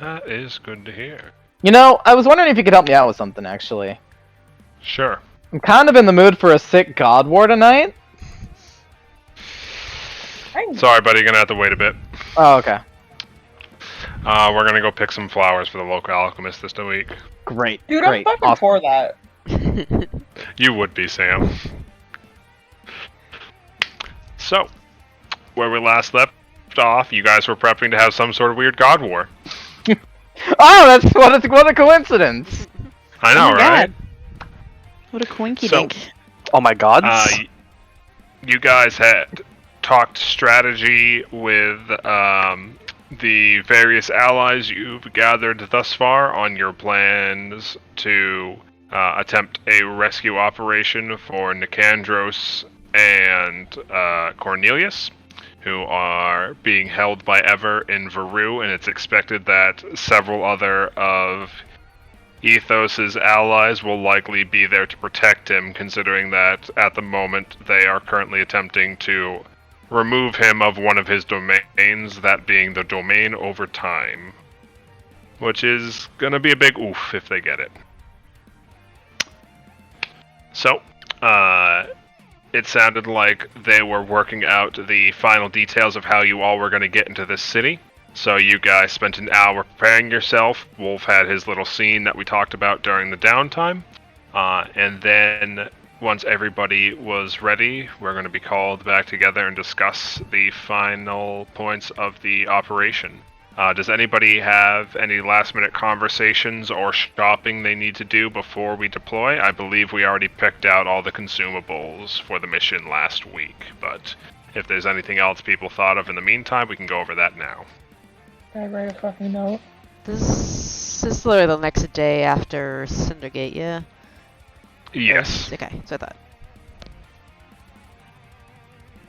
That is good to hear. You know, I was wondering if you could help me out with something, actually. Sure. I'm kind of in the mood for a sick God War tonight. Sorry, buddy, you're gonna have to wait a bit. Oh, okay. We're gonna go pick some flowers for the local alchemist this week. Great. Dude, Great. I'm fucking Awesome. for that. You would be, Sam. So, where we last left off, you guys were prepping to have some sort of weird god war. Oh, what a coincidence! I know, Oh my right? God. What a coinky So- dink. Oh my gods. You guys had talked strategy with the various allies you've gathered thus far on your plans to attempt a rescue operation for Nicandros and Cornelius, who are being held by Ever in Veru, and it's expected that several other of Ethos's allies will likely be there to protect him, considering that at the moment they are currently attempting to remove him of one of his domains, that being the domain over time. Which is gonna be a big oof if they get it. So, it sounded like they were working out the final details of how you all were gonna get into this city. So you guys spent an hour preparing yourself. Wolf had his little scene that we talked about during the downtime. And then once everybody was ready, we're going to be called back together and discuss the final points of the operation. Does anybody have any last minute conversations or shopping they need to do before we deploy? I believe we already picked out all the consumables for the mission last week, but if there's anything else people thought of in the meantime, we can go over that now. I write a fucking note. This is literally the next day after Cindergate, yeah? Yes. Okay, so I thought.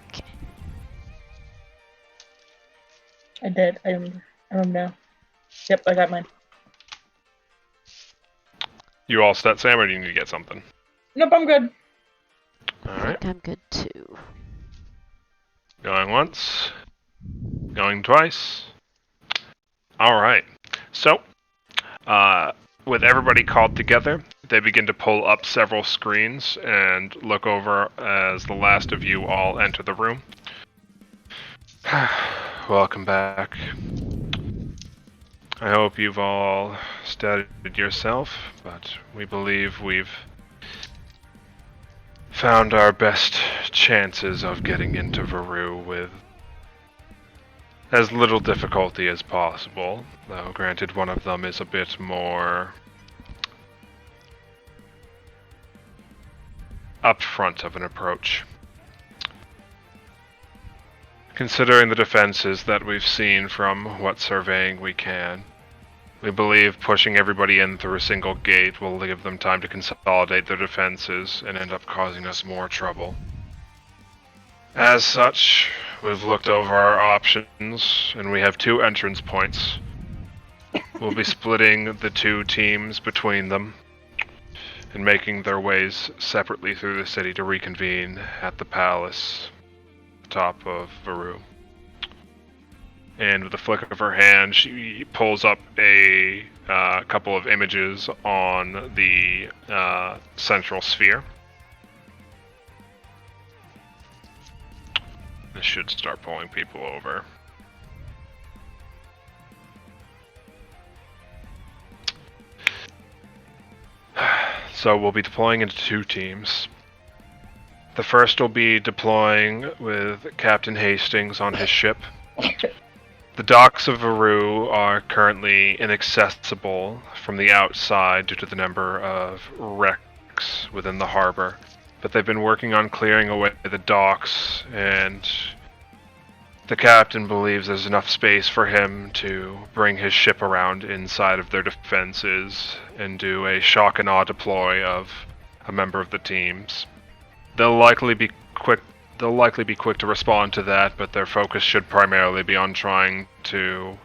Okay. I did. I remember now. Yep, I got mine. You all set, Sam, or do you need to get something? Nope, I'm good. I Alright. think I'm good too. Going once. Going twice. Alright. So, with everybody called together, they begin to pull up several screens and look over as the last of you all enter the room. Welcome back. I hope you've all steadied yourself, but we believe we've found our best chances of getting into Veru with as little difficulty as possible, though granted one of them is a bit more upfront of an approach. Considering the defenses that we've seen from what surveying we can, we believe pushing everybody in through a single gate will give them time to consolidate their defenses and end up causing us more trouble. As such, we've looked over our options, and we have 2 entrance points. We'll be splitting the 2 teams between them, and making their ways separately through the city to reconvene at the palace, top of Veru. And with a flick of her hand, she pulls up a couple of images on the central sphere. This should start pulling people over. So we'll be deploying into 2 teams. The first will be deploying with Captain Hastings on his ship. The docks of Veru are currently inaccessible from the outside due to the number of wrecks within the harbor, but they've been working on clearing away the docks, and the captain believes there's enough space for him to bring his ship around inside of their defenses and do a shock and awe deploy of a member of the teams. They'll likely be quick to respond to that, but their focus should primarily be on trying to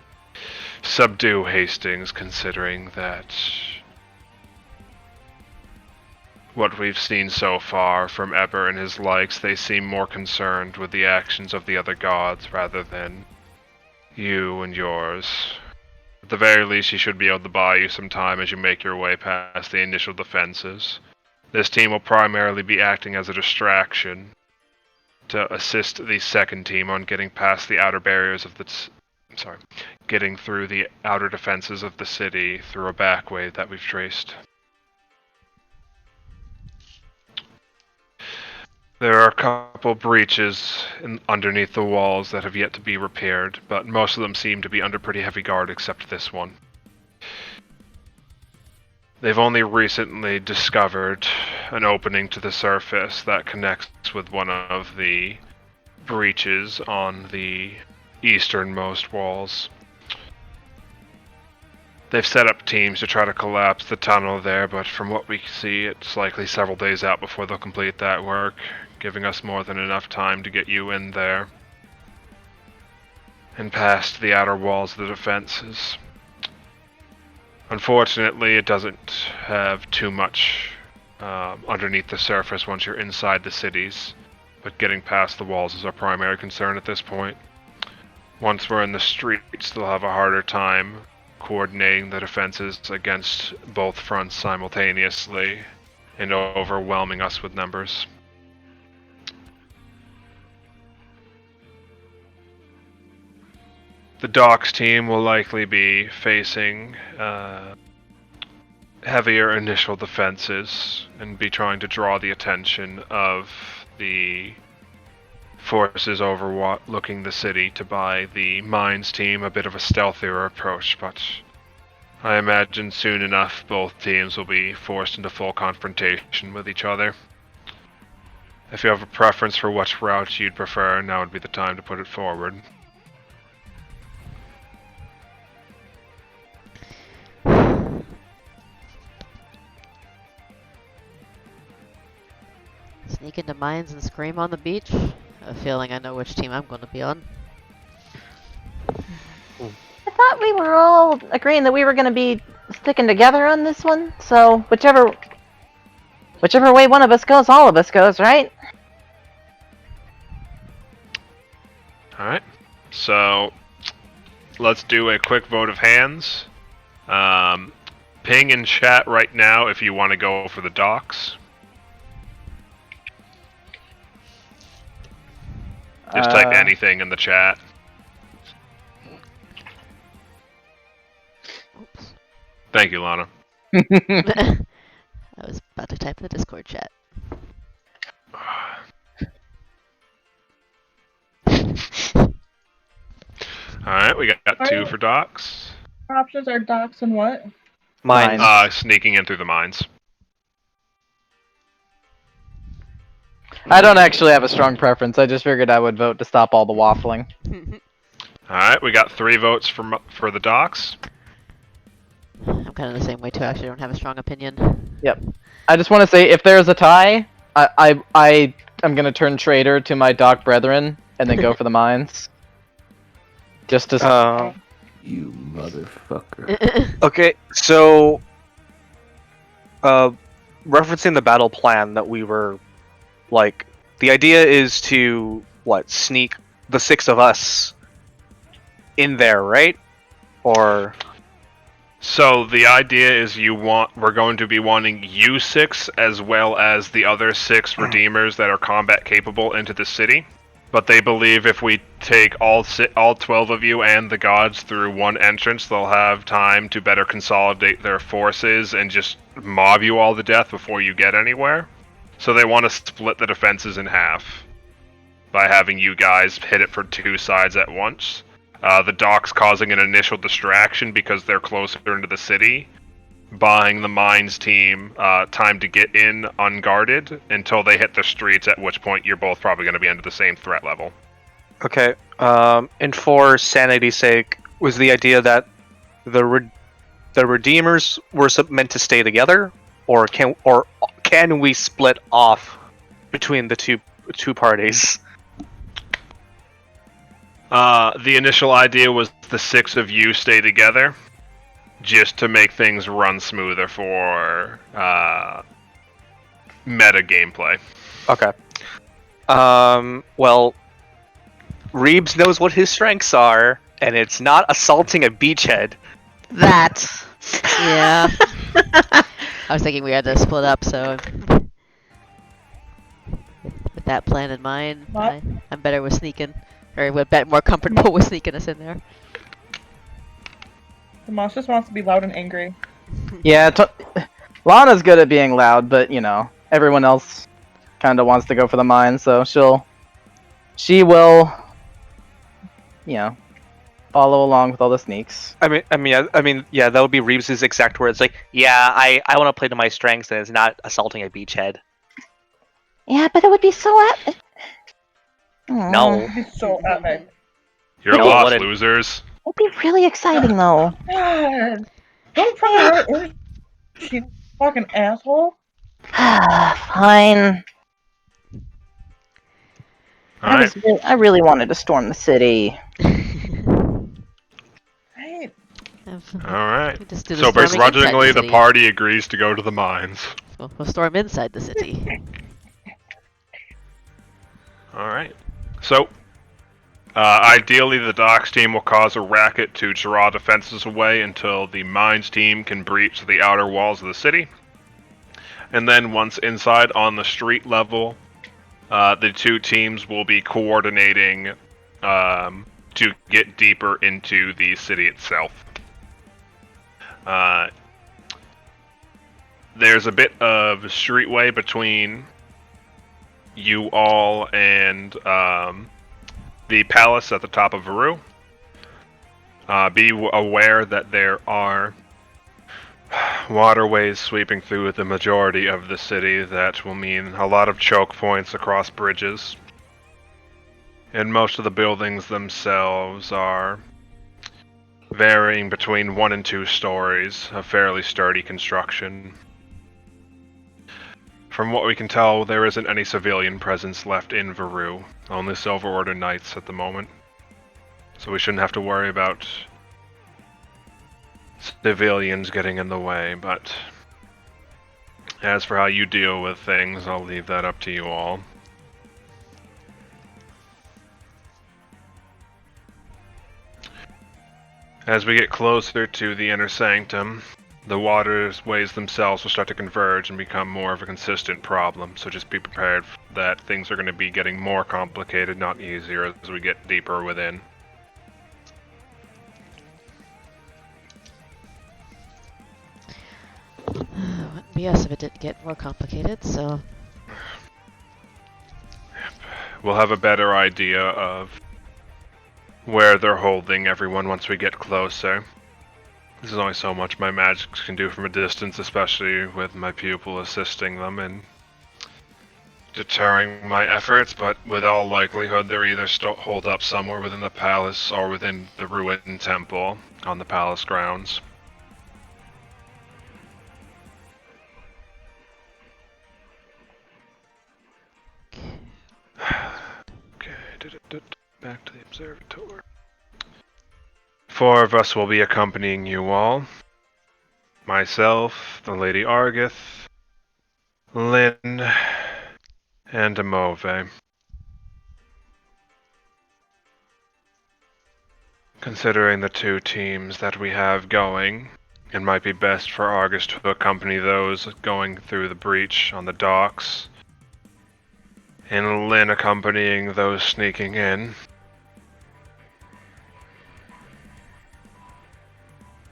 subdue Hastings, considering that what we've seen so far from Eber and his likes, they seem more concerned with the actions of the other gods rather than you and yours. At the very least, he should be able to buy you some time as you make your way past the initial defenses. This team will primarily be acting as a distraction to assist the second team on getting past the outer barriers of the getting through the outer defenses of the city through a back way that we've traced. There are a couple breaches underneath the walls that have yet to be repaired, but most of them seem to be under pretty heavy guard except this one. They've only recently discovered an opening to the surface that connects with one of the breaches on the easternmost walls. They've set up teams to try to collapse the tunnel there, but from what we see, it's likely several days out before they'll complete that work, giving us more than enough time to get you in there and past the outer walls of the defenses. Unfortunately, it doesn't have too much underneath the surface once you're inside the cities, but getting past the walls is our primary concern at this point. Once we're in the streets, they'll have a harder time coordinating the defenses against both fronts simultaneously and overwhelming us with numbers. The docks team will likely be facing heavier initial defenses and be trying to draw the attention of the forces overlooking the city to buy the mines team a bit of a stealthier approach, but I imagine soon enough both teams will be forced into full confrontation with each other. If you have a preference for which route you'd prefer, now would be the time to put it forward. Sneak into mines and scream on the beach? A feeling I know which team I'm going to be on. I thought we were all agreeing that we were going to be sticking together on this one. So whichever way one of us goes, all of us goes, right? Alright, so let's do a quick vote of hands. Ping in chat right now if you want to go for the docks. Just type anything in the chat. Oops. Thank you, Lana. I was about to type in the Discord chat. Alright, we got two for docks. Our options are docks and what? Mines. Sneaking in through the mines. I don't actually have a strong preference. I just figured I would vote to stop all the waffling. Alright, we got 3 votes for the docks. I'm kind of the same way too. Actually, I don't have a strong opinion. Yep. I just want to say, if there's a tie, I am gonna turn traitor to my dock brethren and then go for the mines. Just to. You motherfucker. Okay, so referencing the battle plan that we were like, the idea is to sneak the 6 of us in there, right? Or So the idea is we're going to be wanting you 6 as well as the other 6 redeemers that are combat capable into the city. But they believe if we take all 12 of you and the gods through one entrance, they'll have time to better consolidate their forces and just mob you all to death before you get anywhere. So they want to split the defenses in half by having you guys hit it for 2 sides at once. The docks causing an initial distraction because they're closer into the city, buying the mines team time to get in unguarded until they hit the streets, at which point you're both probably going to be under the same threat level. okay, and for sanity's sake, was the idea that the redeemers were meant to stay together, or can we split off between the two parties? The initial idea was the 6 of you stay together, just to make things run smoother for meta gameplay. Okay. Well, Reeves knows what his strengths are, and it's not assaulting a beachhead. that. Yeah. I was thinking we had to split up, so with that plan in mind, What? I'm better with sneaking, or would bet more comfortable with sneaking us in there. Tomas just wants to be loud and angry. Yeah, Lana's good at being loud, but you know, everyone else kind of wants to go for the mine, so she will, you know, follow along with all the sneaks. Yeah, that would be Reeves' exact words. Like, yeah, I want to play to my strengths, and it's not assaulting a beachhead. Yeah, but it would be so No. He's so epic. You're No, lost, wouldn't. losers. It'd be really exciting though. God. Don't try her in. She fucking asshole. Fine. Alright. I really wanted to storm the city. Right. Alright. We just do the So storming inside begrudgingly, the city. party agrees to go to the mines. We'll storm inside the city. Alright. So, ideally, the docks team will cause a racket to draw defenses away until the mines team can breach the outer walls of the city. And then, once inside on the street level, the two teams will be coordinating to get deeper into the city itself. There's a bit of streetway between you all and the palace at the top of Varu. Be aware that there are waterways sweeping through the majority of the city that will mean a lot of choke points across bridges. And most of the buildings themselves are varying between 1 and 2 stories, a fairly sturdy construction. From what we can tell, there isn't any civilian presence left in Varu, only Silver Order Knights at the moment. So we shouldn't have to worry about civilians getting in the way, but as for how you deal with things, I'll leave that up to you all. As we get closer to the inner sanctum, the waterways themselves will start to converge and become more of a consistent problem, so just be prepared that things are going to be getting more complicated, not easier, as we get deeper within. Wouldn't be us if it didn't get more complicated, so... We'll have a better idea of where they're holding everyone once we get closer. There's only so much my magic can do from a distance, especially with my pupil assisting them in deterring my efforts, but with all likelihood they're either holed up somewhere within the palace or within the ruined temple on the palace grounds. Okay, back to the observatory. 4 of us will be accompanying you all. Myself, the Lady Argith, Lynn, and Amove. Considering the 2 teams that we have going, it might be best for Argus to accompany those going through the breach on the docks, and Lynn accompanying those sneaking in.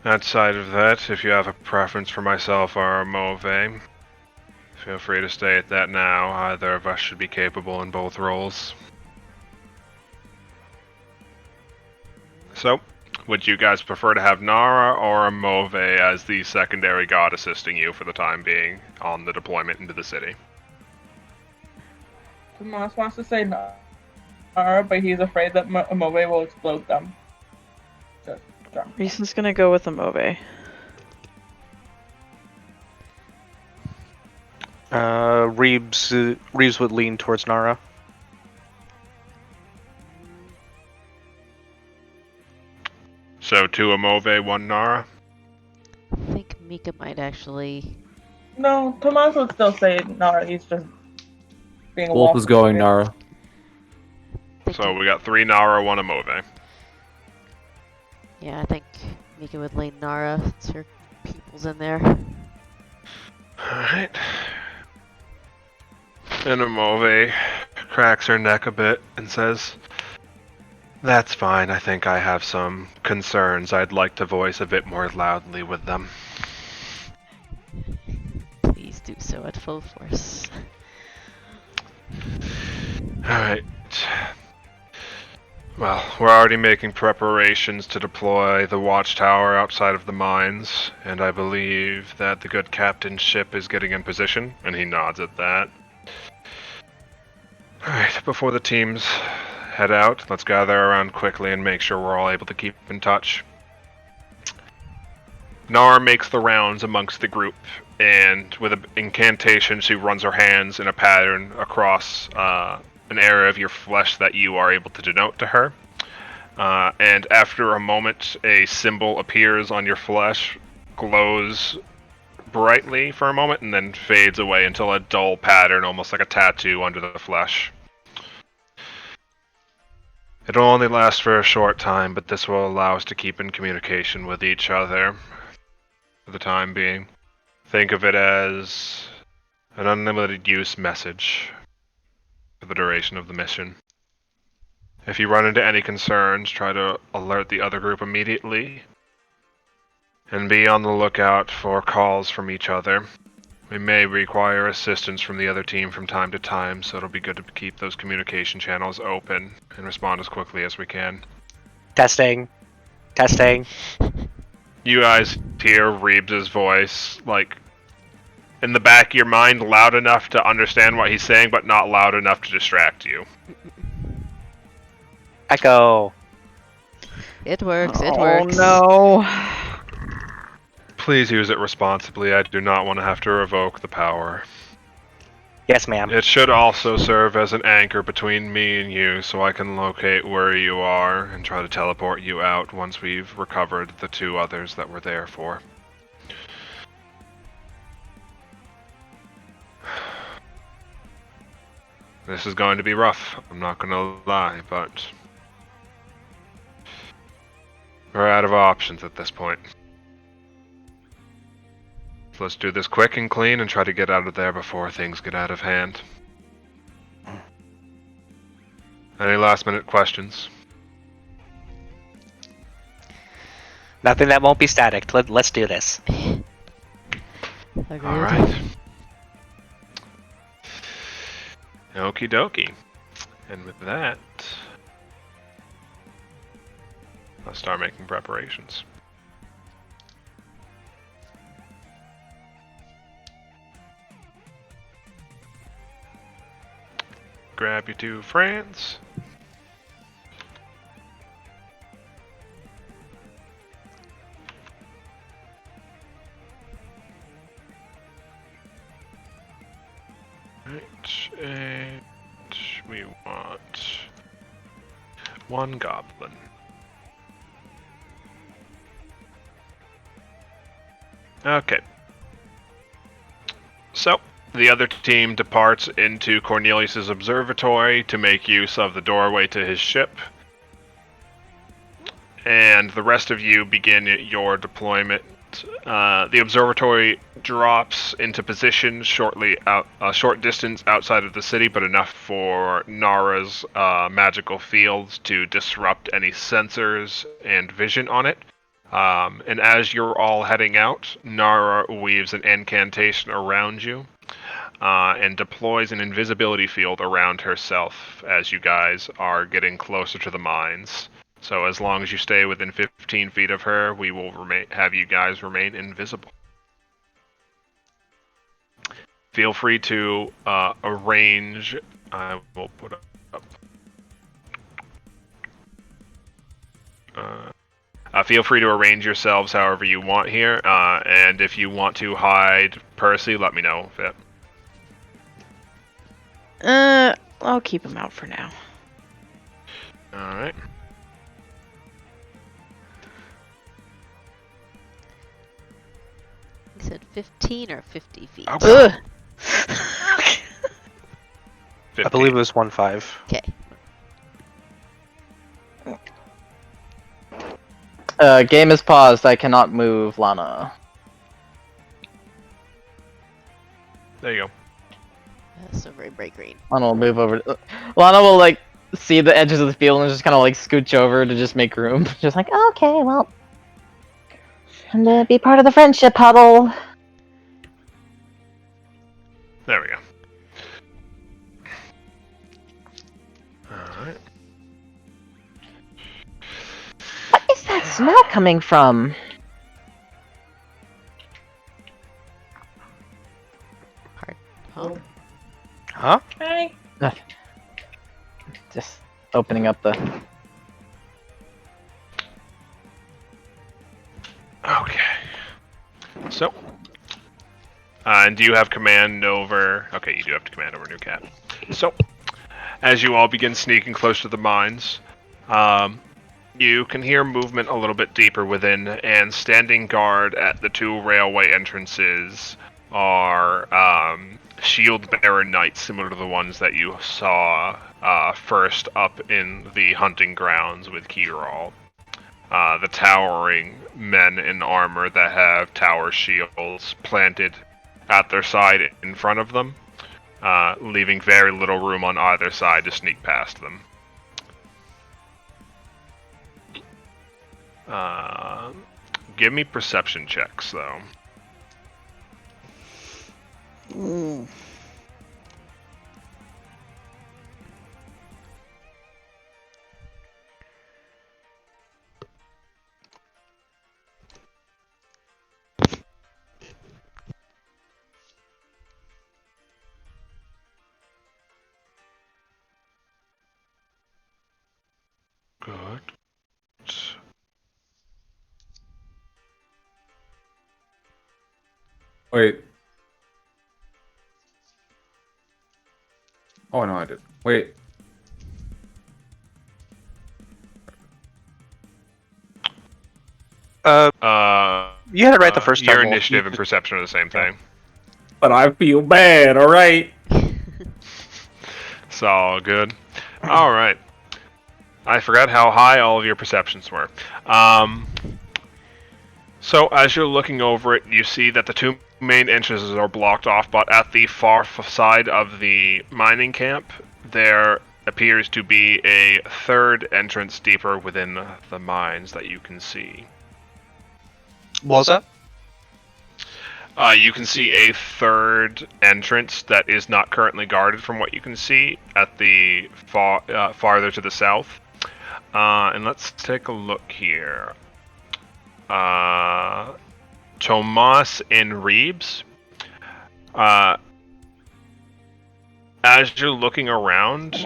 Outside of that, if you have a preference for myself or Amove, feel free to stay at that now. Either of us should be capable in both roles. So, would you guys prefer to have Nara or Amove as the secondary god assisting you for the time being on the deployment into the city? Tomas wants to say Nara, but he's afraid that Amove will explode them. Just jump. Reason's gonna go with Amove. Reeves would lean towards Nara. So 2 Amove, 1 Nara? I think Mika might actually... No, Tomas would still say Nara. He's just being a Wolf is going Nara. So we got 3 Nara, 1 Amove. Yeah, I think Communicate with Lane Nara. It's her people's in there. Alright. And Amove cracks her neck a bit and says, "That's fine. I think I have some concerns I'd like to voice a bit more loudly with them." Please do so at full force. Alright. Well, we're already making preparations to deploy the watchtower outside of the mines, and I believe that the good captain's ship is getting in position, and he nods at that. Alright, before the teams head out, let's gather around quickly and make sure we're all able to keep in touch. Nara makes the rounds amongst the group, and with an incantation, she runs her hands in a pattern across an area of your flesh that you are able to denote to her. And after a moment, a symbol appears on your flesh, glows brightly for a moment, and then fades away until a dull pattern, almost like a tattoo, under the flesh. It'll only last for a short time, but this will allow us to keep in communication with each other for the time being. Think of it as an unlimited use message for the duration of the mission. If you run into any concerns, try to alert the other group immediately, and be on the lookout for calls from each other. We may require assistance from the other team from time to time, so it'll be good to keep those communication channels open and respond as quickly as we can. Testing. Testing. You guys hear Reeves' voice, like, in the back of your mind, loud enough to understand what he's saying, but not loud enough to distract you. Echo. It works. It Oh works. no. Please use it responsibly. I do not want to have to revoke the power. Yes, ma'am. It should also serve as an anchor between me and you, so I can locate where you are and try to teleport you out once we've recovered the two others that we're there for. This is going to be rough, I'm not going to lie, but we're out of options at this point. So let's do this quick and clean and try to get out of there before things get out of hand. Any last minute questions? Nothing that won't be static. Let's do this. Agreed. Alright. Okie dokie. And with that, let's start making preparations. Grab your two friends. Right, and we want one goblin. Okay. So, the other team departs into Cornelius's observatory to make use of the doorway to his ship. And the rest of you begin your deployment. The observatory drops into position a short distance outside of the city, but enough for Nara's magical fields to disrupt any sensors and vision on it. And as you're all heading out, Nara weaves an incantation around you and deploys an invisibility field around herself as you guys are getting closer to the mines. So as long as you stay within 15 feet of her, we will have you guys remain invisible. Feel free to arrange. I will put up. Feel free to arrange yourselves however you want here, and if you want to hide Percy, let me know. I'll keep him out for now. All right. You said 15 or 50 feet? Oh, Ugh. 15. I believe it was 1-5. Okay. Game is paused. I cannot move Lana. There you go. So very bright green. Lana will move over. Lana will like see the edges of the field and just kind of like scooch over to just make room. Just like, Okay, well. And be part of the friendship huddle. There we go. Alright. What is that smell coming from? Huh? Huh? Hey. just opening up the. Okay. So. And do you have command over... Okay, you do have command over New Cat. So, as you all begin sneaking close to the mines, you can hear movement a little bit deeper within, and standing guard at the two railway entrances are shield-bearer knights, similar to the ones that you saw first up in the hunting grounds with Kirol. The towering men in armor that have tower shields planted at their side in front of them, leaving very little room on either side to sneak past them. Give me perception checks, though. Good. Wait. Oh no, I did. Wait. You had it right the first time. Your Wolf. initiative and perception are the same thing. But I feel bad, alright? It's all good. Alright. I forgot how high all of your perceptions were. So as you're looking over it, you see that the two main entrances are blocked off, but at the far side of the mining camp, there appears to be a third entrance deeper within the mines that you can see. What was that? You can see a third entrance that is not currently guarded from what you can see at the farther to the south. And let's take a look here. Tomas and Reeves. As you're looking around,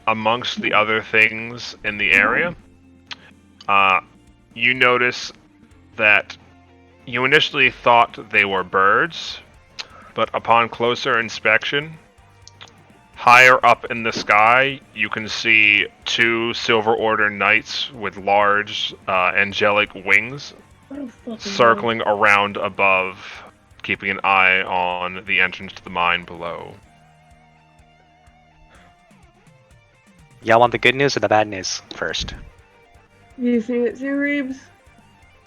amongst the other things in the area, you notice that you initially thought they were birds, but upon closer inspection, higher up in the sky, you can see two Silver Order knights with large, angelic wings circling around above, keeping an eye on the entrance to the mine below. Y'all want the good news or the bad news first? You see it, too, Reeves?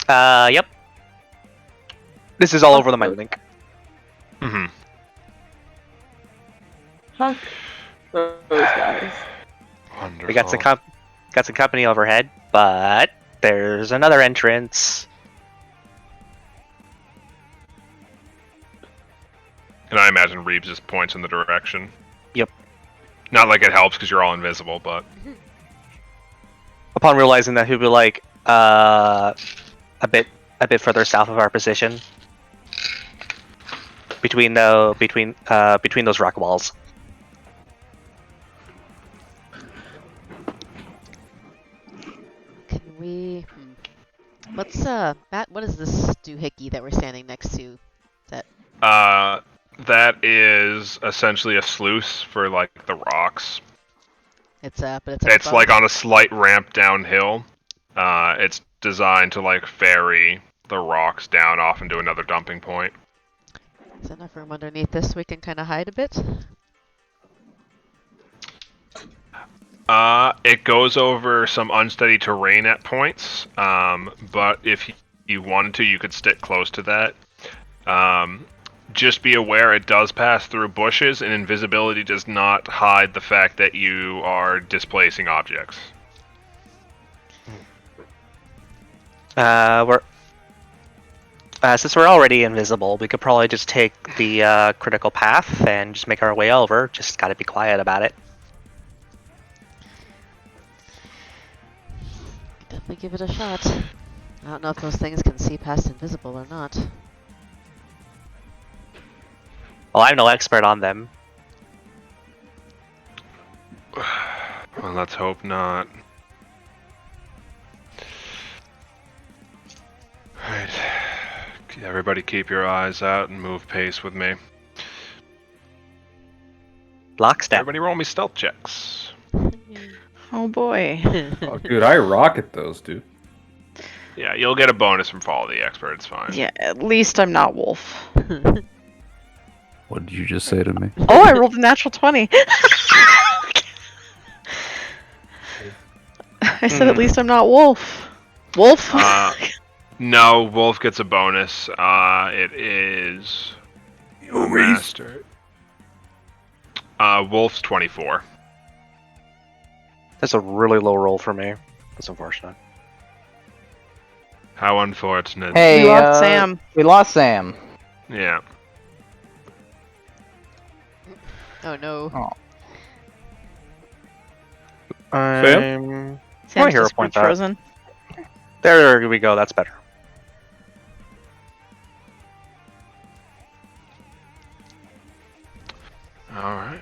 Yep. This is all over the mine link. Mm-hmm. Fuck those guys. Wonderful. We got some company overhead, but there's another entrance. And I imagine Reeves just points in the direction. Yep. Not like it helps because you're all invisible, but... Upon realizing that, he'll be like, a bit further south of our position, between those rock walls. Can we? What's Matt? What is this doohickey that we're standing next to? That is essentially a sluice for, like, the rocks. But It's like on a slight ramp downhill. It's designed to, like, ferry the rocks down off into another dumping point. Is there enough room underneath this so we can kind of hide a bit? It goes over some unsteady terrain at points, but if you wanted to, you could stick close to that. Just be aware it does pass through bushes, and invisibility does not hide the fact that you are displacing objects. Since we're already invisible, we could probably just take the critical path and just make our way over. Just gotta be quiet about it. Definitely give it a shot. I don't know if those things can see past invisible or not. Well, I'm no expert on them. Well, let's hope not. Alright. Everybody keep your eyes out and move pace with me. Lockstep. Everybody roll me stealth checks. Oh boy. Oh, dude, I rocket those, dude. Yeah, you'll get a bonus from Follow the Expert, it's fine. Yeah, at least I'm not Wolf. What did you just say to me? Oh, I rolled a natural 20. I said at least I'm not Wolf. Wolf? No, Wolf gets a bonus. It is Master. Wolf's 24. That's a really low roll for me. That's unfortunate. How unfortunate. Hey, We lost Sam. We lost Sam. Yeah. Oh no. Oh. Sam? Sam's hero just point that. frozen. There we go. That's better. Alright.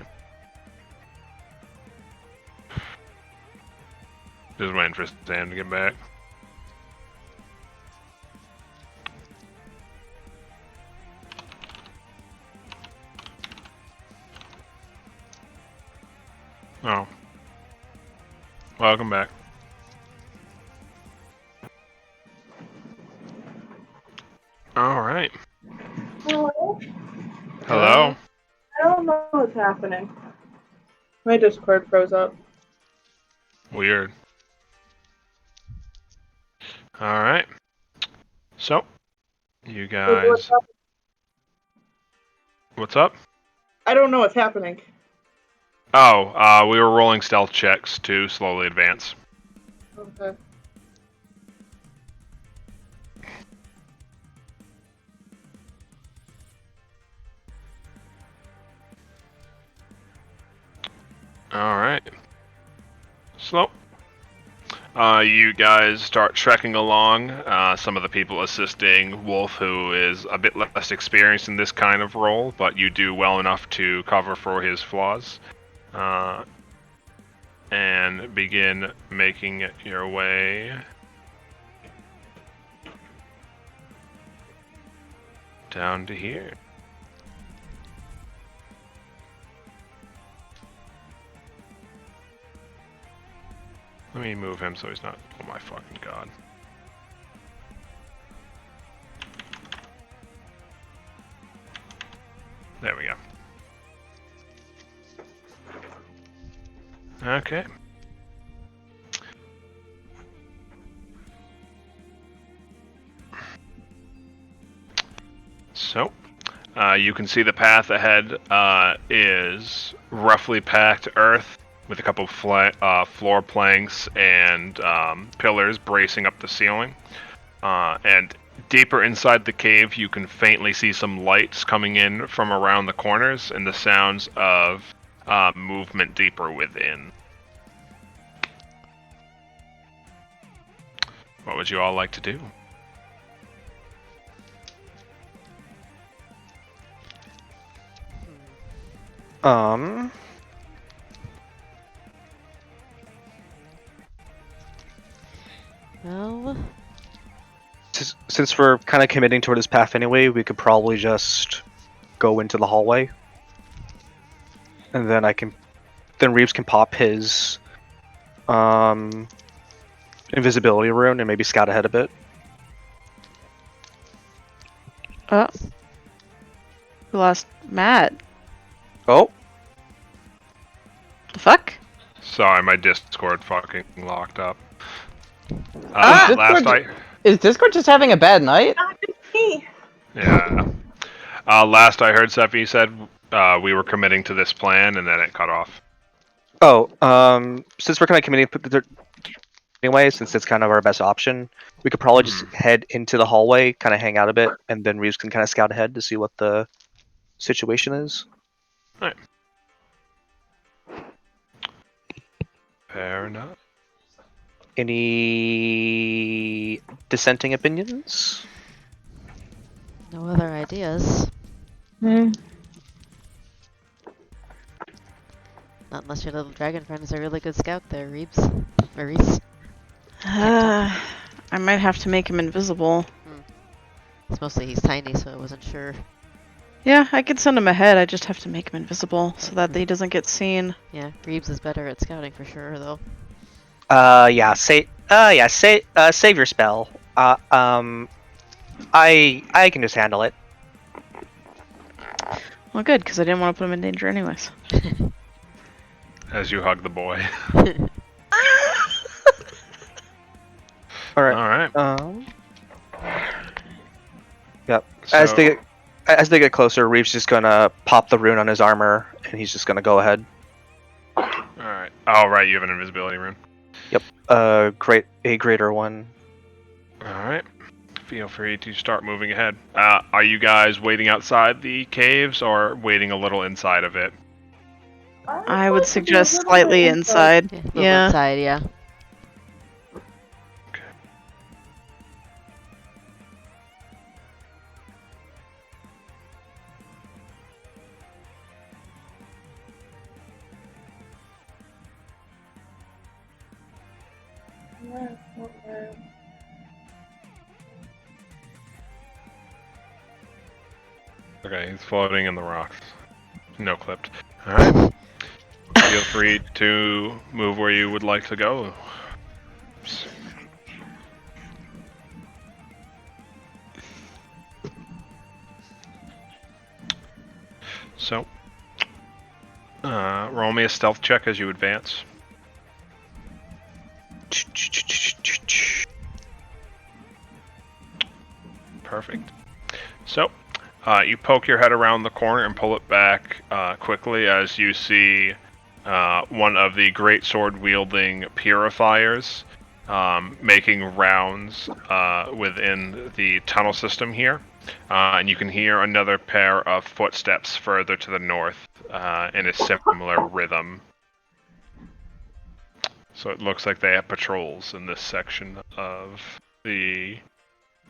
Just waiting for Sam to get back. Oh. Welcome back. Alright. Hello? Hello? I don't know what's happening. My Discord froze up. Weird. Alright. So, you guys. What's up? I don't know what's happening. Oh, we were rolling stealth checks to slowly advance. Okay. Alright. So, you guys start trekking along. Some of the people assisting Wolf, who is a bit less experienced in this kind of role, but you do well enough to cover for his flaws. And begin making your way down to here. Let me move him so he's not. Oh my fucking god. There we go. Okay. So, you can see the path ahead is roughly packed earth with a couple of floor planks and pillars bracing up the ceiling. And deeper inside the cave, you can faintly see some lights coming in from around the corners and the sounds of movement deeper within. What would you all like to do? Well, Since we're kind of committing toward this path anyway, we could probably just go into the hallway, and then then Reeves can pop his invisibility rune and maybe scout ahead a bit. We lost Matt. Oh, The fuck? Sorry, my Discord fucking locked up. Ah! Is Discord just having a bad night? Yeah. Last I heard, Sephi said we were committing to this plan, and then it cut off. Oh, since we're kind of committing anyway, since it's kind of our best option, we could probably just head into the hallway, kind of hang out a bit, and then Reeves can kind of scout ahead to see what the situation is. Alright. Fair enough. Any dissenting opinions? No other ideas. Hmm. Not unless your little dragon friend is a really good scout there, Reeves. Reese. I might have to make him invisible. It's mostly he's tiny, so I wasn't sure. Yeah, I could send him ahead. I just have to make him invisible so that he doesn't get seen. Yeah, Reeves is better at scouting for sure, though. Save your spell. I can just handle it. Well, good, because I didn't want to put him in danger anyways. As you hug the boy. All right. Alright. Yep. So, As they get closer, Reeves just gonna pop the rune on his armor, and he's just gonna go ahead. Alright. Oh, right, you have an invisibility rune. Yep. A greater one. Alright. Feel free to start moving ahead. Are you guys waiting outside the caves or waiting a little inside of it? I would suggest slightly inside. Yeah, a little Yeah. inside, yeah. Okay, he's floating in the rocks. No clipped. Alright. Feel free to move where you would like to go. So, roll me a stealth check as you advance. Perfect. So, you poke your head around the corner and pull it back quickly as you see one of the great sword wielding purifiers making rounds within the tunnel system here. And you can hear another pair of footsteps further to the north in a similar rhythm. So it looks like they have patrols in this section of the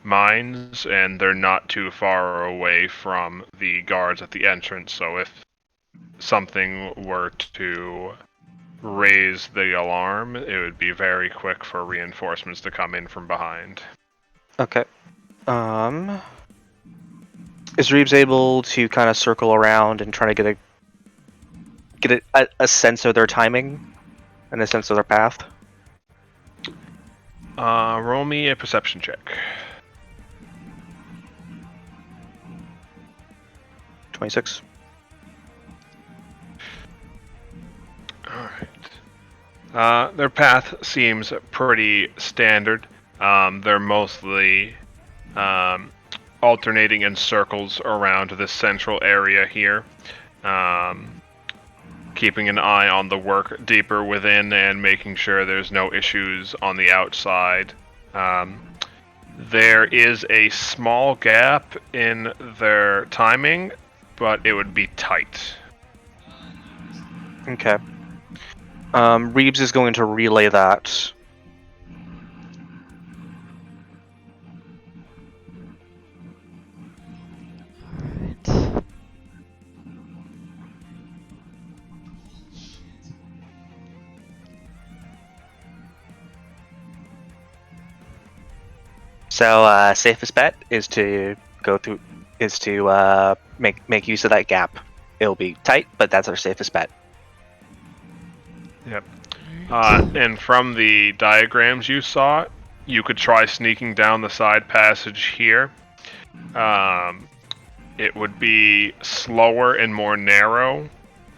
mines, and they're not too far away from the guards at the entrance, so if something were to raise the alarm, it would be very quick for reinforcements to come in from behind. Okay. Is Reeves able to kind of circle around and try to get a sense of their timing and a sense of their path? Roll me a perception check. 26. Alright. Their path seems pretty standard. They're mostly alternating in circles around this central area here, keeping an eye on the work deeper within and making sure there's no issues on the outside. There is a small gap in their timing, but it would be tight. Okay. Reeves is going to relay that. Alright. So, safest bet is to make use of that gap. It'll be tight, but that's our safest bet. Yep. And from the diagrams you saw, you could try sneaking down the side passage here. It would be slower and more narrow,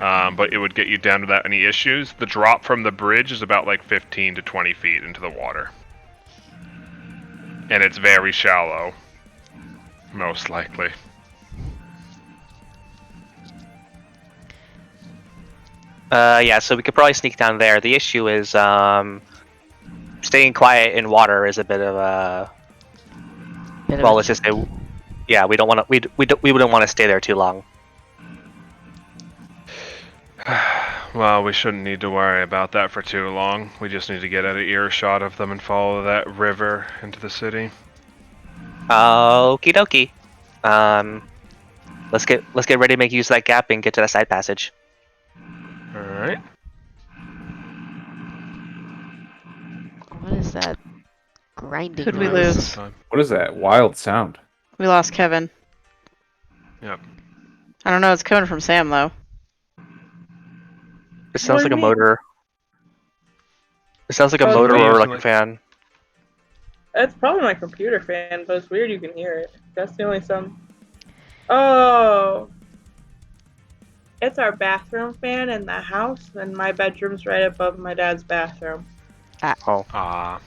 but it would get you down without any issues. The drop from the bridge is about like 15 to 20 feet into the water. And it's very shallow. Most likely. Yeah, so we could probably sneak down there. The issue is staying quiet in water is a bit of a... Well, let's just say... Yeah, we don't want to... We wouldn't want to stay there too long. Well, we shouldn't need to worry about that for too long. We just need to get out of earshot of them and follow that river into the city. Okie dokie. Let's get ready to make use of that gap and get to the side passage. Alright. What is that grinding Who'd we noise? lose? What is that wild sound? We lost Kevin. Yep. I don't know. It's coming from Sam though. It sounds What like a do you mean? motor. It sounds like a Oh, motor we or usually- like a fan. It's probably my computer fan, but it's weird you can hear it. That's the only sound. Oh! It's our bathroom fan in the house, and my bedroom's right above my dad's bathroom. Oh.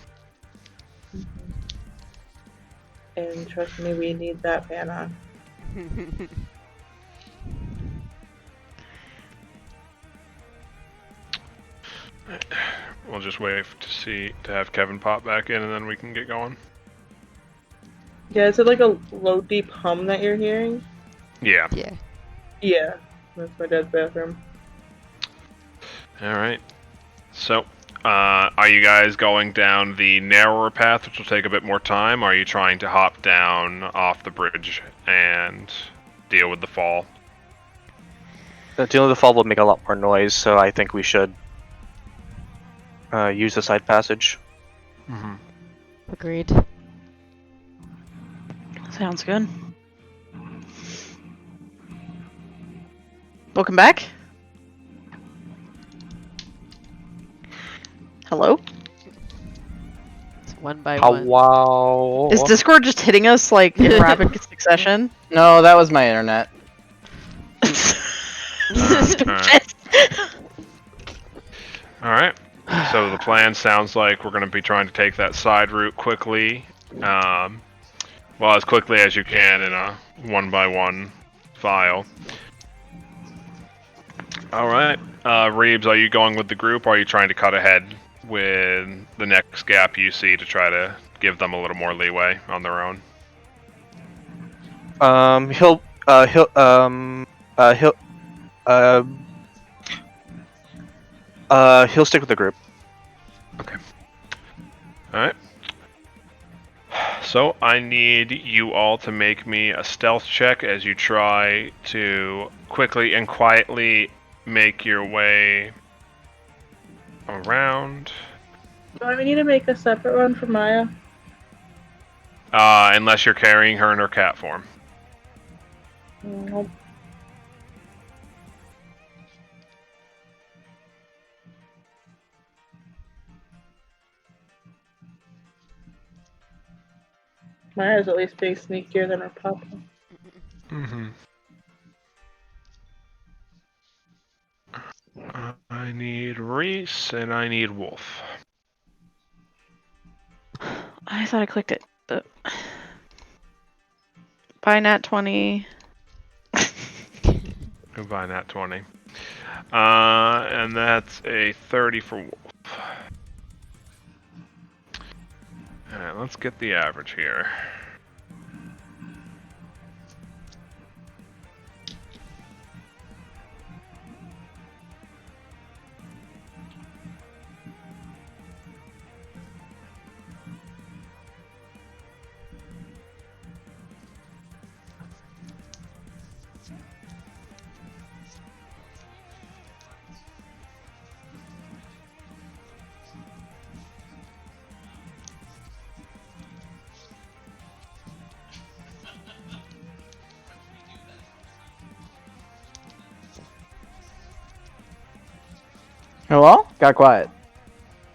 And trust me, we need that fan on. We'll just wait to have Kevin pop back in, and then we can get going. Yeah, is it like a low, deep hum that you're hearing? Yeah. Yeah. Yeah, that's my dad's bathroom. Alright. So, are you guys going down the narrower path, which will take a bit more time, or are you trying to hop down off the bridge and deal with the fall? Dealing with the fall will make a lot more noise, so I think we should use the side passage. Mm-hmm. Agreed. Sounds good. Welcome back. Hello? It's one by Oh, one. wow. Is Discord just hitting us like in rapid succession? No, that was my internet. Alright. Alright. So the plan sounds like we're going to be trying to take that side route quickly. Well, as quickly as you can in a one-by-one file. Alright. Reeves, are you going with the group, or are you trying to cut ahead with the next gap you see to try to give them a little more leeway on their own? He'll stick with the group. Alright. So, I need you all to make me a stealth check as you try to quickly and quietly make your way around. Do I need to make a separate one for Maya? Unless you're carrying her in her cat form. Nope. Maya's at least being sneakier than her papa. Mm-hmm. I need Reese and I need Wolf. I thought I clicked it. Bye Nat 20. Goodbye, Nat 20. And that's a 30 for Wolf. Alright, let's get the average here. Hello? Got quiet.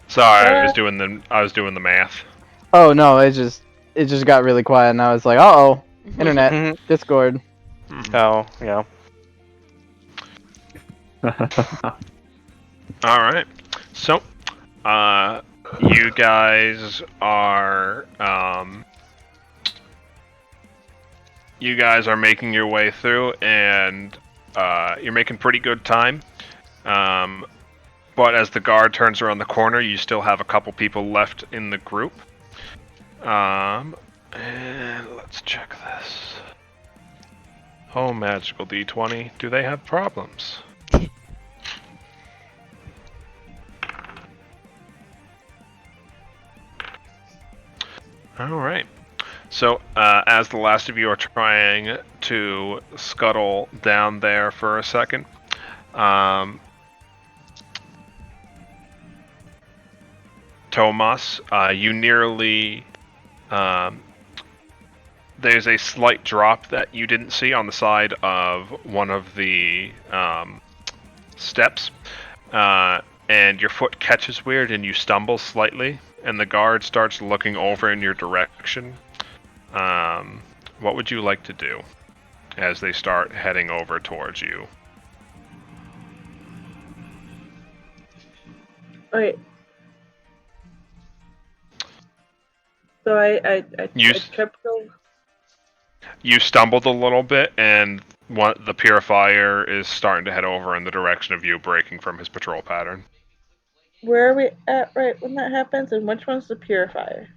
Sorry, I was doing the math. Oh no, it just got really quiet, and I was like, uh-oh, internet, Discord. Oh, yeah. Alright. So, you guys are, making your way through, and, you're making pretty good time. But as the guard turns around the corner, you still have a couple people left in the group. And let's check this. Oh, magical D20. Do they have problems? Alright. So, as the last of you are trying to scuttle down there for a second, Tomas, you nearly... there's a slight drop that you didn't see on the side of one of the steps, and your foot catches weird and you stumble slightly, and the guard starts looking over in your direction. What would you like to do as they start heading over towards you? Wait. So I tripped over. You stumbled a little bit, and the purifier is starting to head over in the direction of you, breaking from his patrol pattern. Where are we at right when that happens, and which one's the purifier?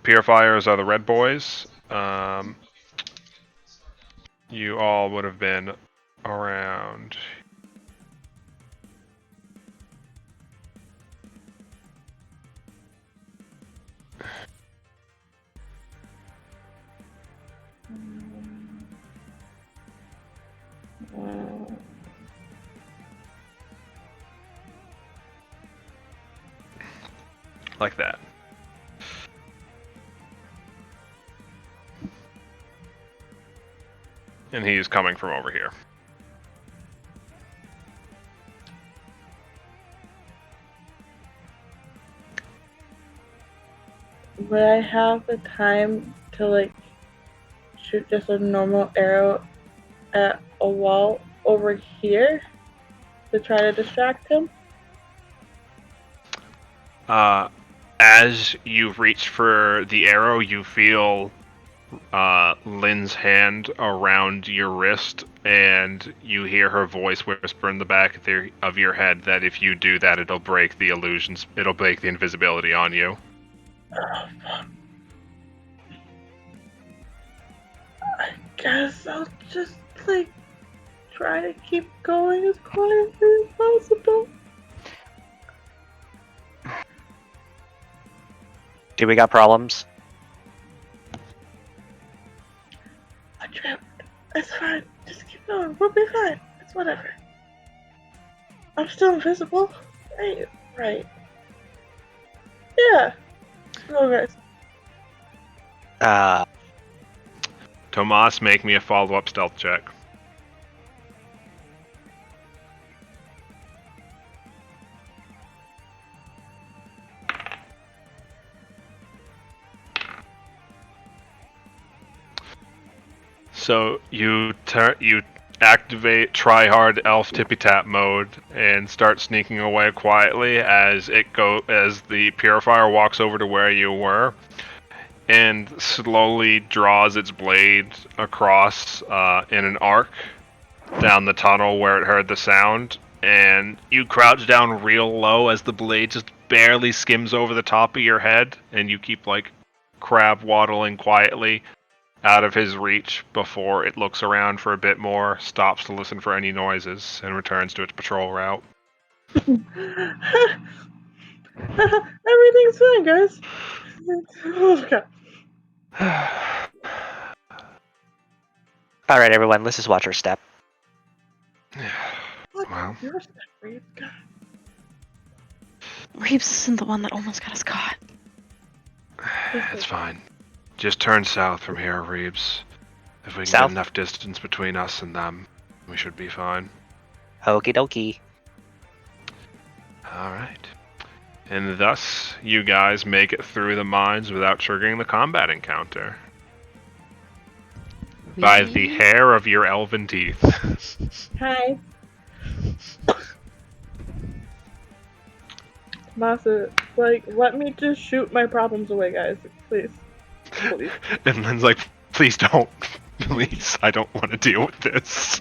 Purifiers are the red boys. You all would have been around. Like that. And he's coming from over here. Would I have the time to like shoot just a normal arrow at a wall over here to try to distract him? As you reach for the arrow, you feel Lynn's hand around your wrist, and you hear her voice whisper in the back of your head that if you do that, it'll break the illusions, it'll break the invisibility on you. Oh, fuck. I guess I'll just like try to keep going as quietly as possible. Do we got problems? I tripped. It's fine. Just keep going. We'll be fine. It's whatever. I'm still invisible. Right. Yeah. Go, guys. Tomas, make me a follow-up stealth check. So you activate try hard elf tippy tap mode and start sneaking away quietly as the purifier walks over to where you were and slowly draws its blade across in an arc down the tunnel where it heard the sound, and you crouch down real low as the blade just barely skims over the top of your head, and you keep like crab waddling quietly out of his reach before it looks around for a bit more, stops to listen for any noises, and returns to its patrol route. Everything's fine, guys. Oh, God. Alright, everyone, let's just watch our step. Well, Your step, Reed. God. Reeves isn't the one that almost got us caught. it's fine. Just turn south from here, Reeves. If we can South? get enough distance between us and them, we should be fine. Okie dokie. Alright. And thus, you guys make it through the mines without triggering the combat encounter. By the hair of your elven teeth. Hi. Masa, like, let me just shoot my problems away, guys. Please. Please. And Lynn's like, please don't. Please, I don't want to deal with this.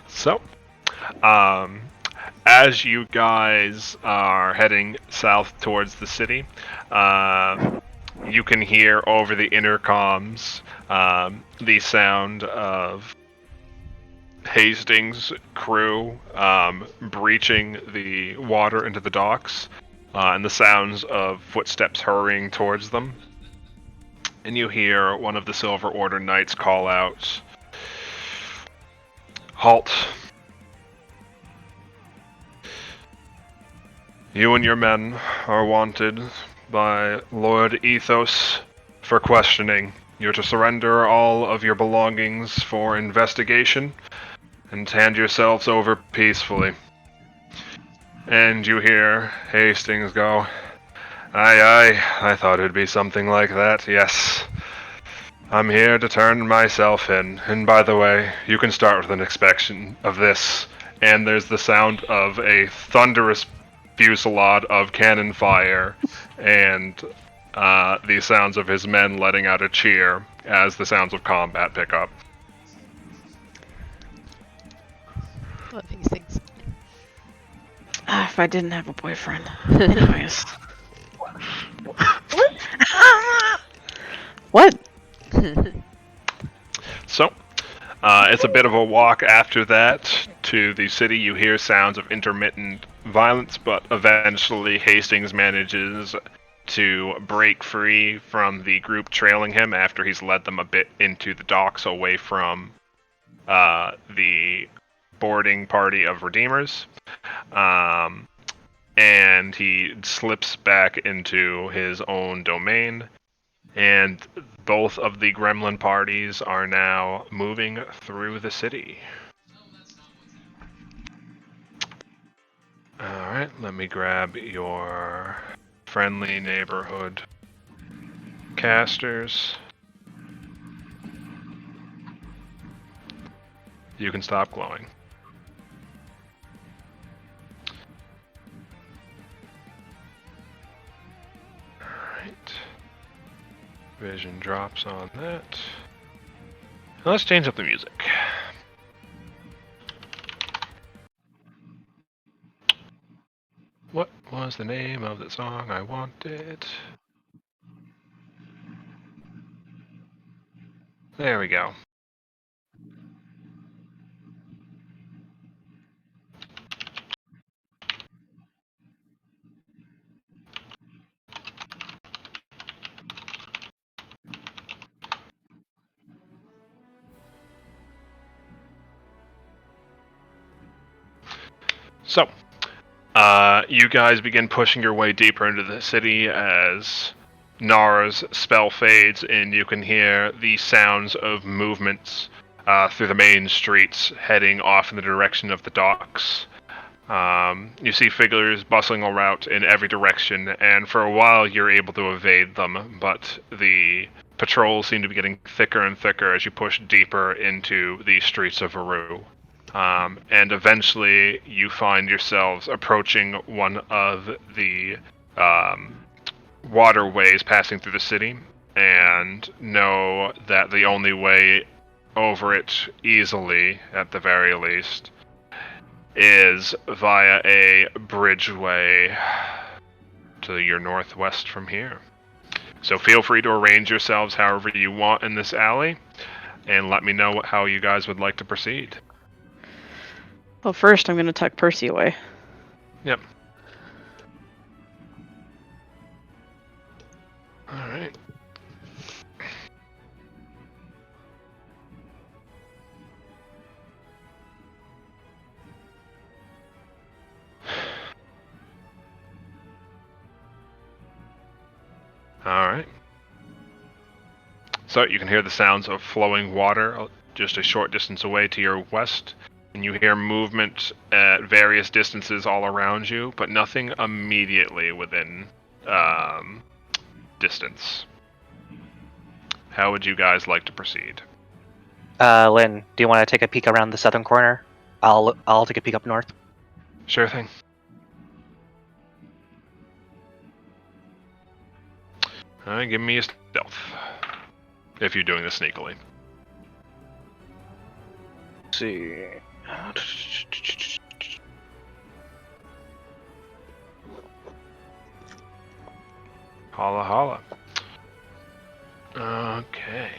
So, as you guys are heading south towards the city, you can hear over the intercoms the sound of Hastings' crew breaching the water into the docks, and the sounds of footsteps hurrying towards them. And you hear one of the Silver Order knights call out, "Halt! You and your men are wanted by Lord Ethos for questioning. You're to surrender all of your belongings for investigation and hand yourselves over peacefully." And you hear Hastings go, "Aye, I thought it'd be something like that, yes. I'm here to turn myself in. And by the way, you can start with an inspection of this." And there's the sound of a thunderous fusillade of cannon fire, and the sounds of his men letting out a cheer as the sounds of combat pick up. Love these things. If I didn't have a boyfriend. Anyways. What? So, it's a bit of a walk after that to the city. You hear sounds of intermittent violence, but eventually Hastings manages to break free from the group trailing him after he's led them a bit into the docks away from the boarding party of Redeemers. And he slips back into his own domain. And both of the gremlin parties are now moving through the city. Alright, let me grab your friendly neighborhood casters. You can stop glowing. Alright. Vision drops on that. Now let's change up the music. What was the name of the song I wanted? There we go. So, you guys begin pushing your way deeper into the city as Nara's spell fades, and you can hear the sounds of movements through the main streets heading off in the direction of the docks. You see figures bustling around in every direction, and for a while you're able to evade them, but the patrols seem to be getting thicker and thicker as you push deeper into the streets of Aru. And eventually you find yourselves approaching one of the waterways passing through the city, and know that the only way over it easily, at the very least, is via a bridgeway to your northwest from here. So feel free to arrange yourselves however you want in this alley, and let me know how you guys would like to proceed. Well, first I'm gonna tuck Percy away. Yep. Alright. Alright. So you can hear the sounds of flowing water just a short distance away to your west, and you hear movement at various distances all around you, but nothing immediately within distance. How would you guys like to proceed? Lynn, do you want to take a peek around the southern corner? I'll take a peek up north. Sure thing. Alright, give me a stealth. If you're doing this sneakily. Let's see. Holla holla. Okay.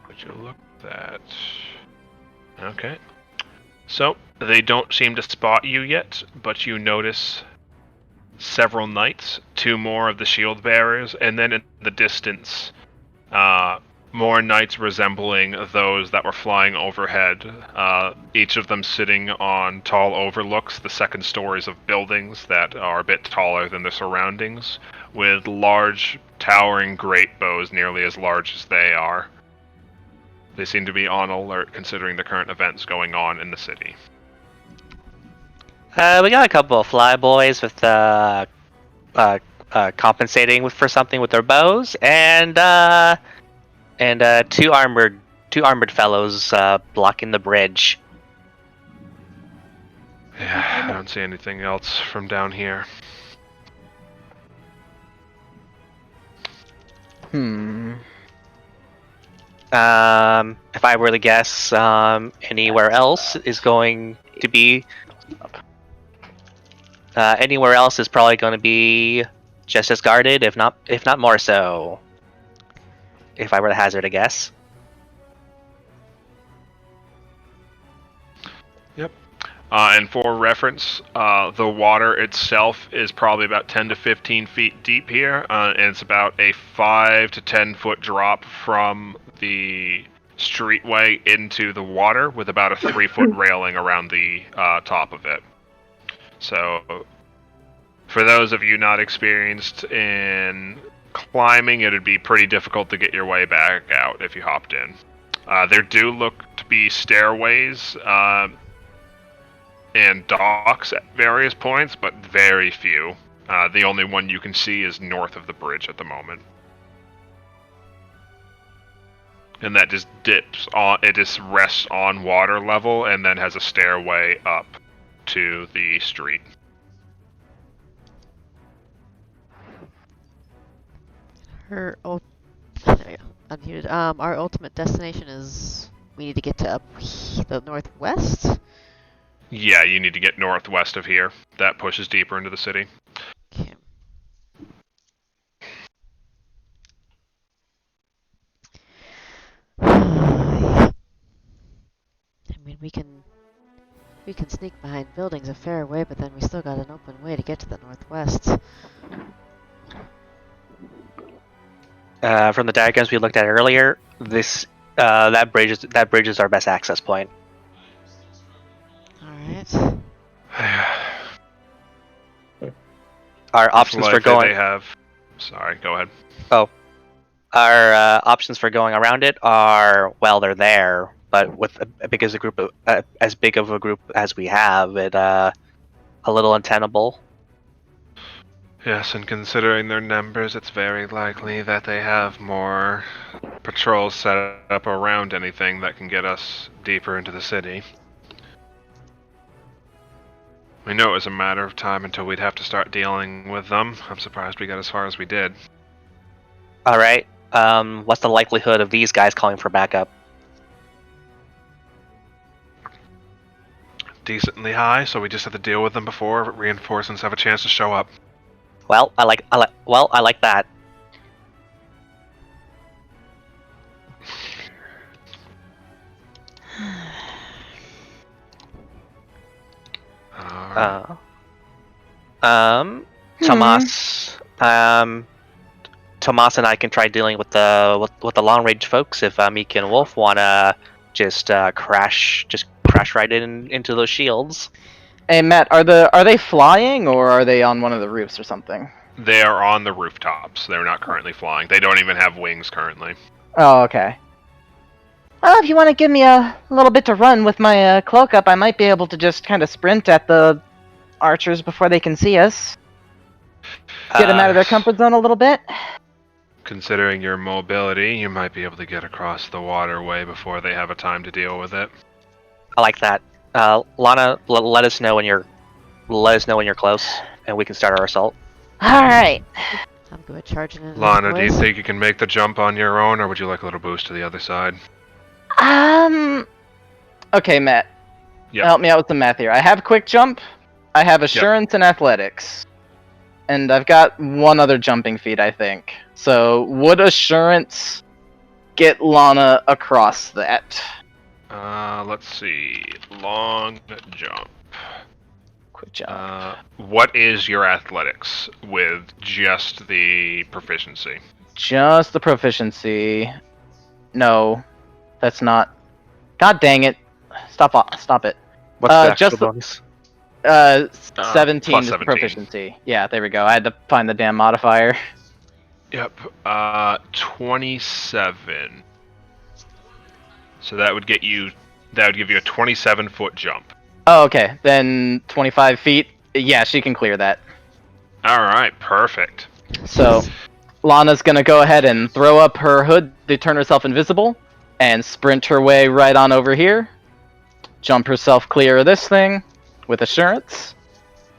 Would you look at that? Okay. So, they don't seem to spot you yet, but you notice several knights, 2 more of the shield bearers, and then in the distance, more knights resembling those that were flying overhead, each of them sitting on tall overlooks, the second stories of buildings that are a bit taller than the surroundings, with large, towering great bows nearly as large as they are. They seem to be on alert considering the current events going on in the city. We got a couple of flyboys with compensating for something with their bows, and two armored fellows blocking the bridge. Yeah, I don't see anything else from down here. If I were to guess, anywhere else is going to be. Anywhere else is probably going to be just as guarded, if not more so. If I were to hazard a guess. Yep. And for reference, the water itself is probably about 10 to 15 feet deep here, and it's about a 5 to 10 foot drop from the streetway into the water, with about a 3-foot railing around the top of it. So, for those of you not experienced in climbing, it would be pretty difficult to get your way back out if you hopped in. There do look to be stairways and docks at various points, but very few. The only one you can see is north of the bridge at the moment. And that just dips on, it just rests on water level and then has a stairway up to the street. There we go. Unmuted. Our ultimate destination is we need to get to the northwest. Yeah, you need to get northwest of here. That pushes deeper into the city. Okay. I mean, we can sneak behind buildings a fair way, but then we still got an open way to get to the northwest. From the diagrams we looked at earlier, that bridge is our best access point. All right. Our options for going. They have. Sorry, go ahead. Oh, our options for going around it are, well, they're there, but with as big of a group as we have, it a little untenable. Yes, and considering their numbers, it's very likely that they have more patrols set up around anything that can get us deeper into the city. We know it was a matter of time until we'd have to start dealing with them. I'm surprised we got as far as we did. Alright, what's the likelihood of these guys calling for backup? Decently high, so we just have to deal with them before reinforcements have a chance to show up. Well, I like that. Tomas, Tomas and I can try dealing with the long range folks if Mika and Wolf wanna just crash right into those shields. Hey Matt, are they flying or are they on one of the roofs or something? They are on the rooftops. They're not currently flying. They don't even have wings currently. Oh, okay. Well, if you want to give me a little bit to run with my cloak up, I might be able to just kind of sprint at the archers before they can see us. Get them out of their comfort zone a little bit. Considering your mobility, you might be able to get across the waterway before they have a time to deal with it. I like that. Lana, let us know when you're close, and we can start our assault. All right. I'm good at charging in. Lana, do you think you can make the jump on your own, or would you like a little boost to the other side? Okay, Matt. Yep. Help me out with the math here. I have quick jump. I have assurance and athletics. And I've got one other jumping feat, I think. So, would assurance get Lana across that? Let's see. Long jump. Quick jump. What is your athletics with just the proficiency? Just the proficiency. No, that's not. God dang it! Stop it. What's the actual just the- bonus? 17 plus is 17. proficiency. Yeah, there we go. I had to find the damn modifier. Yep. 27. So that would get you. That would give you a 27-foot jump. Oh, okay. Then 25 feet. Yeah, she can clear that. All right. Perfect. So, Lana's gonna go ahead and throw up her hood to turn herself invisible, and sprint her way right on over here. Jump herself clear of this thing with assurance,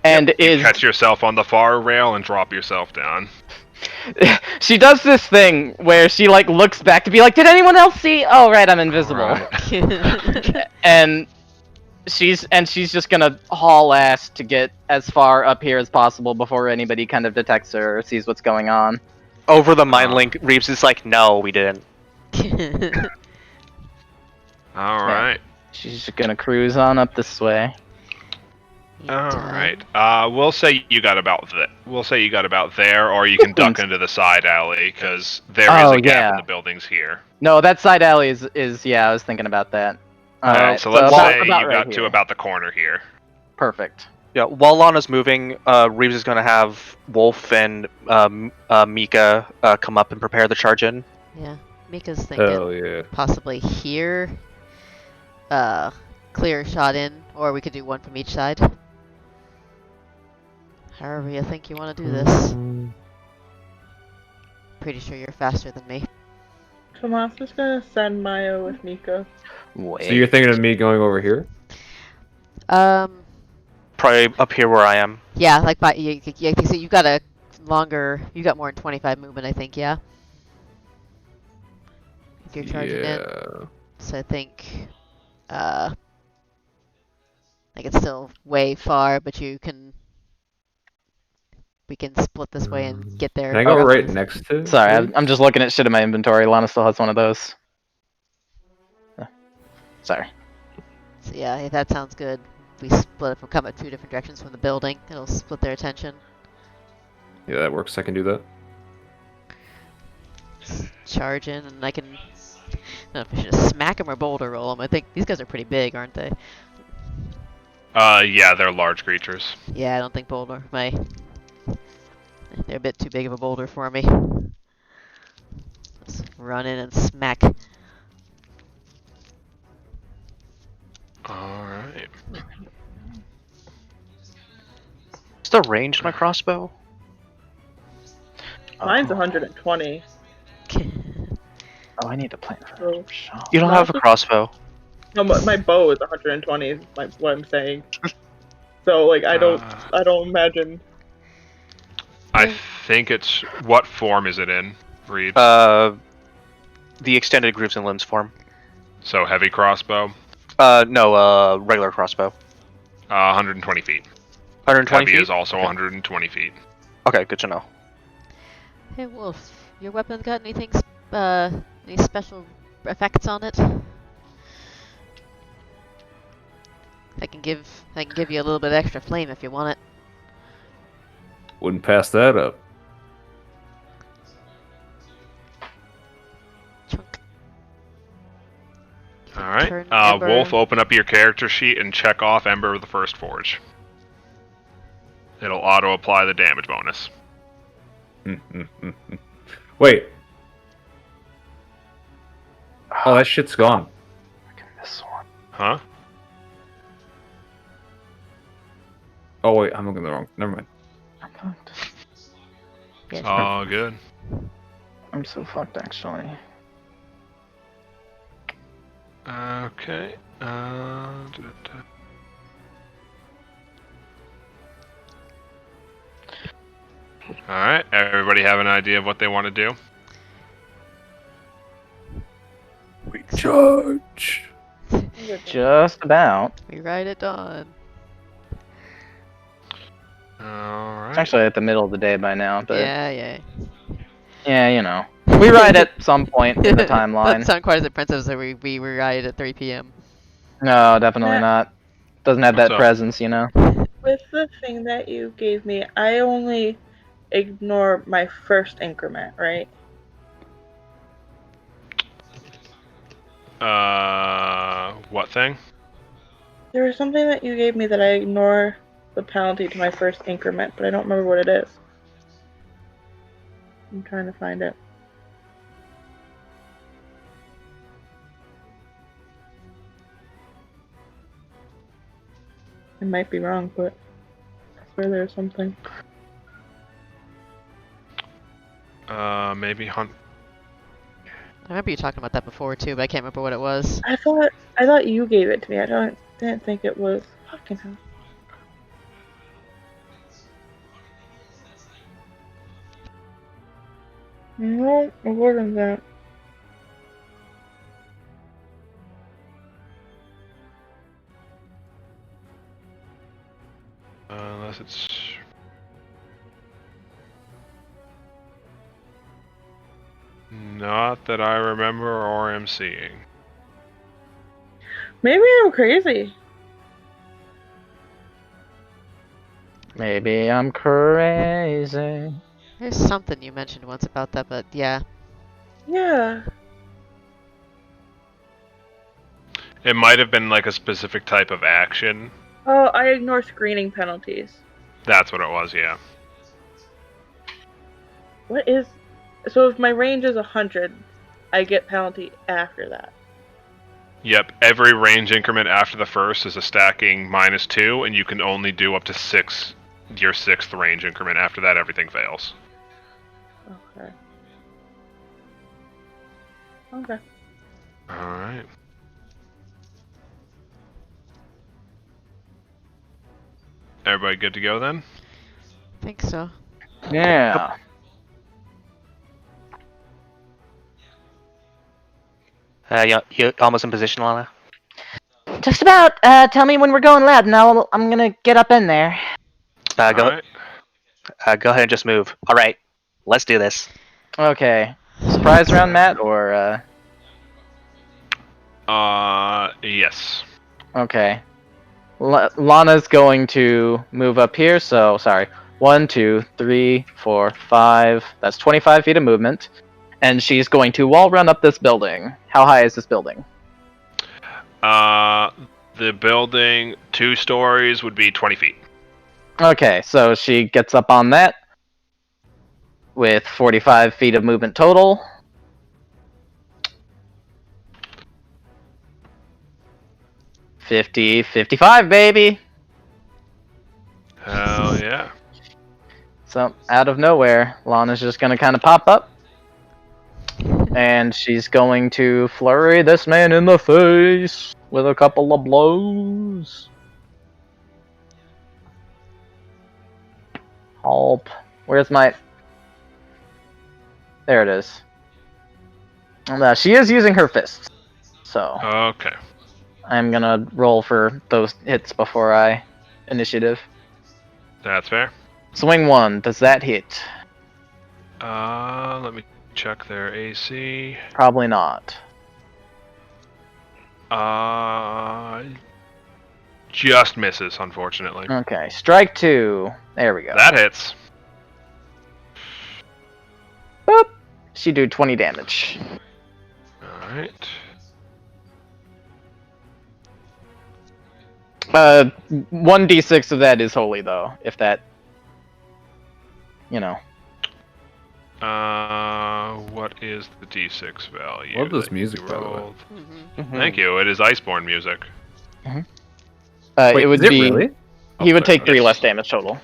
and You catch yourself on the far rail and drop yourself down. she does this thing where she like looks back to be like, "Did anyone else see? Oh, right, I'm invisible." Right. and she's just gonna haul ass to get as far up here as possible before anybody kind of detects her or sees what's going on. Over the mind link, Reeves is like, no, we didn't. All right. She's just gonna cruise on up this way. All right. We'll say you got about there, or you can duck into the side alley because there is a gap in the buildings here. No, that side alley is yeah. I was thinking about that. All right, So let's say you about got right to here. about the corner here. Perfect. Yeah, while Lana's moving, Reeves is going to have Wolf and Mika come up and prepare the charge in. Yeah, Mika's thinking Hell yeah. possibly here. Clear shot in, or we could do one from each side. However you think you want to do this. Pretty sure you're faster than me. Tomas is gonna send Maya with Mika. Wait. So you're thinking of me going over here? Probably up here where I am. Yeah, like by so you got you got more than 25 movement, I think. Yeah. If you're charging in, so I think, like it's still way far, but we can split this way and get there. Can I go right next to? Sorry, I'm just looking at shit in my inventory. Lana still has one of those. Sorry. So yeah, if that sounds good. We split if we come at 2 different directions from the building. It'll split their attention. Yeah, that works. I can do that. Charge in, and I don't know if I should smack them or boulder roll them. I think these guys are pretty big, aren't they? Yeah, they're large creatures. Yeah, I don't think boulder. They're a bit too big of a boulder for me. Let's run in and smack. Alright. What's the range of my crossbow? Mine's 120. Oh, I need to plan for So, You don't have a crossbow. no, my bow is 120. Is what I'm saying. So like I don't imagine. I think it's what form is it in, Reed? The extended grooves and limbs form. So heavy crossbow. No, regular crossbow. 120 feet. 120 Heavy feet? is also Okay. 120 feet. Okay, good to know. Hey Wolf, your weapon got anything, any special effects on it? I can give you a little bit extra flame if you want it. Wouldn't pass that up. Chunk. Alright. Turn Ember. Wolf, open up your character sheet and check off Ember of the First Forge. It'll auto-apply the damage bonus. Wait. Oh, that shit's gone. This one. Huh? Oh wait, I'm looking at the wrong. Never mind. Yeah, It's all good. I'm so fucked, actually. Okay. Alright, everybody have an idea of what they want to do? We charge. Just about. we ride at dawn. Alright. It's actually at the middle of the day by now, but Yeah. yeah, you know. We ride at some point in the timeline. Doesn't sound quite as impressive as we ride at 3 p.m. No, definitely Yeah. not. Doesn't have What's that up? presence, you know. With the thing that you gave me, I only ignore my first increment, right? What thing? There was something that you gave me that I ignore the penalty to my first increment, but I don't remember what it is. I'm trying to find it. I might be wrong, but I swear there's something. Maybe hunt. I remember you talking about that before too, but I can't remember what it was. I thought you gave it to me. Didn't think it was fucking hell. No, it wasn't that. Unless it's. Not that I remember or am seeing. Maybe I'm crazy. Maybe I'm crazy. There's something you mentioned once about that, but yeah. Yeah. It might have been like a specific type of action. Oh, I ignore screening penalties. That's what it was, yeah. What is... So if my range is 100, I get penalty after that. Yep, every range increment after the first is a stacking -2, and you can only do up to 6, your 6th range increment. After that, everything fails. Okay. Okay. Alright. Everybody good to go then? Think so. Yeah. You almost in position, Lana? Just about. Tell me when we're going loud, and I'm gonna get up in there. Go Alright. go ahead and just move. All right, let's do this. Okay. Surprise round, Matt, or Yes. okay. Lana's going to move up here, so sorry. 1, 2, 3, 4, 5. That's 25 feet of movement. And she's going to wall run up this building. How high is this building? The building, 2 stories, would be 20 feet. Okay, so she gets up on that with 45 feet of movement total. $50, $55, baby. Hell yeah. So out of nowhere, Lana's just gonna kind of pop up, and she's going to flurry this man in the face with a couple of blows. Help. Where's my... There it is. And, she is using her fists, so Okay. I'm gonna roll for those hits before I initiative. That's fair. Swing 1, does that hit? Let me check their AC. Probably not. Just misses, unfortunately. Okay, strike 2. There we go. That hits. Boop. She do 20 damage. Alright. 1d6 of that is holy, though, if that... You know. What is the D6 value? Love this that music, you by the way. rolled? Mm-hmm. Thank you. It is Iceborne music. Wait, it would is it be... really? He would take 3 Yes. less damage total.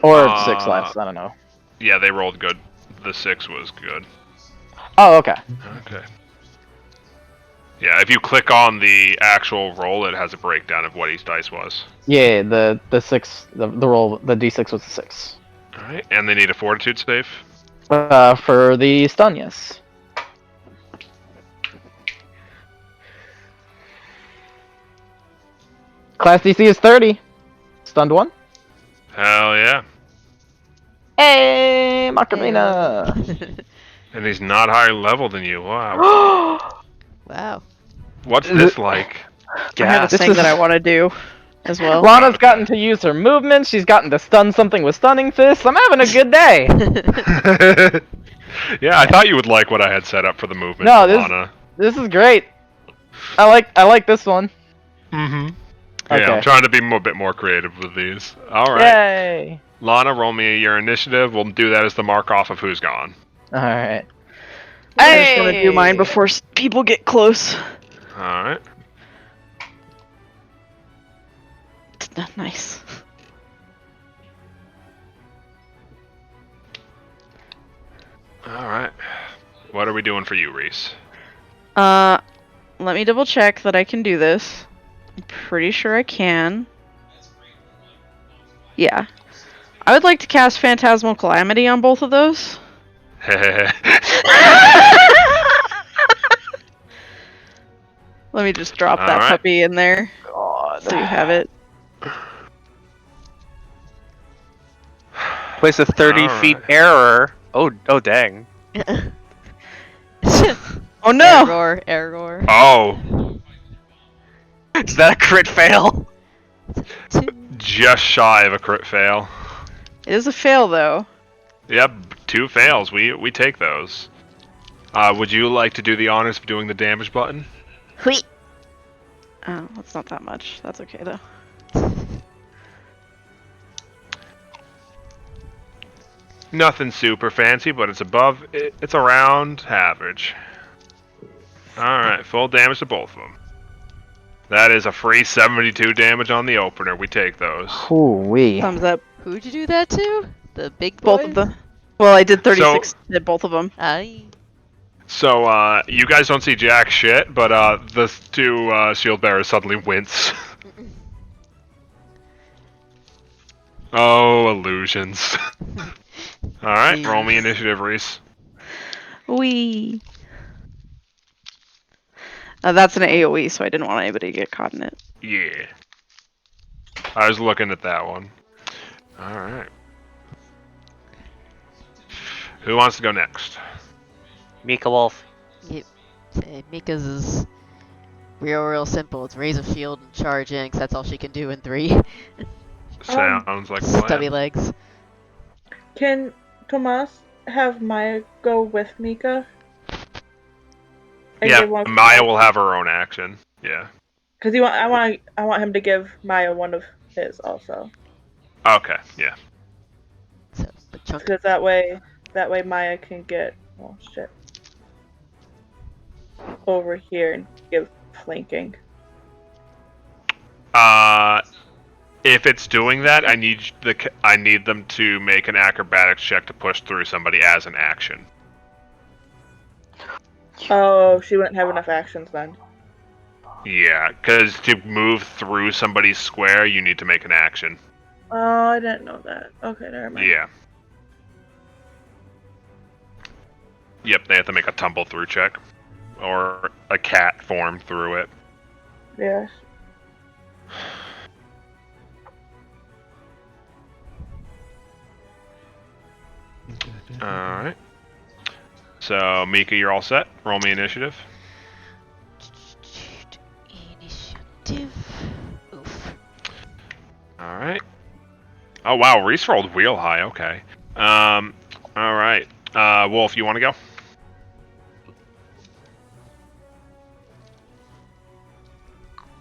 Or 6 less, I don't know. Yeah, they rolled good. The 6 was good. Oh, okay. Okay. Yeah, if you click on the actual roll, it has a breakdown of what each dice was. Yeah, the 6, the roll, the d6 was a 6. Alright, and they need a fortitude save. For the stun, yes. Class DC is 30. Stunned 1. Hell yeah. Hey, Macarena! And he's not higher level than you. Wow. Wow. What's this like? I have a This thing is- that I want to do as well. Lana's Okay. gotten to use her movement. She's gotten to stun something with stunning fists. I'm having a good day. Yeah, I thought you would like what I had set up for the movement, No, Lana. this is great. I like this one. Mm-hmm. Yeah, Okay. I'm trying to be a bit more creative with these. Alright. Yay! Lana, roll me your initiative. We'll do that as the mark off of who's gone. All right. I just want to do mine before people get close. Alright. Nice. Alright. What are we doing for you, Reese? Let me double check that I can do this. I'm pretty sure I can. Yeah. I would like to cast Phantasmal Calamity on both of those. Let me just drop that Alright. puppy in there. So you have it. Place a 30 feet Alright. error. Oh dang. Oh no! Error. Oh, Is that a crit fail? just shy of a crit fail. It is a fail though. Yep, 2 fails. We take those. Would you like to do the honors of doing the damage button? Hui. Oh, that's not that much. That's okay though. Nothing super fancy, but it's it's around average. Alright, full damage to both of them. That is a free 72 damage on the opener. We take those. Ooh-wee. Thumbs up. Who'd you do that to? The big Both boys? of them. Well, I did 36 to both of them. Aye. So, you guys don't see jack shit, but the 2 shield bearers suddenly wince. Oh, illusions. Alright, roll me initiative, Reese. Wee. That's an AoE, so I didn't want anybody to get caught in it. Yeah. I was looking at that one. Alright. Who wants to go next? Mika Wolf. Mika's is real simple. It's raise a shield and charge in, 'cause that's all she can do in 3. Sounds like a plan. Stubby legs. Can Tomas have Maya go with Mika? Yeah, Maya will have her own action. Yeah. Because I want him to give Maya one of his also. Okay, yeah. So, the chunk. Because that way Maya can get over here and give flanking. If it's doing that, I need them to make an acrobatics check to push through somebody as an action. Oh, she wouldn't have enough actions then. Yeah, because to move through somebody's square, you need to make an action. Oh, I didn't know that. Okay, never mind. Yeah. Yep, they have to make a tumble through check. Or a cat form through it. Yes. Alright. So, Mika, you're all set. Roll me initiative. Initiative. Oof. Alright. Oh, wow, Reese rolled real high. Okay. Alright. Wolf, you want to go?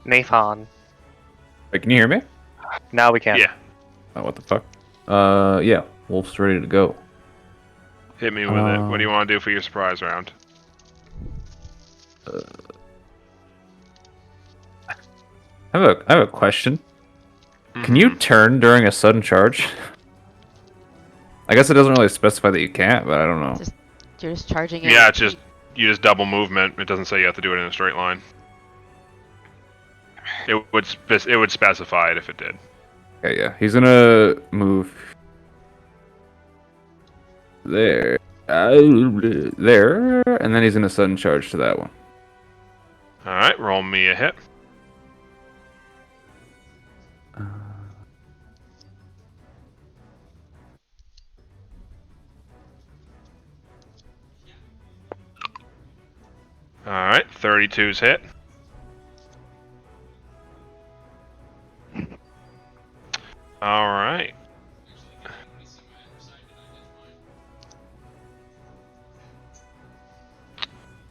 Nathan. Wait, can you hear me? Now we can. Yeah. Oh, what the fuck? Yeah. Wolf's ready to go. Hit me with it. What do you want to do for your surprise round? I have a question. Can you turn during a sudden charge? I guess it doesn't really specify that you can't, but I don't know. You're just charging it. Yeah, it's just you just double movement. It doesn't say you have to do it in a straight line. It would specify it if it did. Okay, yeah. He's gonna move there, there, and then he's gonna sudden charge to that one. All right, roll me a hit. All right, 32's hit. All right.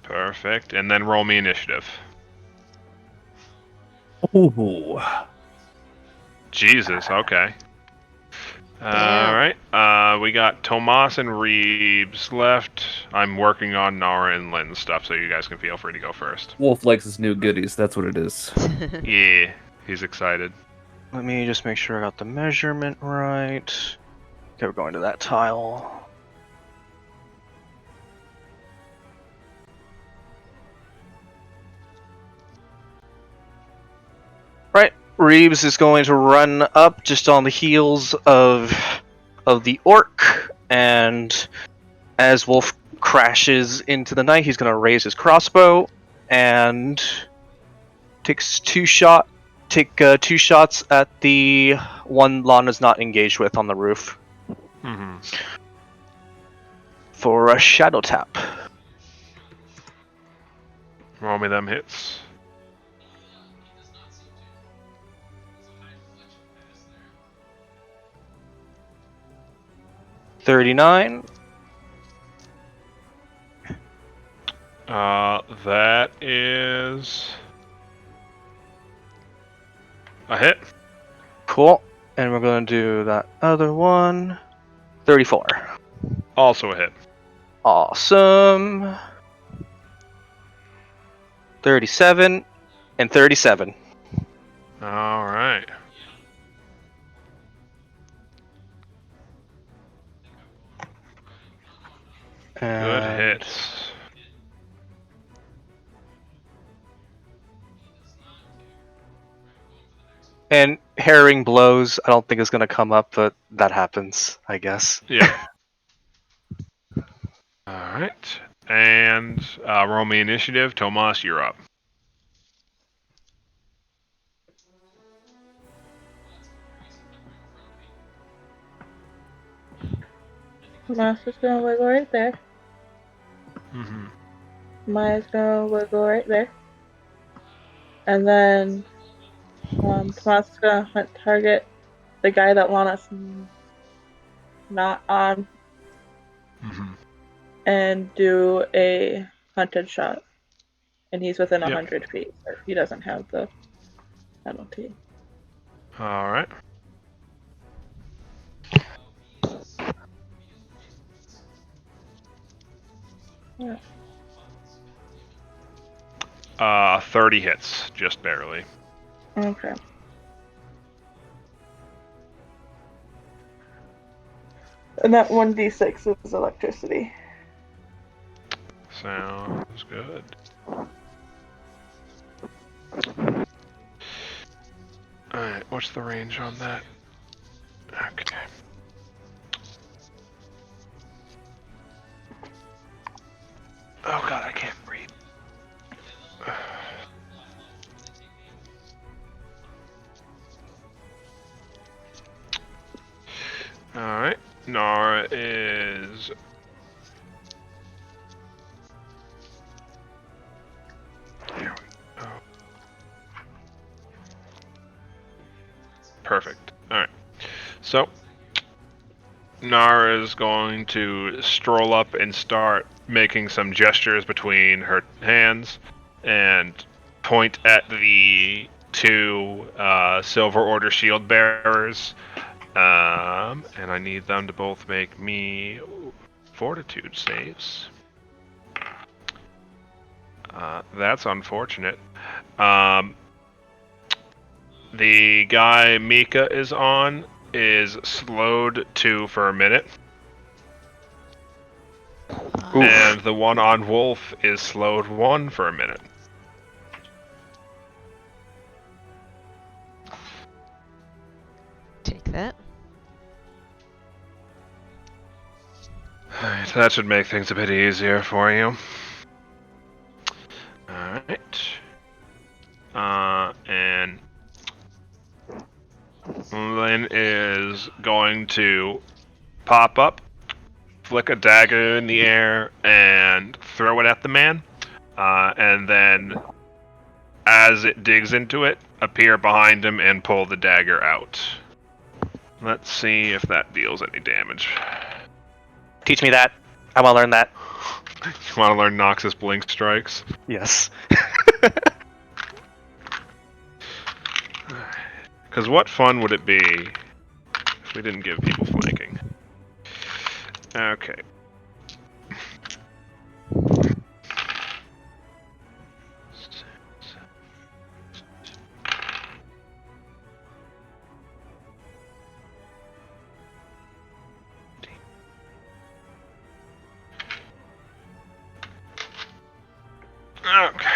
Perfect. And then roll me initiative. Ooh. Jesus, okay. Damn. Alright, we got Tomas and Reeves left. I'm working on Nara and Lynn's stuff, so you guys can feel free to go first. Wolf likes his new goodies. That's what it is. Yeah, he's excited. Let me just make sure I got the measurement right. Okay, we're going to that tile. Right, Reeves is going to run up just on the heels of the orc, and as Wolf crashes into the night, he's going to raise his crossbow and takes two shots at the one Lana's not engaged with on the roof Mm-hmm. for a shadow tap. Roll me them hits. $39. That is a hit. Cool. And we're going to do that other one. 34. Also a hit. Awesome. 37 and 37. Alright. Good hits. And harrowing blows, I don't think is going to come up, but that happens, I guess. Yeah. Alright. And roll me initiative. Tomas, you're up. Master's gonna wiggle right there. Mm-hmm. Maya's gonna wiggle right there. And then Tomas is gonna hunt target the guy that Lana's not on Mm-hmm. and do a hunted shot. And he's within 100 feet, so he doesn't have the penalty. Alright. Yeah. 30 hits, just barely. Okay. And that 1d6 is electricity. Sounds good. Alright, what's the range on that? Okay. Oh god, I can't read. Alright, Nara is... There we go. Perfect. Alright. So, Nara is going to stroll up and start making some gestures between her hands and point at the two Silver Order shield bearers. And I need them to both make me fortitude saves. That's unfortunate. The guy Mika is on is slowed to for a minute. And the one on Wolf is slowed 1 for a minute. Take that. Alright, that should make things a bit easier for you. Alright. And Lynn is going to pop up, flick a dagger in the air, and throw it at the man. And then, as it digs into it, appear behind him and pull the dagger out. Let's see if that deals any damage. Teach me that. I want to learn that. You want to learn Noxus Blink Strikes? Yes. Because what fun would it be if we didn't give people flanking? Okay. Okay.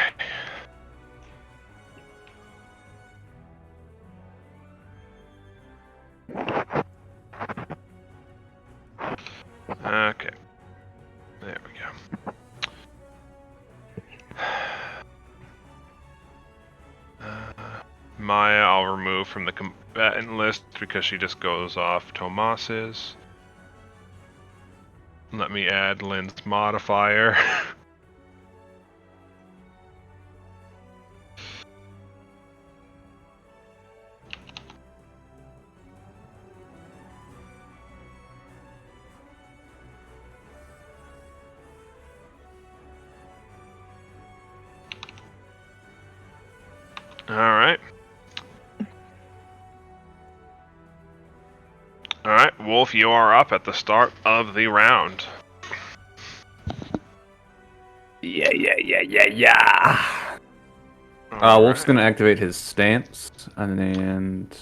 Okay. There we go. Maya, I'll remove from the combatant list because she just goes off Tomas's. Let me add Lynn's modifier. Alright. Alright, Wolf, you are up at the start of the round. Yeah. Wolf's gonna activate his stance, and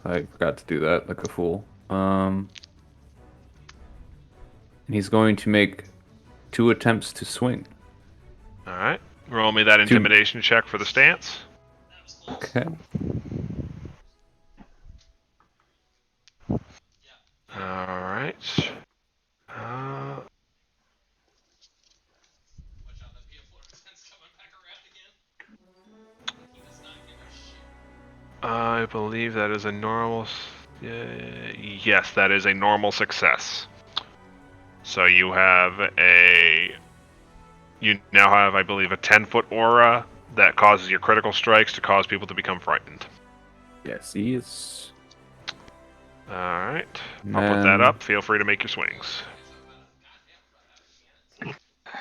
I forgot to do that like a fool. And he's going to make 2 attempts to swing. Alright. Roll me that intimidation check for the stance. Okay. Alright. I believe that is a normal... yes, that is a normal success. So you have a... You now have, I believe, a 10-foot aura that causes your critical strikes to cause people to become frightened. Yes, he is. Alright. I'll put that up. Feel free to make your swings.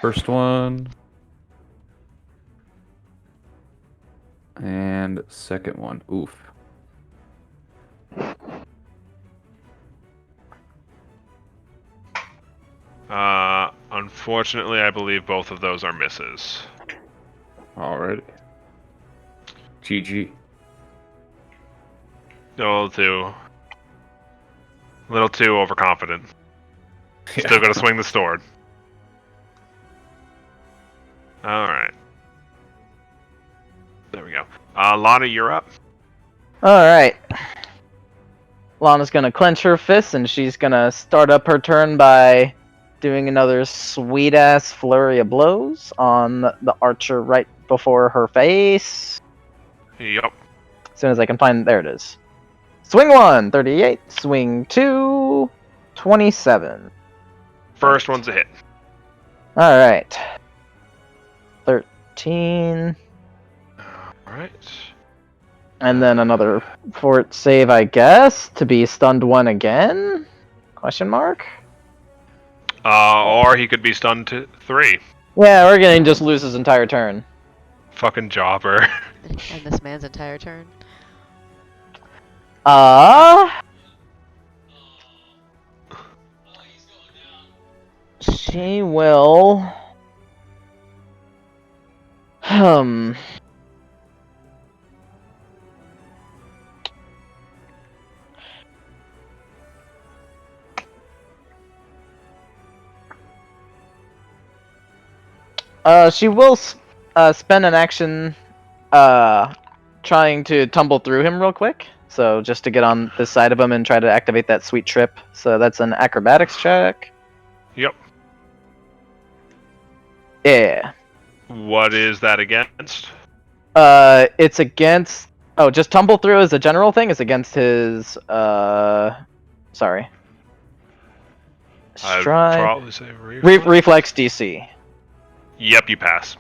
First one. And second one. Oof. Unfortunately, I believe both of those are misses. Alrighty. GG. A little too overconfident. Still gotta swing the sword. Alright. There we go. Lana, you're up. Alright. Lana's gonna clench her fists and she's gonna start up her turn by doing another sweet ass flurry of blows on the archer right before her face. Yep. As soon as I can find, there it is. Swing 1, 38. Swing 2, 27. First one's a hit. Alright. 13. Alright. And then another fort save, I guess, to be stunned 1 again? Question mark? Or he could be stunned to 3. Yeah, we're gonna just lose his entire turn. Fucking jobber. And this man's entire turn. She will... She will spend an action trying to tumble through him real quick. So just to get on this side of him and try to activate that sweet trip. So that's an acrobatics check. Yep. Yeah. What is that against? It's against. Oh, just tumble through as a general thing is against his. Sorry. I'd Stride. probably say reflex. Reflex DC. Yep, you pass.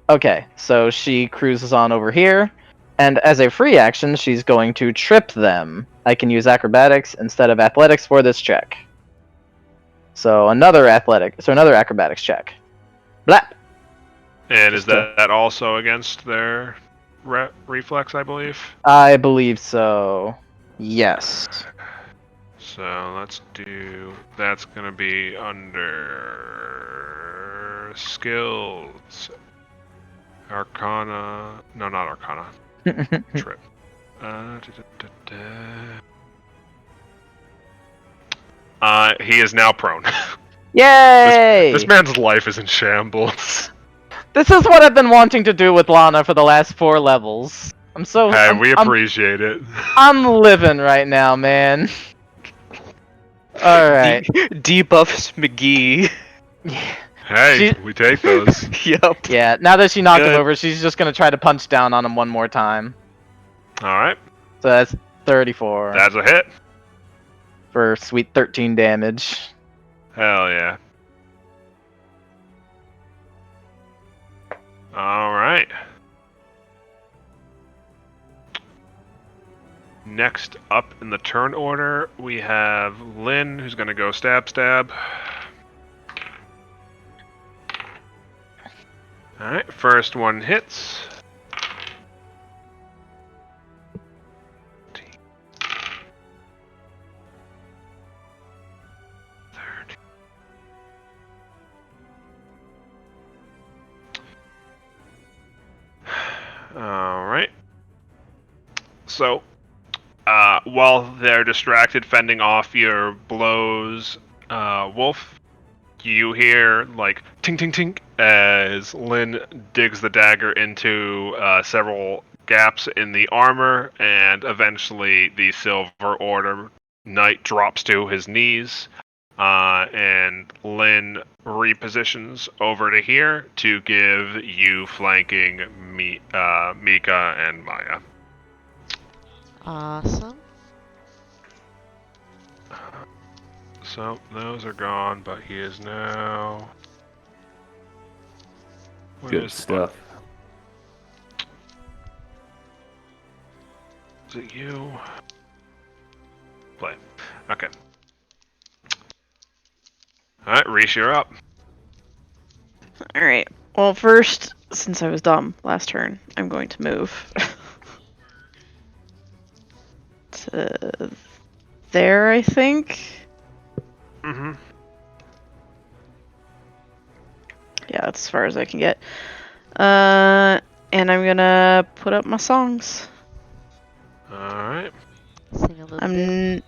Okay, so she cruises on over here, and as a free action, she's going to trip them. I can use acrobatics instead of athletics for this check. So another acrobatics check. Blah. And is Just a- that also against their reflex, I believe? I believe so. Yes. So let's do. That's gonna be under skills, Arcana. No, not Arcana. Trip. He is now prone. Yay! This man's life is in shambles. This is what I've been wanting to do with Lana for the last 4 levels. Hey, we appreciate it. I'm living right now, man. Alright. Debuffs McGee. Hey, we take those. Yep. Yeah, now that she knocked him Good. over, she's just gonna try to punch down on him one more time. Alright, So that's 34 that's a hit. for sweet 13 damage. Hell yeah. Alright. Next up in the turn order, we have Lynn, who's gonna go stab. Alright, first one hits. Alright. So, while they're distracted fending off your blows, Wolf, you hear, like, ting ting ting as Lynn digs the dagger into several gaps in the armor, and eventually the Silver Order Knight drops to his knees, and Lynn repositions over to here to give you flanking Mika and Maya. Awesome. So those are gone, but he is now. Good Where's the stuff. button? Is it you? Play. Okay. Alright, Reese, you're up. Alright. Well, first, since I was dumb last turn, I'm going to move. to there, I think? Mm-hmm. Yeah, that's as far as I can get. And I'm gonna put up my songs. Alright. Sing a little bit.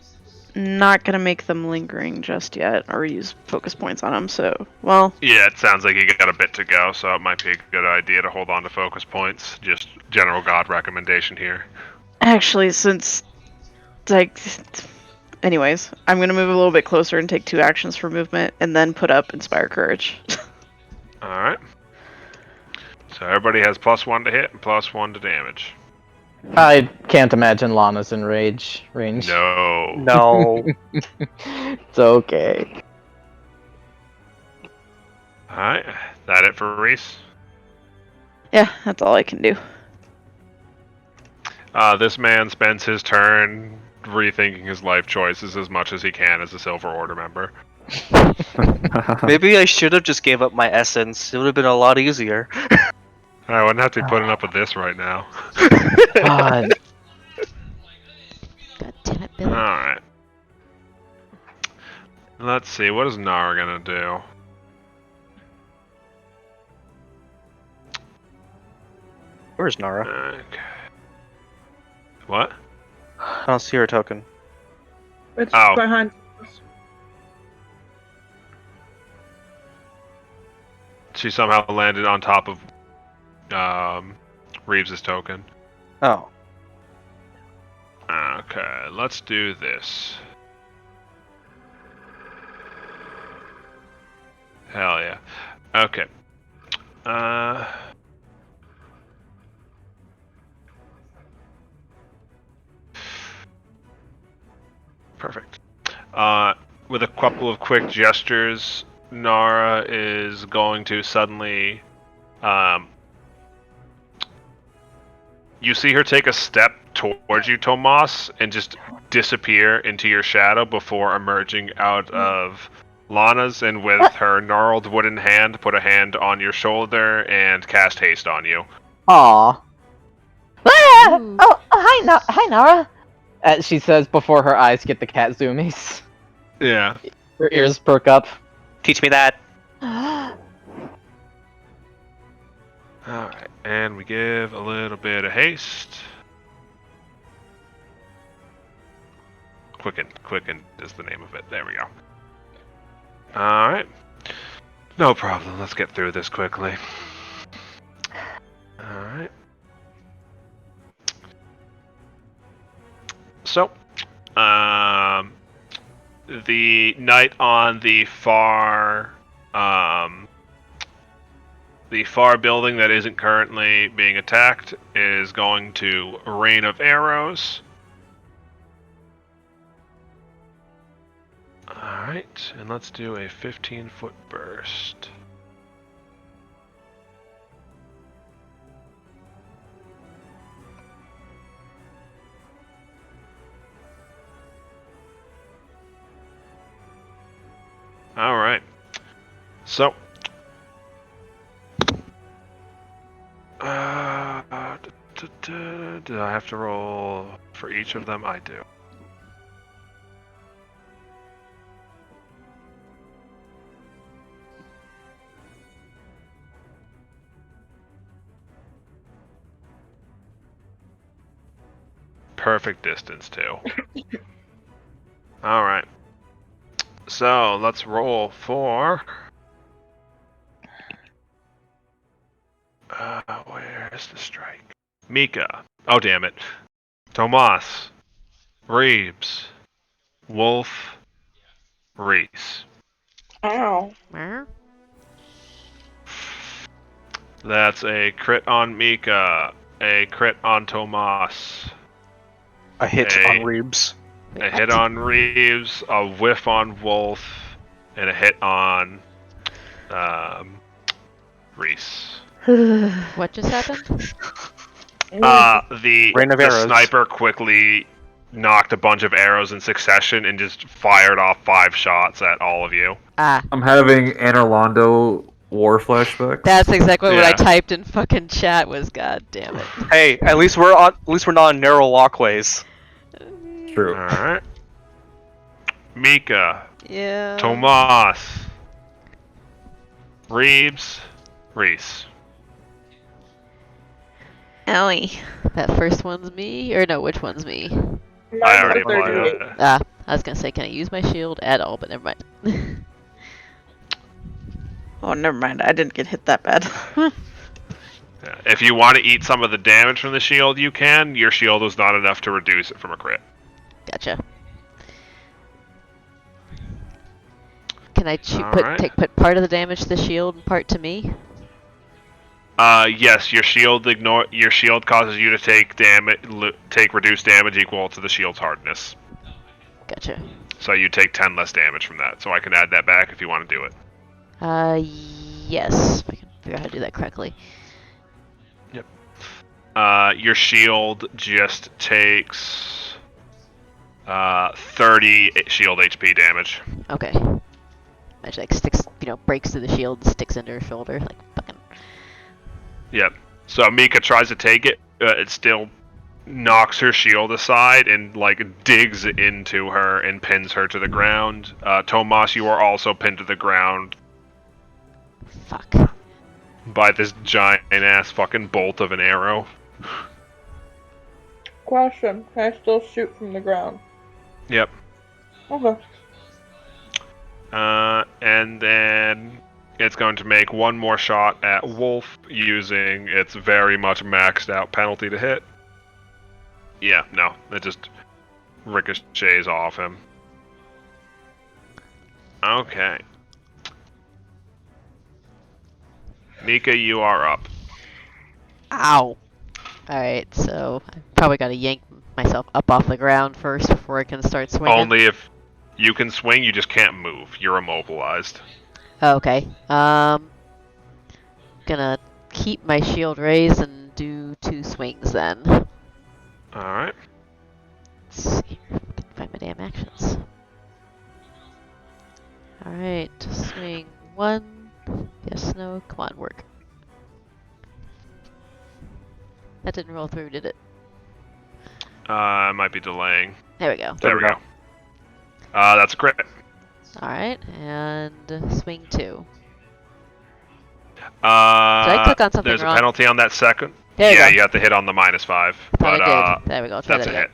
I'm not gonna make them lingering just yet, or use focus points on them, so, well, Yeah, it sounds like you got a bit to go, so it might be a good idea to hold on to focus points. Just general God recommendation here. actually, since, like, anyways, I'm gonna move a little bit closer and take 2 actions for movement, and then put up Inspire Courage. Alright. So everybody has +1 to hit and +1 to damage. I can't imagine Lana's in range. No. No. It's okay. Alright. That it for Reese? Yeah, that's all I can do. This man spends his turn rethinking his life choices as much as he can as a Silver Order member. Maybe I should have just gave up my essence. It would have been a lot easier. I wouldn't have to be putting up with this right now. God. God damn it, Billy. Alright. Let's see, what is Nara gonna do? Where's Nara? Okay. What? I don't see her token. It's Oh. behind. She somehow landed on top of Reeves' token. Oh. Okay, let's do this. Hell yeah. Okay. Perfect. With a couple of quick gestures, Nara is going to suddenly, you see her take a step towards you, Tomas, and just disappear into your shadow before emerging out of Lana's, and with her gnarled wooden hand, put a hand on your shoulder and cast haste on you. Aw. Ah! Ooh. Oh, hi, Nara. She says before her eyes get the cat zoomies. Yeah. Her ears perk up. Teach me that. Alright, and we give a little bit of haste. Quicken is the name of it. There we go. Alright. No problem. Let's get through this quickly. Alright. So, the knight on the far building that isn't currently being attacked is going to rain of arrows. Alright, and let's do a 15-foot burst. Alright. So, do I have to roll for each of them? I do. Perfect distance, too. Alright. So, let's roll for... where's the strike? Mika. Oh, damn it. Tomas. Reeves. Wolf. Reese. Ow. Mer? That's a crit on Mika. A crit on Tomas. A hit Hey. on Reeves. A hit on Reeves, a whiff on Wolf, and a hit on Reese. What just happened? The Rain of arrows. sniper quickly knocked a bunch of arrows in succession and just fired off 5 shots at all of you. Ah, I'm having Anne Orlando war flashbacks. that's exactly what I Yeah. typed in fucking chat. Was god damn it. Hey, at least we're not on narrow walkways. True. Alright. Mika. Yeah. Tomas. Reeves. Reese. Owie. That first one's me, or no? Which one's me? I already Mine's applied 38. it. Ah, I was gonna say, can I use my shield at all? But never mind. Oh, never mind. I didn't get hit that bad. Yeah. If you want to eat some of the damage from the shield, you can. Your shield was not enough to reduce it from a crit. Gotcha. Can I Alright. put part of the damage to the shield and part to me? Yes, your shield causes you to take reduced damage equal to the shield's hardness. Gotcha. So you take 10 less damage from that. So I can add that back if you want to do it. Yes. If I can figure out how to do that correctly. Your shield just takes 30 shield HP damage. Okay. Imagine like sticks, breaks through the shield, sticks into her shoulder, like fucking. Yep. So Mika tries to take it. It still knocks her shield aside and digs into her and pins her to the ground. Tomas, you are also pinned to the ground Fuck. by this giant ass fucking bolt of an arrow. Question: can I still shoot from the ground? Yep. Okay. And then It's going to make one more shot at Wolf using its very much maxed out penalty to hit. Yeah, no, it just ricochets off him. Okay. Nika, you are up. Ow! Alright, so I probably gotta yank myself up off the ground first before I can start swinging. Only if you can swing, you just can't move. You're immobilized. Okay. Gonna keep my shield raised and do 2 swings then. Alright. Let's see here if I can find my damn actions. Alright, swing 1. Yes, no, come on, work. That didn't roll through, did it? Might be delaying. There we go. There we go. That's a crit. Alright, and swing 2. Did Did I click on something There's wrong? a penalty on that second. There you Yeah, go. you have to hit on the -5. Thought But I did. There we go. Try that's that a again. hit.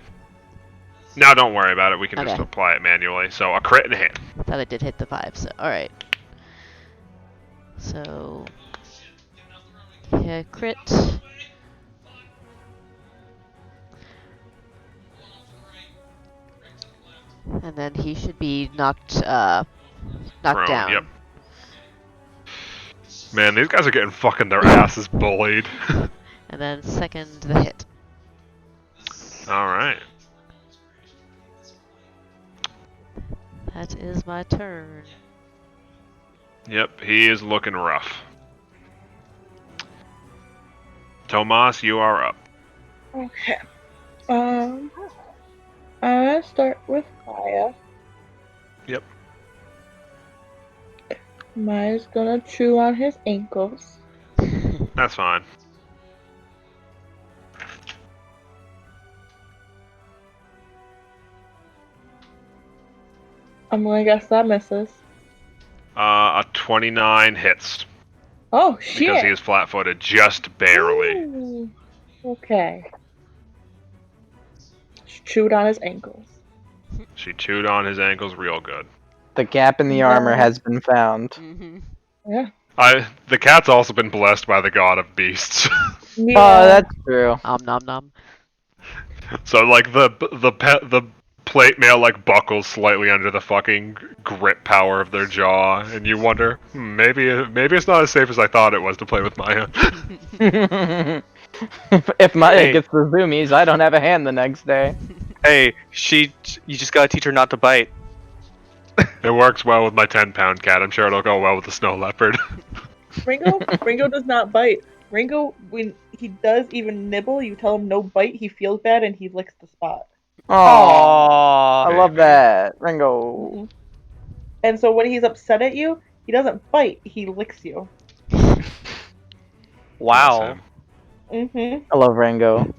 No, don't worry about it. We can just Okay. apply it manually. So a crit and a hit. Thought I did hit the 5, so alright. So yeah, crit. And then he should be knocked Prone, down. Yep. Man, these guys are getting fucking their asses bullied. And then second the hit. Alright. That is my turn. Yep, he is looking rough. Tomas, you are up. Okay. I start with Maya. Yep. Maya's gonna chew on his ankles. That's fine. I'm gonna guess that misses. A 29 hits. Oh shit! Because he is flat-footed, just barely. Ooh. Okay. She chewed on his ankles. She chewed on his ankles real good. The gap in the armor has been found. Mm-hmm. Yeah. The cat's also been blessed by the god of beasts. Yeah. Oh, that's true. Nom nom. So like the plate mail like buckles slightly under the fucking grip power of their jaw, and you wonder, maybe it's not as safe as I thought it was to play with Maya. if Maya Hey. gets the zoomies, I don't have a hand the next day. Hey, you just gotta teach her not to bite. It works well with my 10-pound cat. I'm sure it'll go well with the snow leopard. Ringo does not bite. Ringo, when he does even nibble, you tell him no bite, he feels bad and he licks the spot. Oh, I love baby. that, Ringo. Mhm. And so when he's upset at you, he doesn't bite, he licks you. Wow. Mm-hmm. I love Ringo.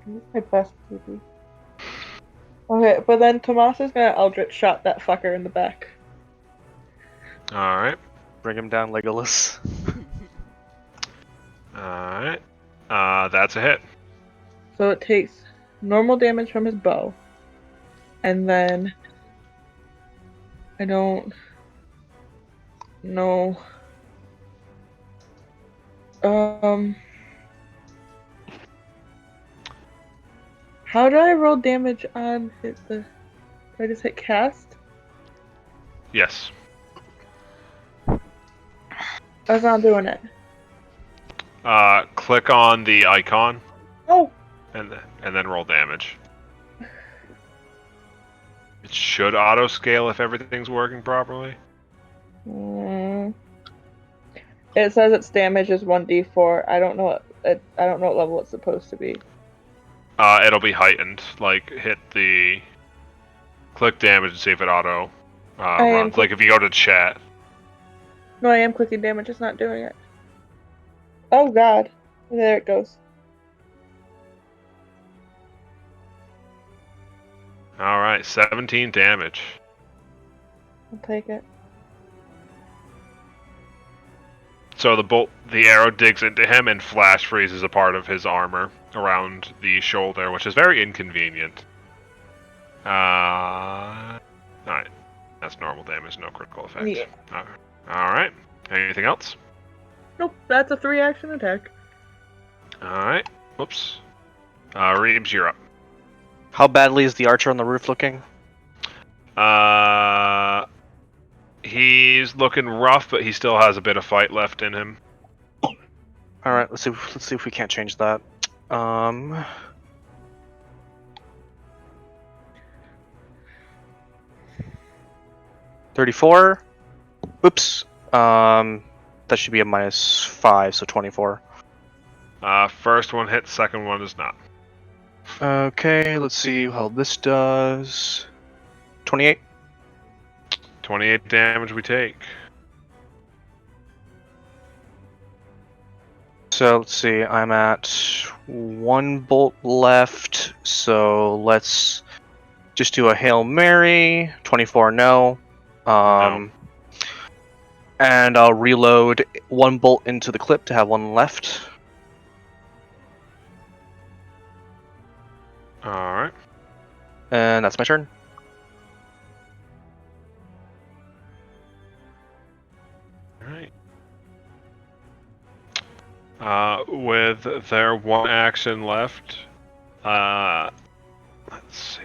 He's my best baby. Okay, but then Tomas is gonna Eldritch shot that fucker in the back. Alright. Bring him down, Legolas. Alright. That's a hit. So it takes normal damage from his bow. And then I don't know. How do I roll damage on do I just hit cast? Yes. That's not doing it. Click on the icon Oh! and then roll damage. It should auto scale if everything's working properly. It says its damage is 1d4. I don't know what level it's supposed to be. It'll be heightened. Like hit the click damage and see if it auto runs. Like if you go to chat. No, I am clicking damage. It's not doing it. Oh god. There it goes. Alright, 17 damage. I'll take it. So the arrow digs into him and flash freezes a part of his armor around the shoulder, which is very inconvenient. Alright. That's normal damage, no critical effect. Yeah. Alright. Anything else? Nope, that's a 3-action attack. Alright. Whoops. Reeves, you're up. How badly is the archer on the roof looking? He's looking rough, but he still has a bit of fight left in him. All right, let's see if we can't change that. 34. Oops. That should be a -5, so 24. First one hits, second one is not. Okay, let's see how this does. 28. 28 damage we take. So let's see, I'm at 1 bolt left, so let's just do a Hail Mary. 24, no. No. And I'll reload 1 bolt into the clip to have 1 left. Alright. And that's my turn. Alright. With their 1 action left, let's see.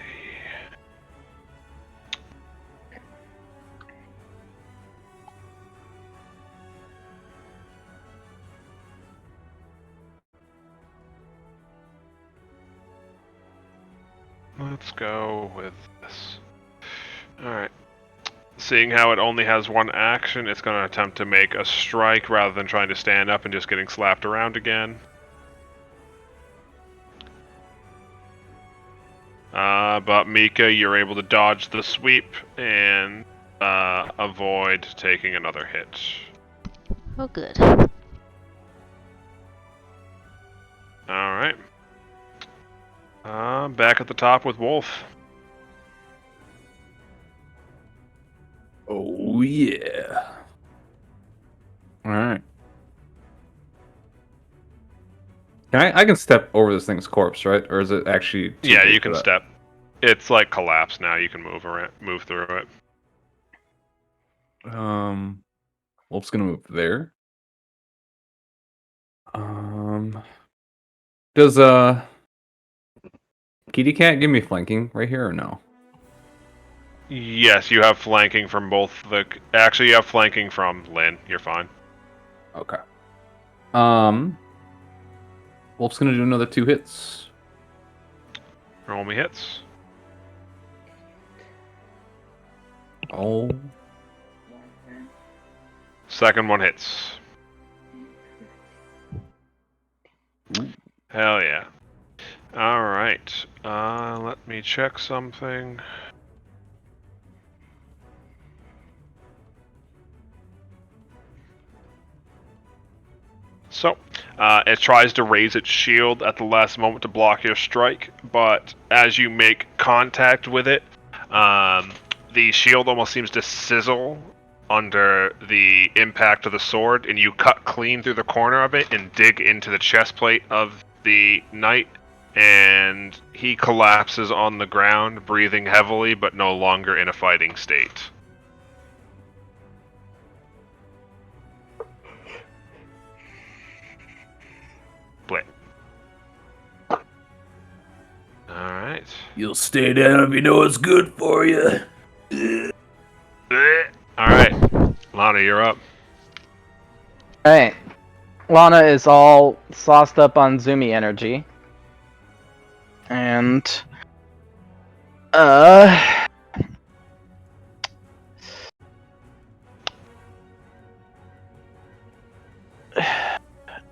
Let's go with this. Alright. Seeing how it only has 1 action, it's going to attempt to make a strike rather than trying to stand up and just getting slapped around again. But Mika, you're able to dodge the sweep and avoid taking another hit. Oh, good. Alright. Back at the top with Wolf. Oh yeah. All right. I can step over this thing's corpse, right? Or is it actually? too Yeah, big you for can that? step. It's like collapsed now. You can move through it. Wolf's gonna move there. Does Kitty Cat give me flanking right here or no? Yes, you have flanking from both the. Actually, you have flanking from Lynn. You're fine. Okay. Wolf's gonna do another 2 hits. Roll me hits. Oh. Second one hits. Hell yeah. Alright. Let me check something. So, it tries to raise its shield at the last moment to block your strike, but as you make contact with it, the shield almost seems to sizzle under the impact of the sword, and you cut clean through the corner of it and dig into the chest plate of the knight, and he collapses on the ground, breathing heavily, but no longer in a fighting state. Split. Alright. You'll stay down if you know what's good for you. Alright. Lana, you're up. Alright. Lana is all sauced up on Zumi energy. And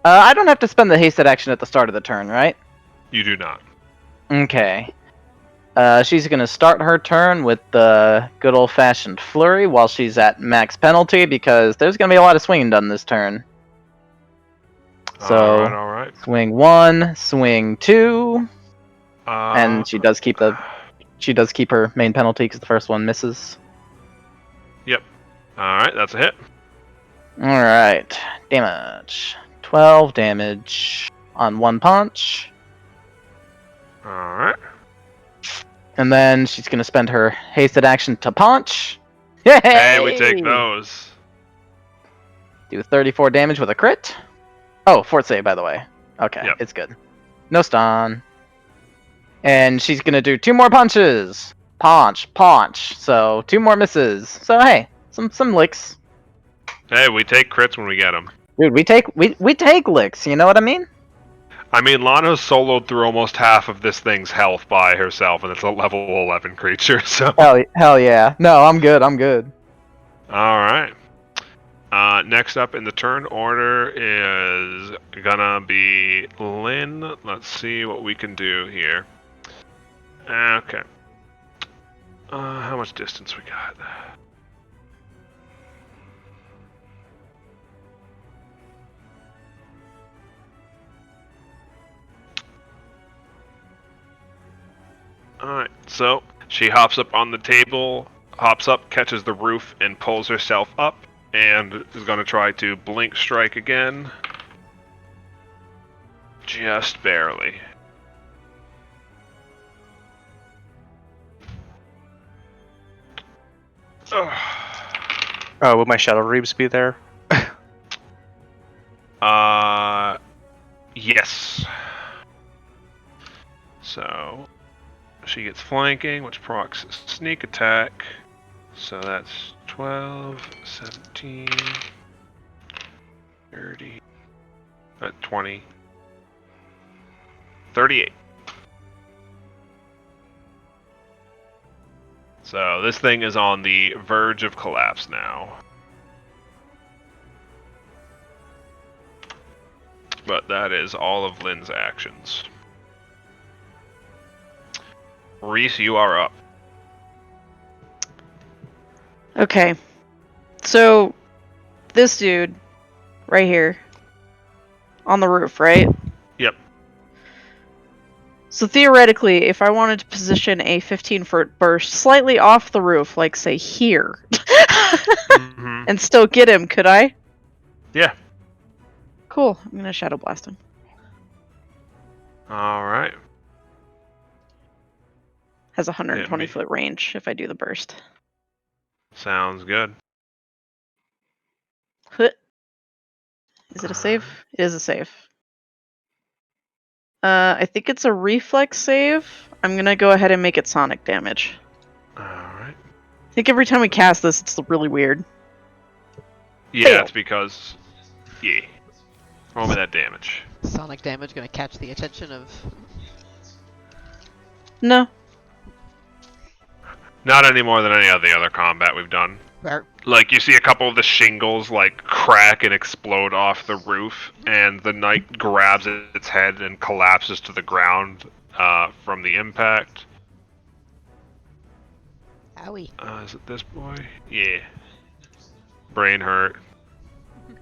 I don't have to spend the hasted action at the start of the turn, right? You do not. Okay. She's gonna start her turn with the good old-fashioned flurry while she's at max penalty because there's gonna be a lot of swinging done this turn. So Alright. swing 1, swing 2, and she does keep her main penalty because the first one misses. Yep. Alright, that's a hit. Alright. Damage. 12 damage on 1 punch. Alright. And then she's gonna spend her hasted action to punch. Yay! Hey, we take those. Do 34 damage with a crit. Oh, fort save, by the way. Okay, Yep. it's good. No stun. And she's gonna do 2 more punches. Paunch. So 2 more misses. So hey, some licks. Hey, we take crits when we get them. Dude, we take licks. You know what I mean? I mean, Lana's soloed through almost half of this thing's health by herself, and it's a level 11 creature, so... Hell yeah. No, I'm good. Alright. Next up in the turn order is gonna be Lynn. Let's see what we can do here. Okay. How much distance we got? Alright, so she hops up on the table, hops up, catches the roof, and pulls herself up, and is going to try to blink strike again. Just barely. Ugh. Will my Shadow Reeves be there? Yes. So, she gets flanking, which procs sneak attack. So that's 12, 17, 30, 20, 38. So this thing is on the verge of collapse now. But that is all of Lynn's actions. Reese, you are up. Okay. So, this dude, right here, on the roof, right? Yep. So theoretically, if I wanted to position a 15-foot burst slightly off the roof, like say here, Mm-hmm. and still get him, could I? Yeah. Cool. I'm gonna Shadow Blast him. All right. Has 120-foot range if I do the burst. Sounds good. Is it a save? It is a save. I think it's a reflex save. I'm gonna go ahead and make it sonic damage. Alright. I think every time we cast this, it's really weird. Yeah, Fail. it's because... Yeah. Roll me that damage. Sonic damage gonna catch the attention of... No. Not any more than any of the other combat we've done. Or, Like, you see a couple of the shingles, like, crack and explode off the roof, and the knight grabs its head and collapses to the ground from the impact. owie. Is it this boy? Yeah. Brain hurt. There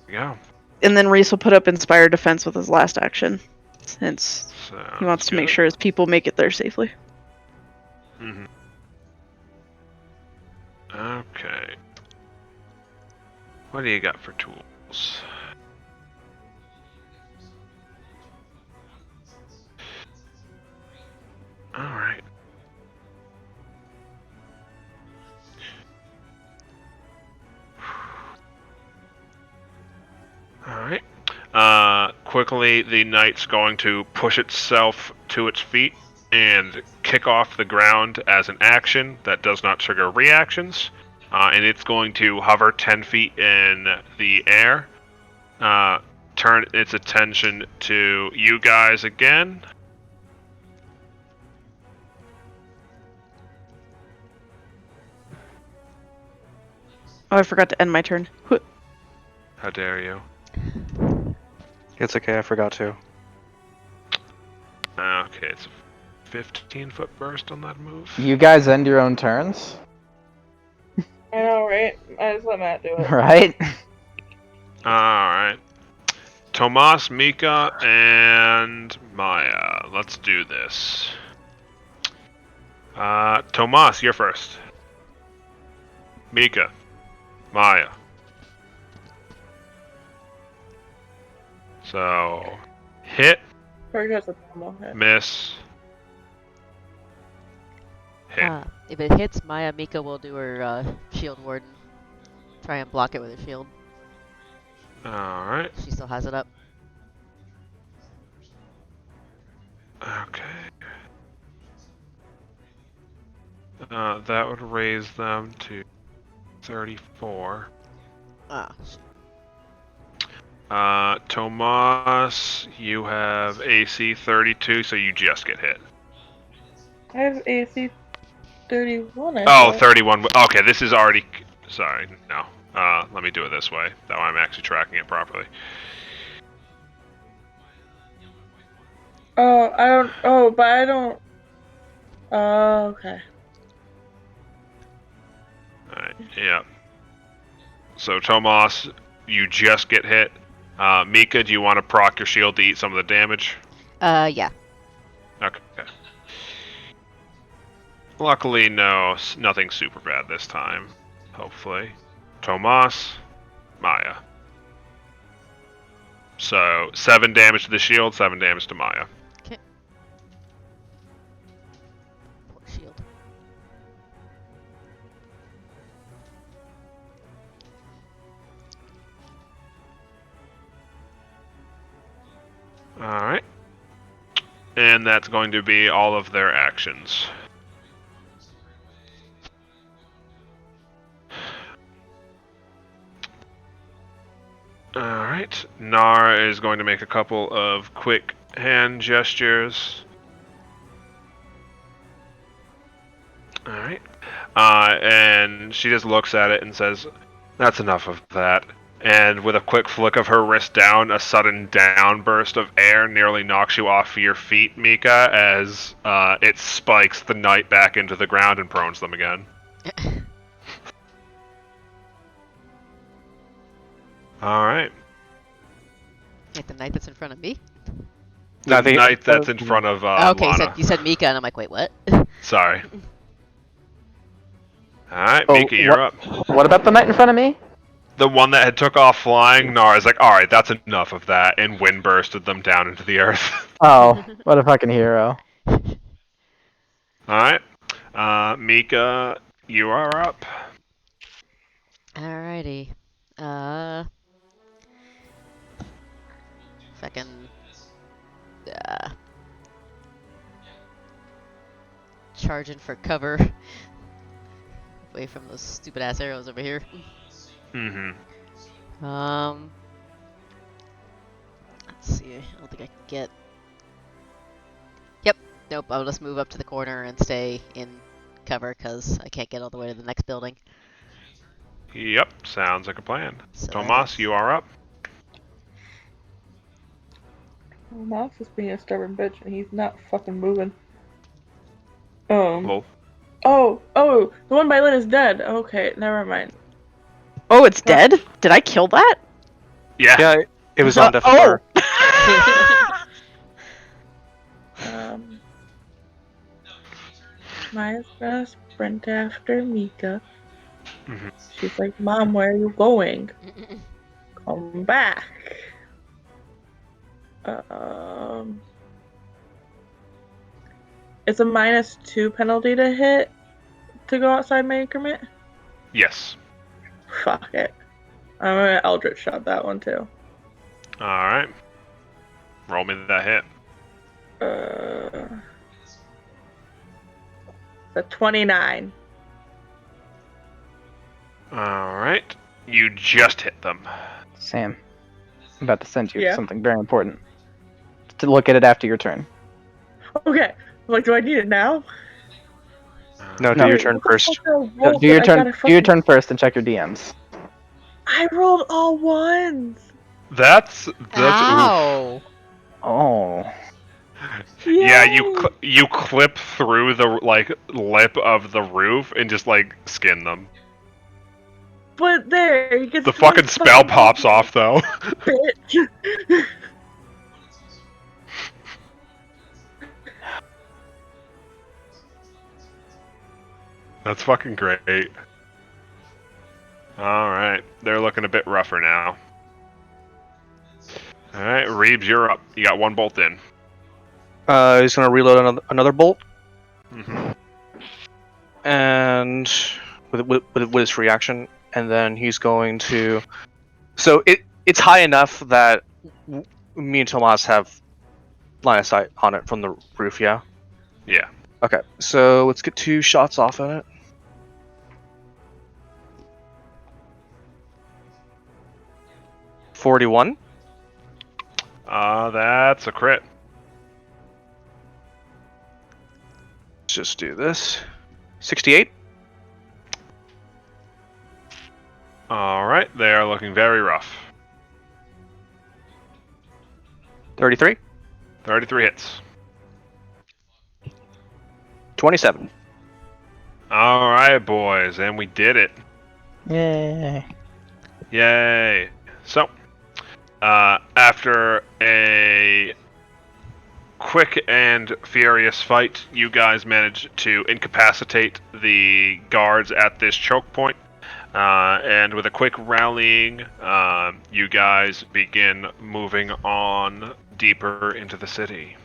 you go. And then Reese will put up Inspired Defense with his last action, since he wants to make sure his people make it there safely. Mm-hmm. Okay. What do you got for tools? Alright. Alright. Quickly, the knight's going to push itself to its feet and kick off the ground as an action that does not trigger reactions. And it's going to hover 10 feet in the air. Turn its attention to you guys again. Oh, I forgot to end my turn. How dare you? It's okay, I forgot to. Okay, it's a 15-foot burst on that move. You guys end your own turns, I know, right? I just let Matt do it. right? Alright. Tomas, Mika, and Maya. Let's do this. Tomas, you're first. Mika. Maya. So, hit, Perk has a normal hit. miss, hit. If it hits, Maya Mika will do her shield warden. Try and block it with a shield. Alright. She still has it up. Okay. That would raise them to 34. Ah. Tomas, you have AC 32, so you just get hit. I have AC 31. Oh, 31. Okay, this is already... Sorry, no. Let me do it this way. That way I'm actually tracking it properly. Oh, I don't. Oh, but I don't. Oh, okay. Alright, yeah. So, Tomas, you just get hit. Mika, do you want to proc your shield to eat some of the damage? Yeah. Okay. Luckily, no, nothing super bad this time. Hopefully. Tomas, Maya. So, 7 damage to the shield, 7 damage to Maya. Okay. Poor shield. Alright. And that's going to be all of their actions. Alright. Nar is going to make a couple of quick hand gestures. Alright. And she just looks at it and says, "That's enough of that." And with a quick flick of her wrist down, a sudden downburst of air nearly knocks you off your feet, Mika, as it spikes the knight back into the ground and prones them again. Alright. Like the knight that's in front of me? The knight that's in front of okay, Lana. you said Mika, and I'm like, wait, what? Sorry. Alright, Oh, Mika, you're up. What about the knight in front of me? The one that had took off flying, Nara's like, alright, that's enough of that, and wind bursted them down into the earth. Oh, what a fucking hero. Alright. Mika, you are up. Alrighty. If I can... charge in for cover. Away from those stupid ass arrows over here. Mm-hmm. Let's see. I don't think I can get... Yep. Nope, I'll just move up to the corner and stay in cover because I can't get all the way to the next building. Yep, sounds like a plan. So Tomas, you are up. Mouse is being a stubborn bitch, and he's not fucking moving. Well, Oh, the one by Lynn is dead. Okay, never mind. Oh, it's dead? Did I kill that? yeah. Yeah, it was on the Oh. floor. Maya's gonna sprint after Mika. Mhm. She's like, "Mom, where are you going? Come back." It's a -2 penalty to hit to go outside my increment. Yes. Fuck it. I'm gonna Eldritch shot that one too. Alright. Roll me that hit. The 29. Alright. You just hit them. Sam, I'm about to send you Yeah? something very important. To look at it after your turn. Okay. I'm like, do I need it now? No, do No. your turn first. Do your turn. Do your turn first and check your DMs. I rolled all ones. That's oof. Ow! Oh. Yeah, Yay! you clip through the lip of the roof and just skin them. But there, you get The fucking spell pops off though. bitch. That's fucking great. Alright, they're looking a bit rougher now. Alright, Reeves, you're up. You got one bolt in. He's gonna reload another bolt, Mm-hmm. and with his reaction, and then he's going to. So it's high enough that me and Tomas have line of sight on it from the roof. Yeah. Yeah. Okay. So let's get 2 shots off on it. $41. That's a crit. Let's just do this. 68. Alright, they are looking very rough. 33. 33 hits. 27. Alright, boys, and we did it. Yay. Yay. So, after a quick and furious fight, you guys managed to incapacitate the guards at this choke point. And with a quick rallying, you guys begin moving on deeper into the city.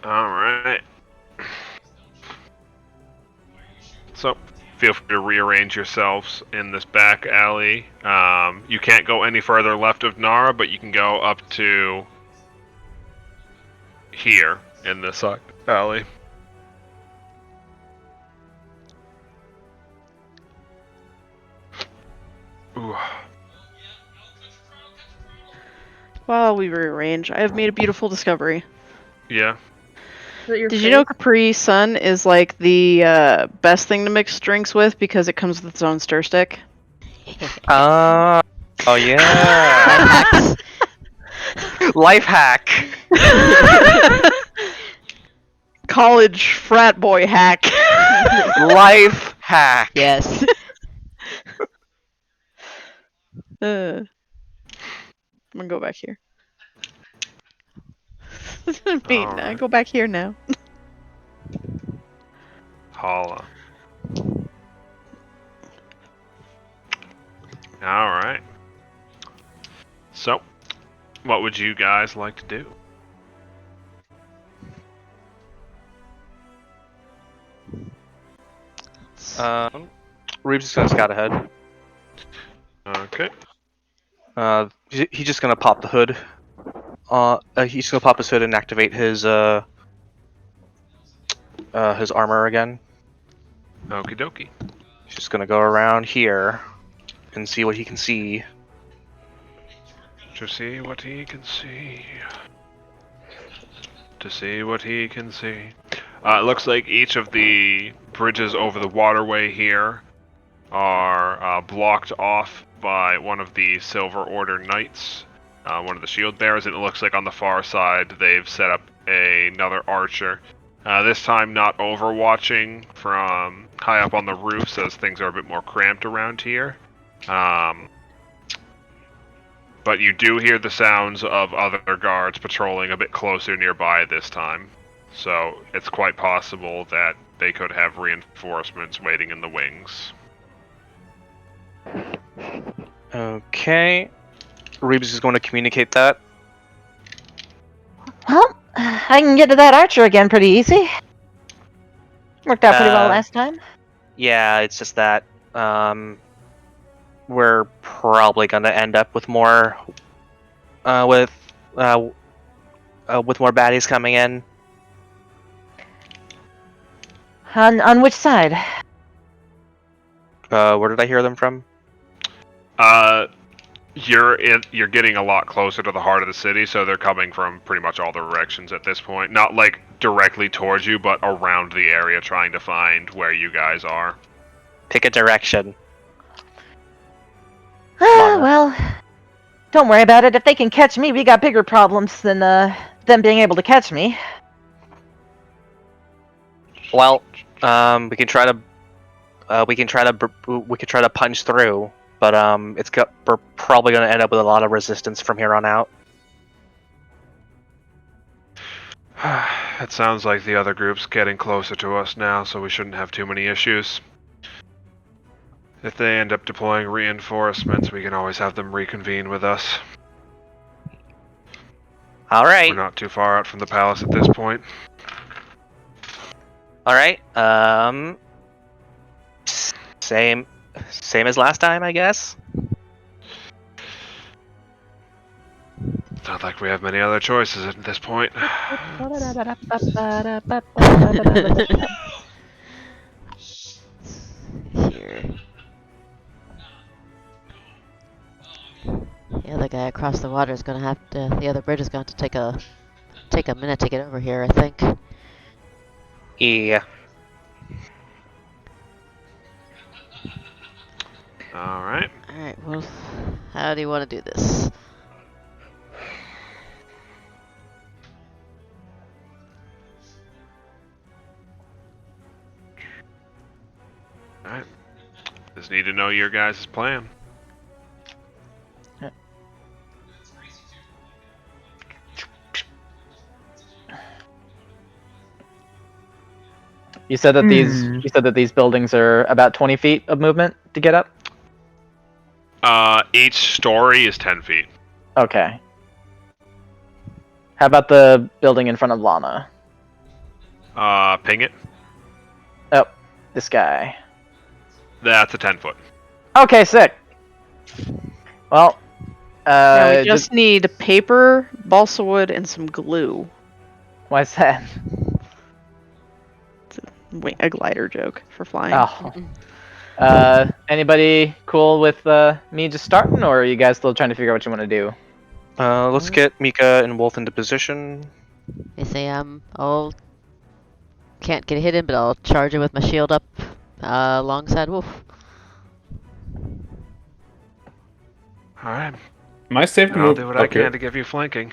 Alright. So, feel free to rearrange yourselves in this back alley. You can't go any further left of Nara, but you can go up to here in this alley. Ooh. While we rearrange, I have made a beautiful discovery. Yeah. Did you know Capri Sun is like the best thing to mix drinks with because it comes with its own stir stick? Oh yeah. Life hack. College frat boy hack. Life hack. Yes. I'm gonna go back here. I go back here now. Holla. Alright. So, what would you guys like to do? Reeves is gonna scout ahead. Okay. He's just gonna pop the hood. He's gonna pop his hood and activate his armor again. Okie dokie. He's just gonna go around here and see what he can see. To see what he can see. To see what he can see. It looks like each of the bridges over the waterway here are blocked off by one of the Silver Order Knights, one of the shield bearers, and it looks like on the far side they've set up another archer. This time not overwatching from high up on the roofs, as things are a bit more cramped around here. But you do hear the sounds of other guards patrolling a bit closer nearby this time. So it's quite possible that they could have reinforcements waiting in the wings. Okay. Reeves is going to communicate that. Well, I can get to that archer again pretty easy. Worked out pretty well last time. Yeah, it's just that we're probably gonna end up with more with more baddies coming in. On which side? Where did I hear them from? You're getting a lot closer to the heart of the city, so they're coming from pretty much all directions at this point. Not like directly towards you, but around the area, trying to find where you guys are. Pick a direction. Well, don't worry about it. If they can catch me, we got bigger problems than them being able to catch me. Well, we can try to punch through, but we're probably gonna end up with a lot of resistance from here on out. It sounds like the other group's getting closer to us now, so we shouldn't have too many issues. If they end up deploying reinforcements, we can always have them reconvene with us. All We're right. not too far out from the palace at this point. All right. Same as last time, I guess. Not like we have many other choices at this point. Here. The other guy across the water is gonna have to. The other bridge is going to take a minute to get over here, I think. Yeah. Alright. Alright, well, how do you want to do this? Alright. Just need to know your guys' plan. You said that these buildings are about 20 feet of movement to get up? Each story is 10 feet. Okay. How about the building in front of Lana? Ping it. Oh, this guy. That's a 10-foot. Okay, sick. Well, Now we just need paper, balsa wood, and some glue. Why's that? A glider joke for flying. Oh. Anybody cool with me just starting, or are you guys still trying to figure out what you want to do? Let's get Mika and Wolf into position. I say I'll can't get hidden, but I'll charge it with my shield up alongside Wolf. Alright. Am I safe to I'll move do what I up here? can to give you flanking.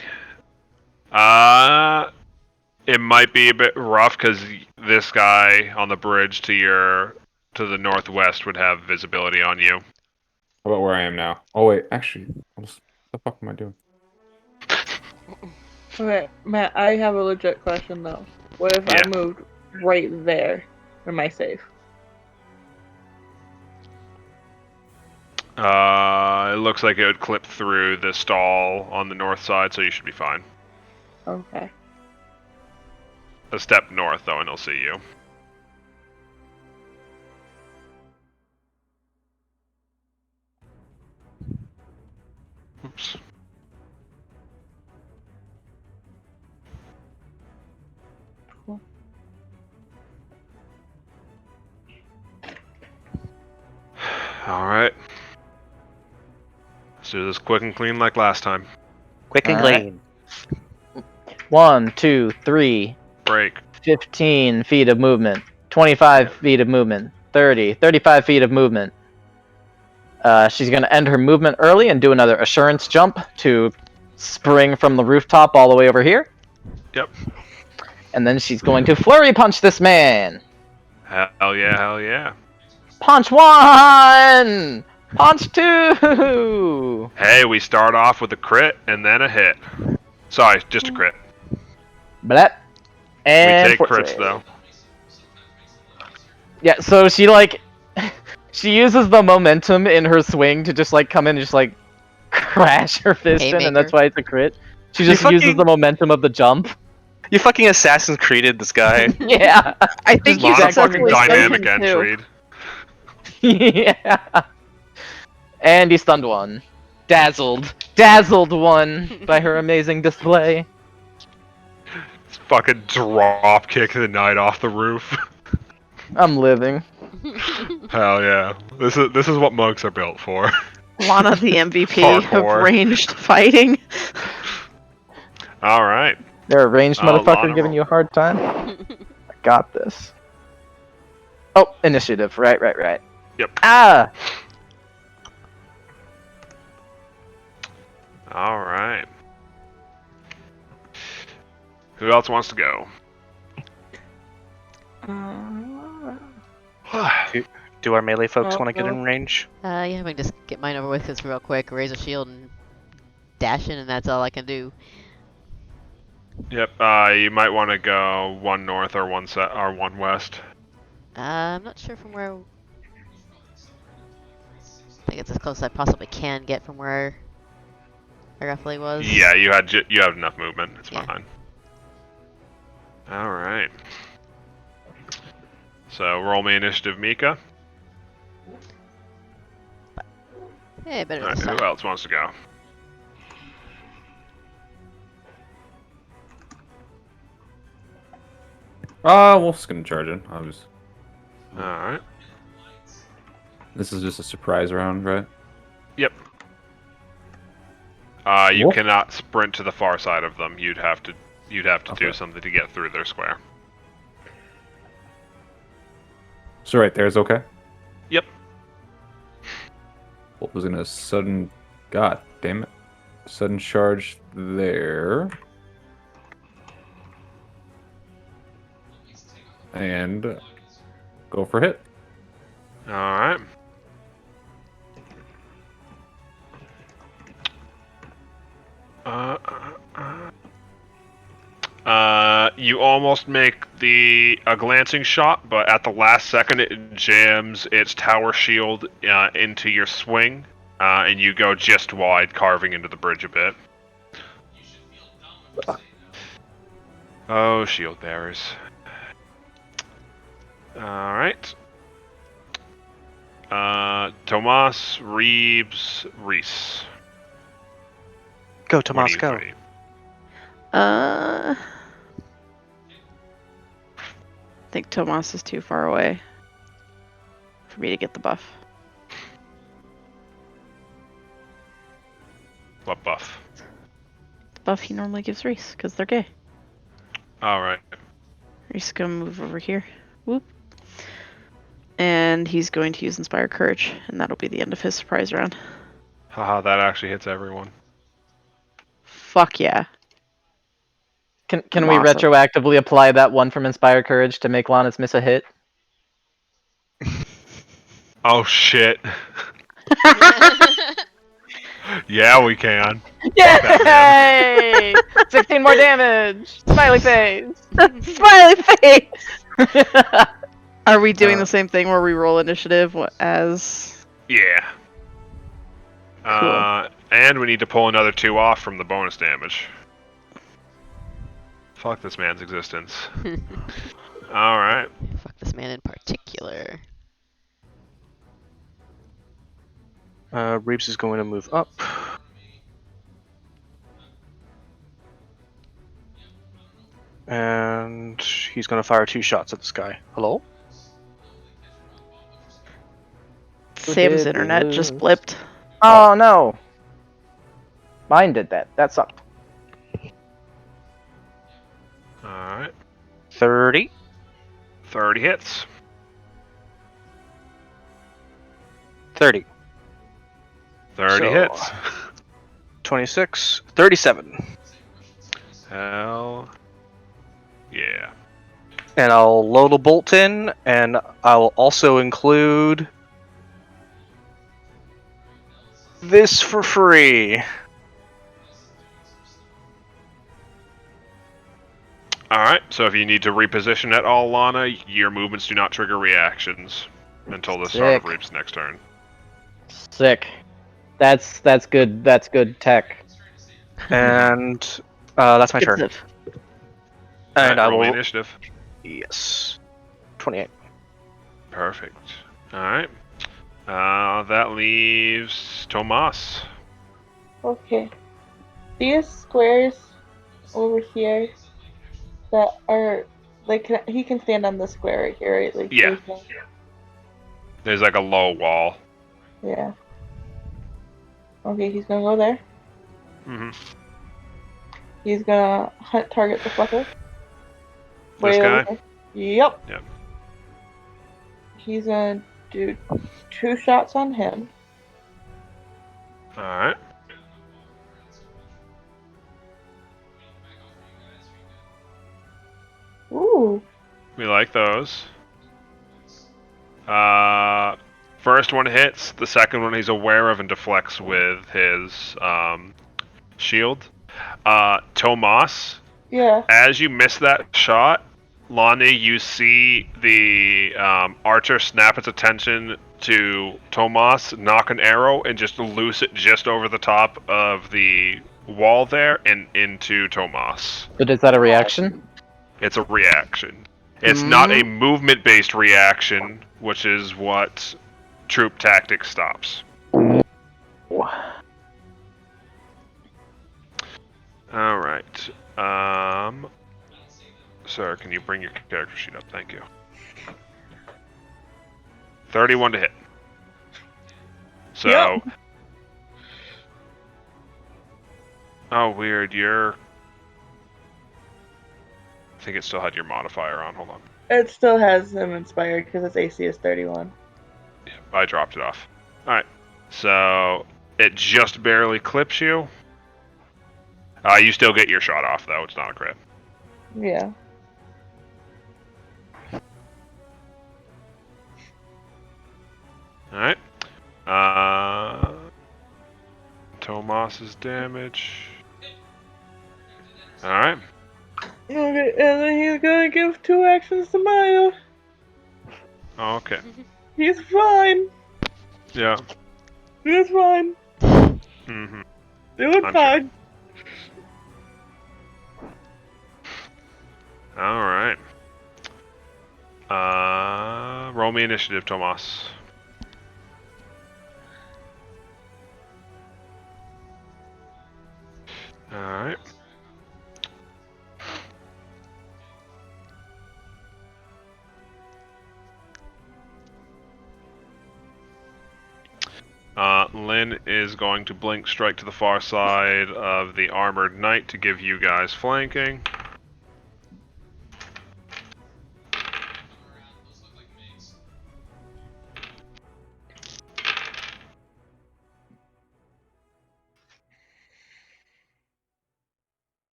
It might be a bit rough because this guy on the bridge to the northwest would have visibility on you. How about where I am now? Oh wait, actually, what the fuck am I doing? Okay, Matt, I have a legit question though. What if I moved right there? Am I safe? It looks like it would clip through the stall on the north side, so you should be fine. Okay. A step north, though, and he'll see you. Oops. Cool. Alright. Let's do this quick and clean like last time. Quick and Alright. clean. 1, 2, 3, Break. 15 feet of movement, 25 feet of movement, 30, 35 feet of movement. She's going to end her movement early and do another assurance jump to spring from the rooftop all the way over here. Yep. And then she's going to flurry punch this man. Hell yeah, hell yeah. Punch 1! Punch 2! Hey, we start off with a crit and then a hit. Sorry, just a crit. Blah. And we take fortune. crits, though. Yeah, so she she uses the momentum in her swing to just come in and just crash her fist in, and that's why it's a crit. She just uses the momentum of the jump. You fucking Assassin's Creeded this guy. Yeah. I think you Lot of fucking successfully stunned dynamic him too. entry. Yeah. And he stunned one. Dazzled one by her amazing display. Fucking drop kick the knight off the roof. I'm living. Hell yeah. This is what monks are built for. Lana, the MVP Hardcore. of ranged fighting. Alright. They're a ranged motherfucker Lana giving roll. you a hard time. I got this. Oh, initiative. Right. Yep. Ah! Alright. Who else wants to go? Do our melee folks Oh, want to get oh. in range? Yeah, I can just get mine over with. It's real quick. Raise a shield and dash in, and that's all I can do. Yep. You might want to go one north or one west. I'm not sure from where. I think it's as close as I possibly can get from where I roughly was. Yeah, you had enough movement. It's Yeah. fine. All right. So roll me initiative, Mika. Hey, better All right, this who time. else wants to go? Wolf's gonna charge in. All right. This is just a surprise round, right? Yep. You Wolf? cannot sprint to the far side of them. You'd have to do Okay. something to get through their square. So right there's okay. Yep. Wolf was gonna sudden. God damn it! Sudden charge there. And go for hit. All right. You almost make a glancing shot, but at the last second it jams its tower shield into your swing, and you go just wide, carving into the bridge a bit. Oh, shield bearers. Alright. Tomas, Reeves, Reese. Go, What do Tomas, you- go. what do you- I think Tomas is too far away for me to get the buff. What buff? The buff he normally gives Reese, because they're gay. Alright. Reese is gonna move over here. Whoop. And he's going to use Inspire Courage, and that'll be the end of his surprise round. Haha, that actually hits everyone. Fuck yeah. Can we Awesome. retroactively apply that one from Inspire Courage to make Lannis miss a hit? Oh shit. Yeah, we can. Yay! 16 more damage! Smiley face! Smiley face! Are we doing Uh, the same thing where we roll initiative as... Yeah. Cool. And we need to pull another 2 off from the bonus damage. Fuck this man's existence. Alright. Fuck this man in particular. Reeves is going to move up. And he's going to fire 2 shots at this guy. Hello? Sam's did internet just lose? blipped. Oh no! Mine did that. That sucked. Alright. 30. 30 hits. 30. 30 So- hits. 26. 37. Hell. Yeah. And I'll load a bolt in, and I'll also include this for free. Alright, so if you need to reposition at all, Lana, your movements do not trigger reactions until the start of Sick. Reap's next turn. Sick. That's good. That's good tech. And that's my turn. Good stuff. And I Roll me will. initiative. Yes. 28. Perfect. Alright. That leaves Tomas. Okay. These squares over here that are like he can stand on the square right here, right? Like Yeah. there's There's like a low wall. yeah. Okay, he's gonna go there. Mm-hmm. He's gonna hunt target the fucker. This Way over guy? there. Yep. Yep. He's gonna do 2 shots on him. Alright. Ooh. We like those. First one hits. The second one he's aware of and deflects with his shield. Tomas, Yeah. As you miss that shot, Lonnie, you see the archer snap its attention to Tomas, knock an arrow, and just loose it just over the top of the wall there and into Tomas. But is that a reaction? It's a reaction. It's not a movement-based reaction, which is what troop tactics stops. All right. Sir, can you bring your character sheet up? Thank you. 31 to hit. So. Yep. Oh, weird. I think it still had your modifier on. Hold on. It still has him inspired because its AC is 31. Yeah, I dropped it off. Alright. So, it just barely clips you. You still get your shot off, though. It's not a crit. Yeah. Alright. Tomas's damage. Alright. Okay, and then he's gonna give 2 actions to Maya. Okay. He's fine. Yeah. He's fine. Mm-hmm. Doing I'm fine. Alright. Roll me initiative, Tomas. Alright. Lynn is going to blink strike to the far side of the armored knight to give you guys flanking.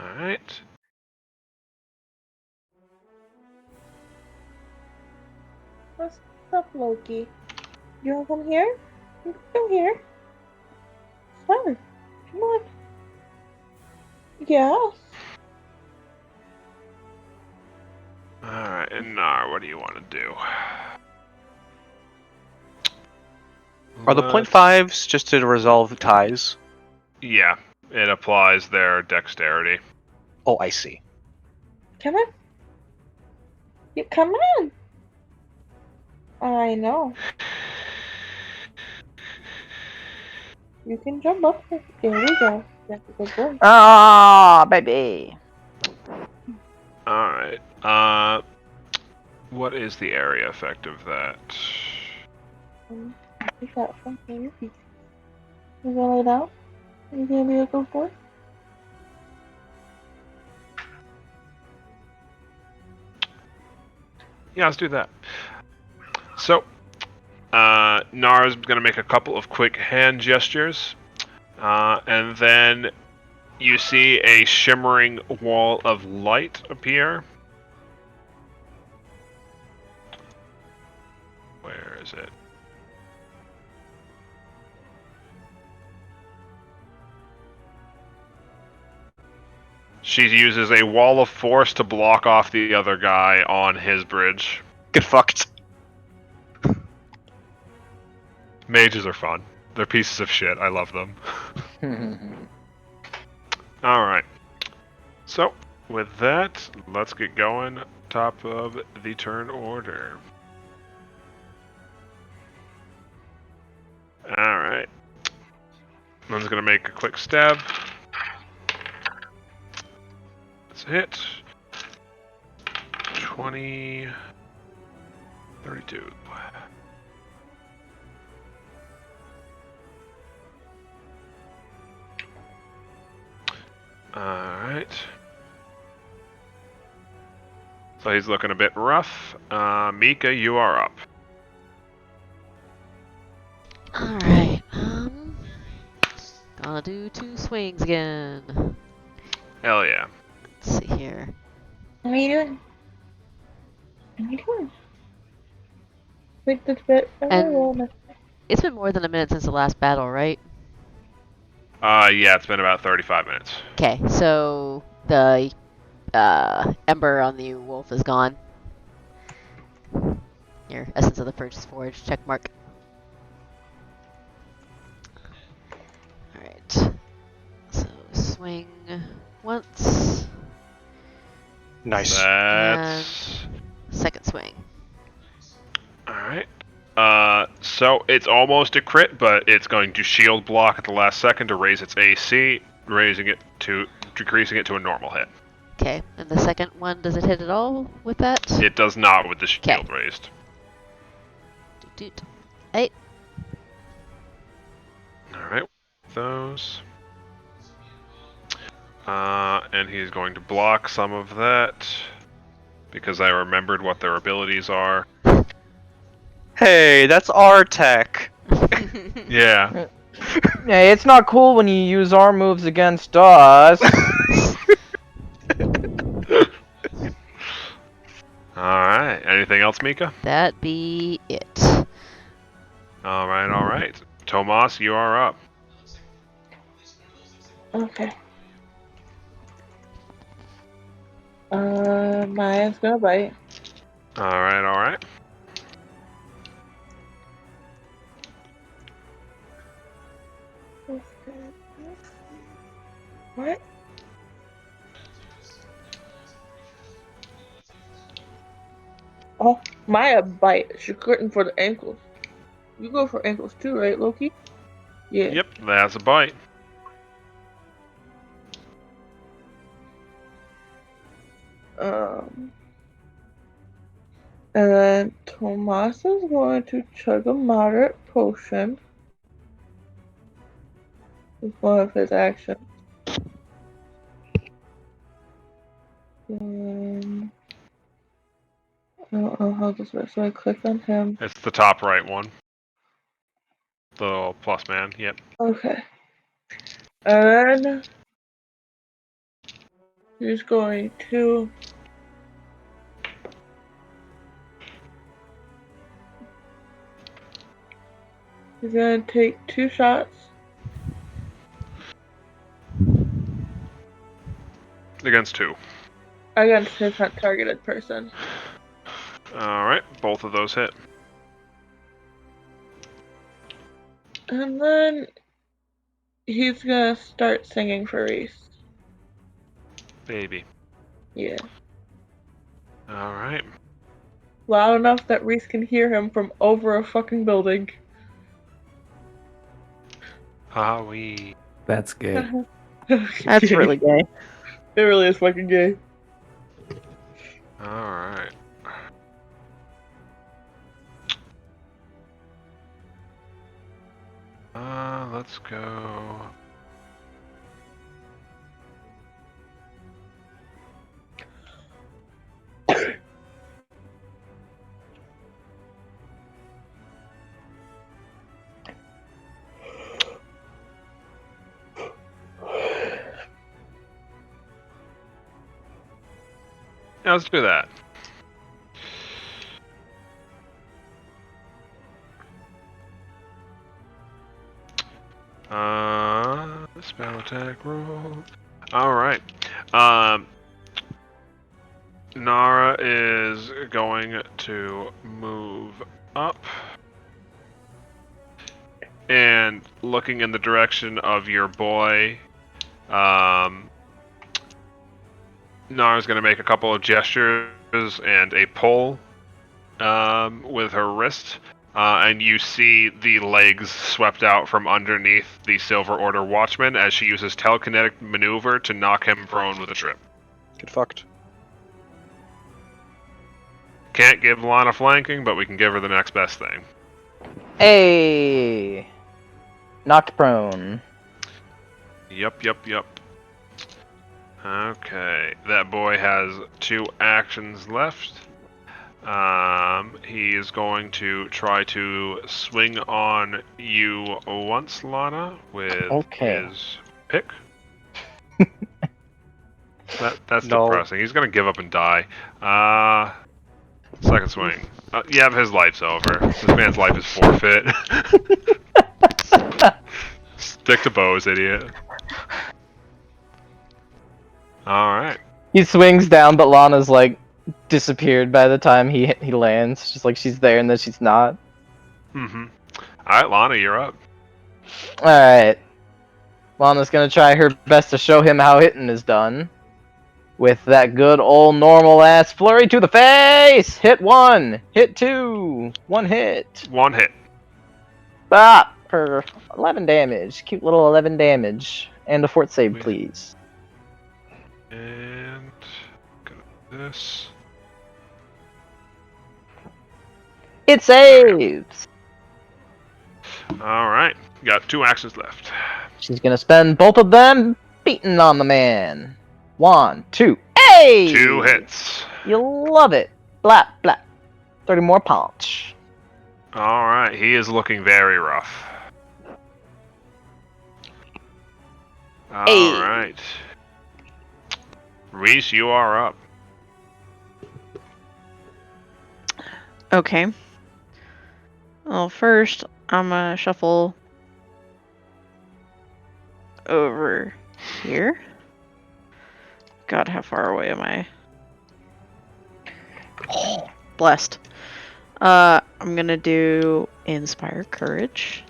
Alright. What's up, Loki? You wanna come here? You can come here. Sure. Come on. Yeah. Alright, and Nar, what do you want to do? Are the .5s just to resolve ties? Yeah, it applies their dexterity. Oh, I see. Come on. You come on. I know. You can jump up. There we go. That's a good boy. Ah, baby. Alright. What is the area effect of that? We got something. You gonna lay down? You gonna be a good boy? Yeah, let's do that. So, Nara's going to make a couple of quick hand gestures, and then you see a shimmering wall of light appear. Where is it? She uses a wall of force to block off the other guy on his bridge. Get fucked. Mages are fun. They're pieces of shit. I love them. Alright. So, with that, let's get going. Top of the turn order. Alright. One's gonna make a quick stab. That's a hit. 20... 32. Alright. So he's looking a bit rough. Mika, you are up. Alright, gonna do 2 swings again. Hell yeah. Let's see here. What are you doing? What are you doing? Wait, this bit. And it's been more than a minute since the last battle, right? Yeah, it's been about 35 minutes. Okay, so the ember on the wolf is gone. Your essence of the purge is forged. Check mark. Alright. So swing once. Nice. That's... Second swing. Alright. So it's almost a crit, but it's going to shield block at the last second to raise its AC, decreasing it to a normal hit. Okay, and the second one, does it hit at all with that? It does not with the shield 'Kay. raised. Doot, doot. 8. Alright, those. And he's going to block some of that, because I remembered what their abilities are. Hey, that's our tech. Yeah. Hey, it's not cool when you use our moves against us. Alright, anything else, Mika? That be it. Alright. Tomas, you are up. Okay. Maya's gonna bite. Alright. What? Oh, Maya bite. She's cutting for the ankles. You go for ankles too, right, Loki? Yeah. Yep, that's a bite. And then Tomas is going to chug a moderate potion. It's one of his actions. And I don't know how this works, so I click on him. It's the top right one. The little plus man, yep. Okay. And then he's going to take 2 shots. Against 2. Against his targeted person. Alright, both of those hit. And then he's gonna start singing for Reese. Baby. Yeah. Alright. Loud enough that Reese can hear him from over a fucking building. We. That's gay. That's really gay. It really is fucking gay. Alright. Let's go. Yeah, let's do that. Spell attack roll. Alright. Nara is going to move up. And looking in the direction of your boy, Nara's going to make a couple of gestures and a pull with her wrist. And you see the legs swept out from underneath the Silver Order Watchman as she uses telekinetic maneuver to knock him prone with a trip. Get fucked. Can't give Lana flanking, but we can give her the next best thing. Hey! Knocked prone. Yep. Okay, that boy has 2 actions left. He is going to try to swing on you once, Lana, with his pick. That's No. depressing. He's gonna give up and die. Second swing. Yeah, his life's over. This man's life is forfeit. Stick to bows, idiot. Alright. He swings down, but Lana's like disappeared by the time he lands. Just like she's there and then she's not. Mm-hmm. Alright, Lana, you're up. Alright. Lana's gonna try her best to show him how hitting is done. With that good old normal ass flurry to the face! Hit 1! Hit 2! 1 hit! 1 hit. Bop! For 11 damage. Cute little 11 damage. And a fort save, please. And go to this. It saves! Alright. Got 2 actions left. She's gonna spend both of them beating on the man. 1, 2. Hey! 2 hits. You love it. Blah, blah. 30 more punch. Alright, he is looking very rough. Hey. Alright. Reese, you are up. Okay. Well, first, I'm gonna shuffle over here. God, how far away am I? Oh, blessed. I'm gonna do Inspire Courage.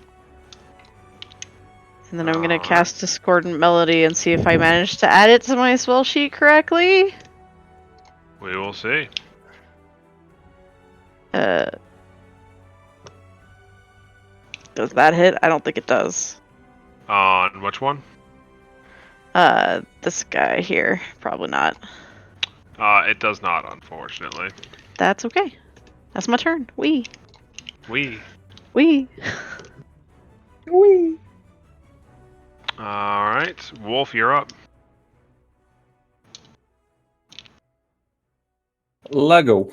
And then I'm gonna cast Discordant Melody and see if I manage to add it to my spell sheet correctly. We will see. Does that hit? I don't think it does. On which one? This guy here. Probably not. It does not, unfortunately. That's okay. That's my turn. Wee. We. Wee. Wee. Alright. Wolf, you're up. Lego.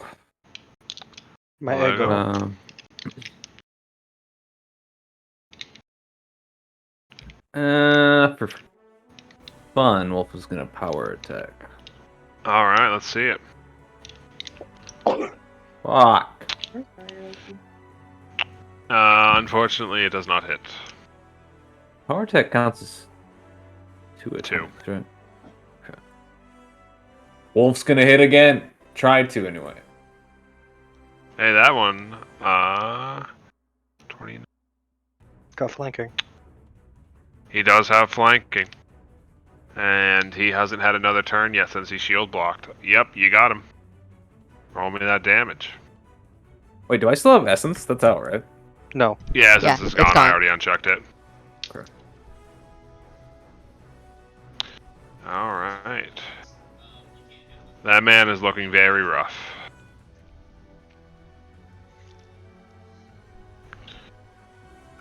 My Lego. ego. For fun, Wolf is gonna power attack. Alright, let's see it. Fuck. Unfortunately, it does not hit. Power attack counts as 2 attacks, 2. right? Okay. Wolf's gonna hit again. Try to anyway. Hey, that one, 20. Got flanking. He does have flanking. And he hasn't had another turn yet since he shield blocked. Yep, you got him. Roll me that damage. Wait, do I still have essence? That's out, right? No. Yeah, since Yeah, it's it's gone, I gone. already unchecked it. Okay. Alright. That man is looking very rough.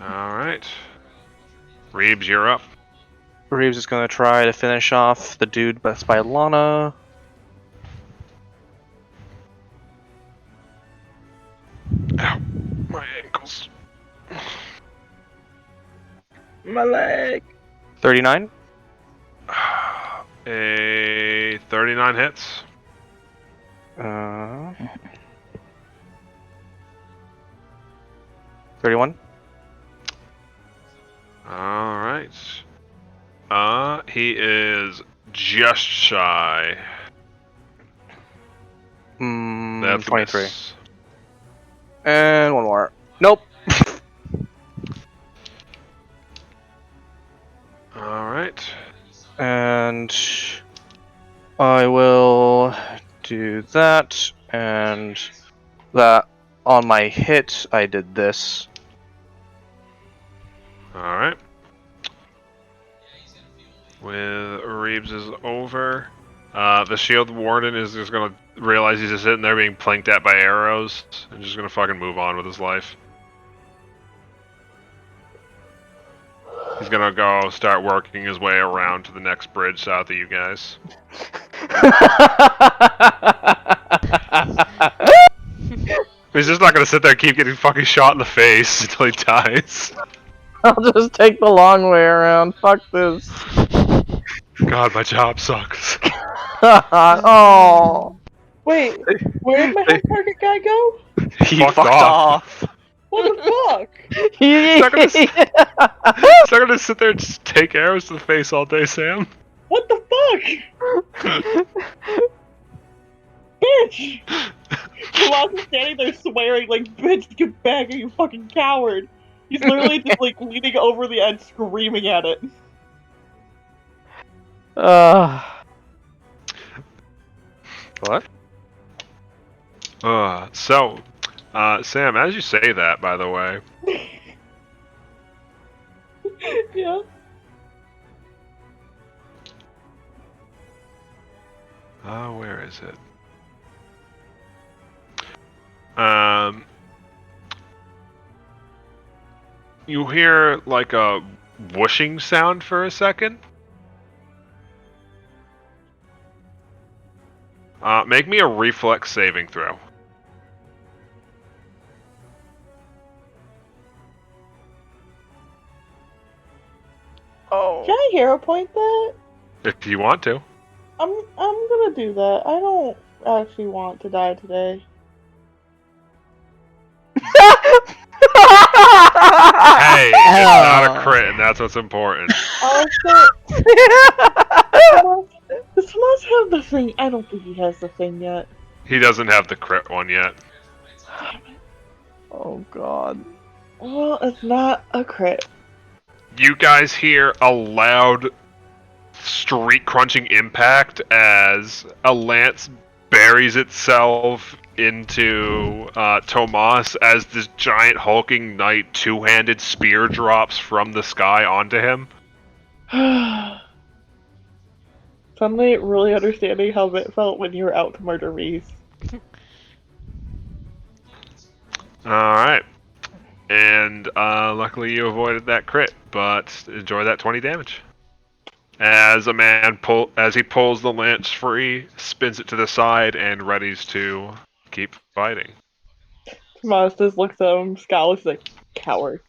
Alright. Reeves, you're up. Reeves is gonna try to finish off the dude that's by Lana. Ow, my ankles. My leg. 39. A 39 hits. 31. Alright. He is just shy. That's a 23. miss. And one more. Nope. Alright. And I will do that, and that on my hit, I did this. Alright. With Reeves is over. The shield warden is just gonna realize he's just sitting there being planked at by arrows and just gonna fucking move on with his life. He's gonna go start working his way around to the next bridge south of you guys. He's just not gonna sit there and keep getting fucking shot in the face until he dies. I'll just take the long way around. Fuck this. God, my job sucks. Oh. Wait, where did my hard target guy go? He Fucked fucked off. off. What the He's not gonna sit there and just take arrows to the face all day, Sam. What the fuck? Bitch! Tomas is standing there swearing like, bitch, get back, you fucking coward. He's literally just like leaning over the edge screaming at it. What? Sam, as you say that, by the way, Yeah. where is it? You hear like a whooshing sound for a second. Make me a reflex saving throw. Oh. Can I hero point that? If you want to. I'm gonna do that. I don't actually want to die today. Hey, it's not a crit, and that's what's important. Also, does Tomas have the thing? I don't think he has the thing yet. He doesn't have the crit one yet. Oh god. Well, it's not a crit. You guys hear a loud street crunching impact as a lance buries itself into Tomas as this giant hulking knight two-handed spear drops from the sky onto him. Suddenly really understanding how it felt when you were out to murder Reese. Alright. And luckily you avoided that crit, but enjoy that 20 damage. As he pulls the lance free, spins it to the side, and readies to keep fighting. Tomas just looks at him, scowls like, coward.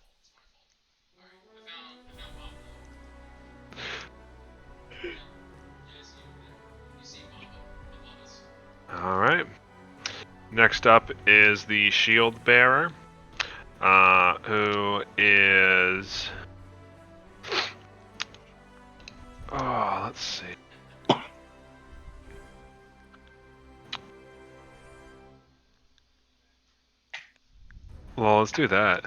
Alright. Next up is the shield bearer, who is... Oh, let's see. Well, let's do that.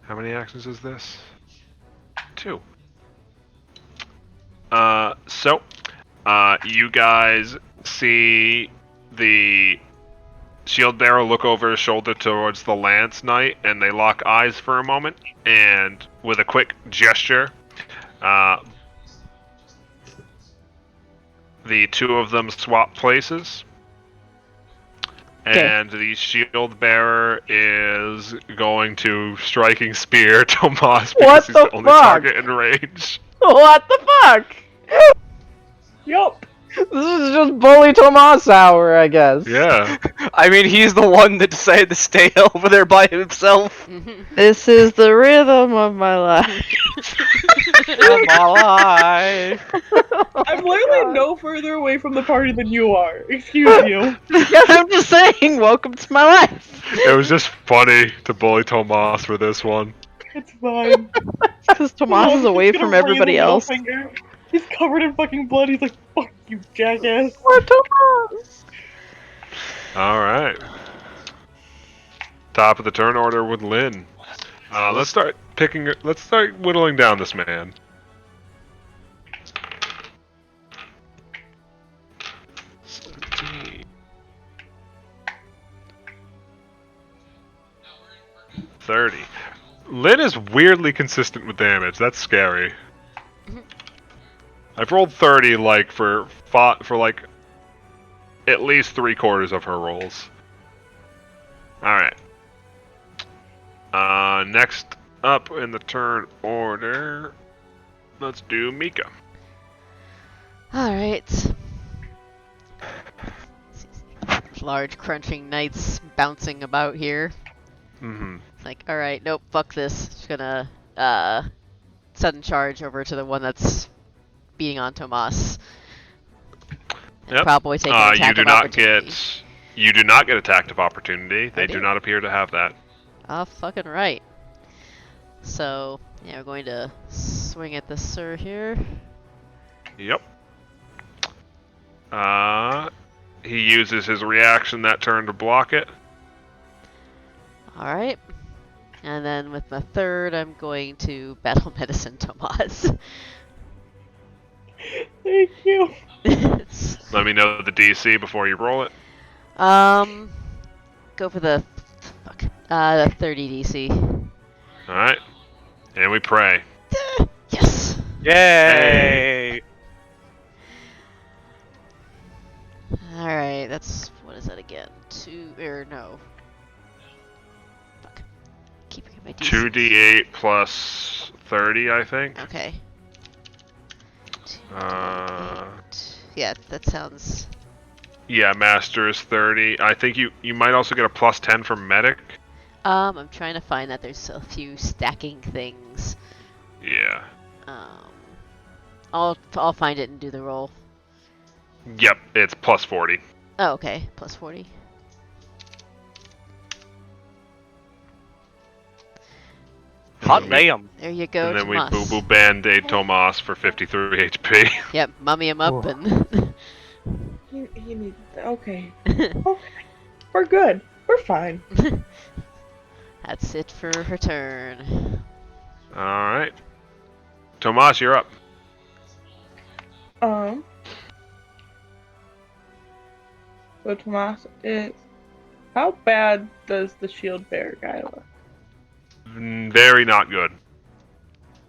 How many actions is this? 2. You guys see the shield bearer look over his shoulder towards the lance knight, and they lock eyes for a moment, and with a quick gesture, the two of them swap places. And the shield bearer is going to striking spear Tomas because he's the only target in range. What the fuck? Yup. This is just bully Tomas hour, I guess. Yeah. I mean, he's the one that decided to stay over there by himself. This is the rhythm of my life. Of my life. I'm literally no further away from the party than you are. Excuse you. Yeah, I'm just saying, welcome to my life. It was just funny to bully Tomas for this one. It's fine. Because Tomas is away He's gonna from raise a everybody middle else. finger. He's covered in fucking blood. He's like, fuck you, jackass. Poor Tomas. Alright. Top of the turn order with Lynn. Let's start whittling down this man. $30. Lynn is weirdly consistent with damage. That's scary. I've rolled 30 like for like at least 3/4 of her rolls. Alright. Next up in the turn order, let's do Mika. Alright. Large crunching knights bouncing about here. Mm-hmm. It's like, alright, nope, fuck this. Just gonna sudden charge over to the one that's being on Tomas. And Yep. probably take an attack you do of not opportunity. get You do not get attack of opportunity. They I do do. not appear to have that. Fucking right. So, yeah, we're going to swing at the Sir here. Yep. He uses his reaction that turn to block it. Alright. And then with my third, I'm going to Battle Medicine Tomas. Thank you. Let me know the DC before you roll it. Go for the 30 DC. Alright. And we pray. Yes. Yay! Alright, that's, what is that again? No. Fuck. Keep forgetting my DC. 2d8 plus 30, I think. Okay. Uh, 2d8. Yeah, that sounds... yeah, master is 30. I think you might also get a plus 10 for medic. I'm trying to find that there's a few stacking things. Yeah. I'll find it and do the roll. Yep, it's plus 40. Oh, okay. Plus 40. Hot damn. There you go, And then we Tomas. boo-boo band-aid Tomas for 53 HP. Yep, mummy him up and... He needs. Okay. Okay. We're good. We're fine. That's it for her turn. Alright. Tomas, you're up. So Tomas is. How bad does the shield bearer guy look? Very not good.